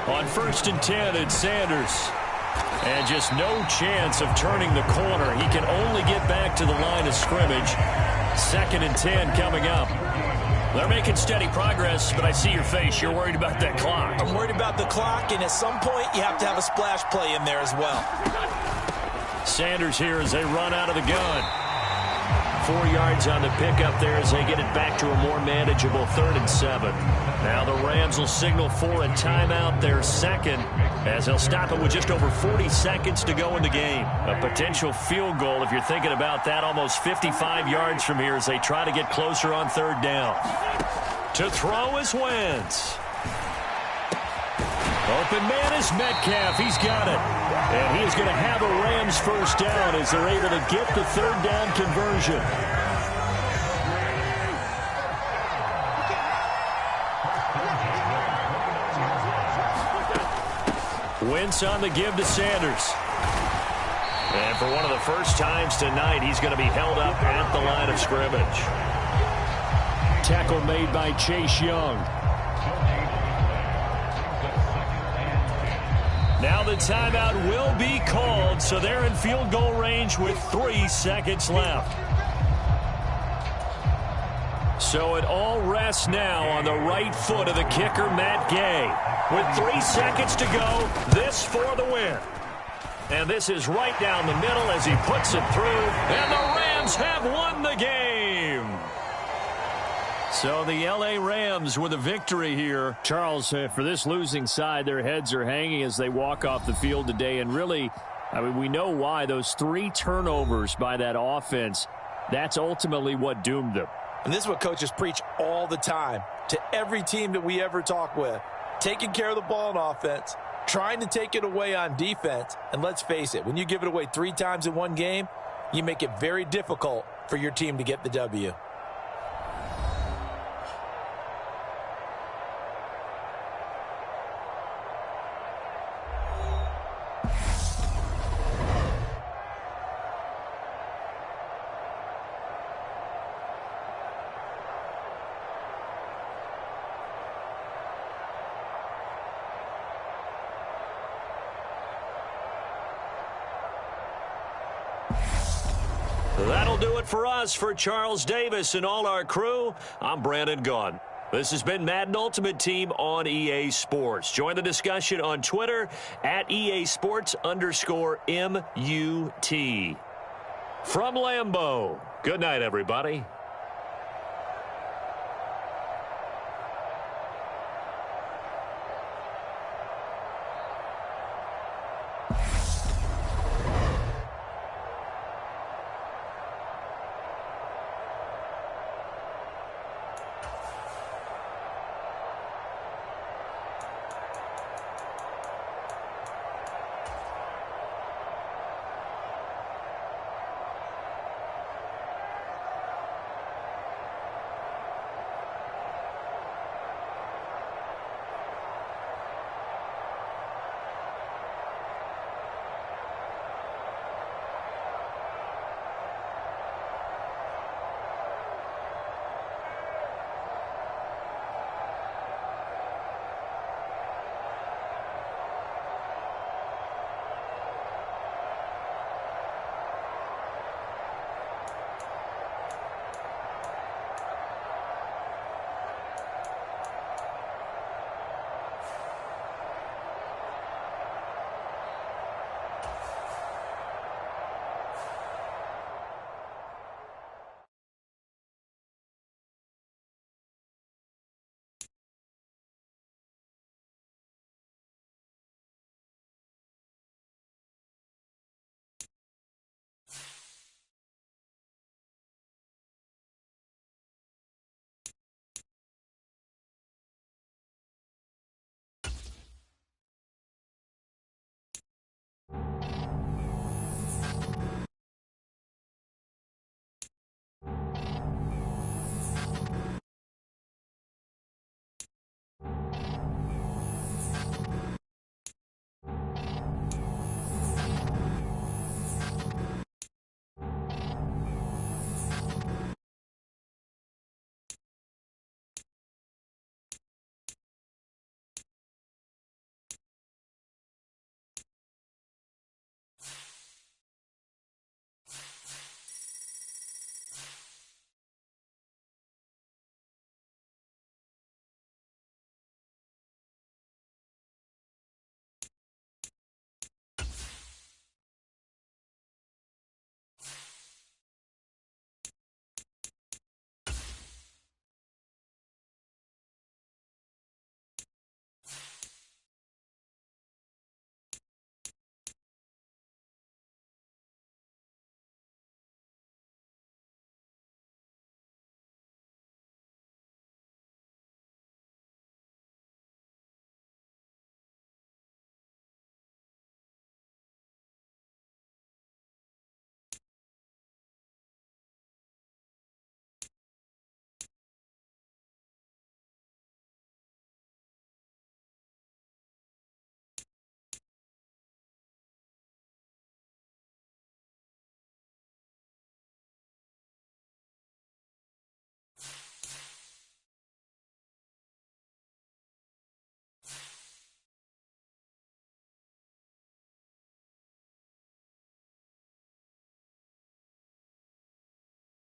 [SPEAKER 1] On 1st and 10, it's Sanders. And just no chance of turning the corner. He can only get back to the line of scrimmage. 2nd and 10 coming up. They're making steady progress, but I see your face. You're worried about that clock.
[SPEAKER 2] I'm worried about the clock, and at some point, you have to have a splash play in there as well.
[SPEAKER 1] Sanders here as they run out of the gun. 4 yards on the pickup there as they get it back to a more manageable 3rd and 7. Now the Rams will signal for a timeout, their second, as they'll stop it with just over 40 seconds to go in the game. A potential field goal, if you're thinking about that, almost 55 yards from here as they try to get closer on 3rd down. To throw is Wentz. Open man is Metcalf. He's got it. And he is going to have a Rams first down as they're able to get the 3rd down conversion. Wentz on the give to Sanders. And for one of the first times tonight, he's going to be held up at the line of scrimmage. Tackle made by Chase Young. Now the timeout will be called, so they're in field goal range with 3 seconds left. So it all rests now on the right foot of the kicker, Matt Gay. With 3 seconds to go, this for the win. And this is right down the middle as he puts it through, and the Rams have won the game. So the L.A. Rams with a victory here. Charles, for this losing side, their heads are hanging as they walk off the field today. And really, I mean, we know why. Those 3 turnovers by that offense, that's ultimately what doomed them.
[SPEAKER 2] And this is what coaches preach all the time to every team that we ever talk with. Taking care of the ball on offense, trying to take it away on defense. And let's face it, when you give it away 3 times in one game, you make it very difficult for your team to get the W.
[SPEAKER 1] That'll do it for us. For Charles Davis and all our crew, I'm Brandon Gaughan. This has been Madden Ultimate Team on EA Sports. Join the discussion on Twitter at EA Sports_MUT. From Lambeau, good night, everybody.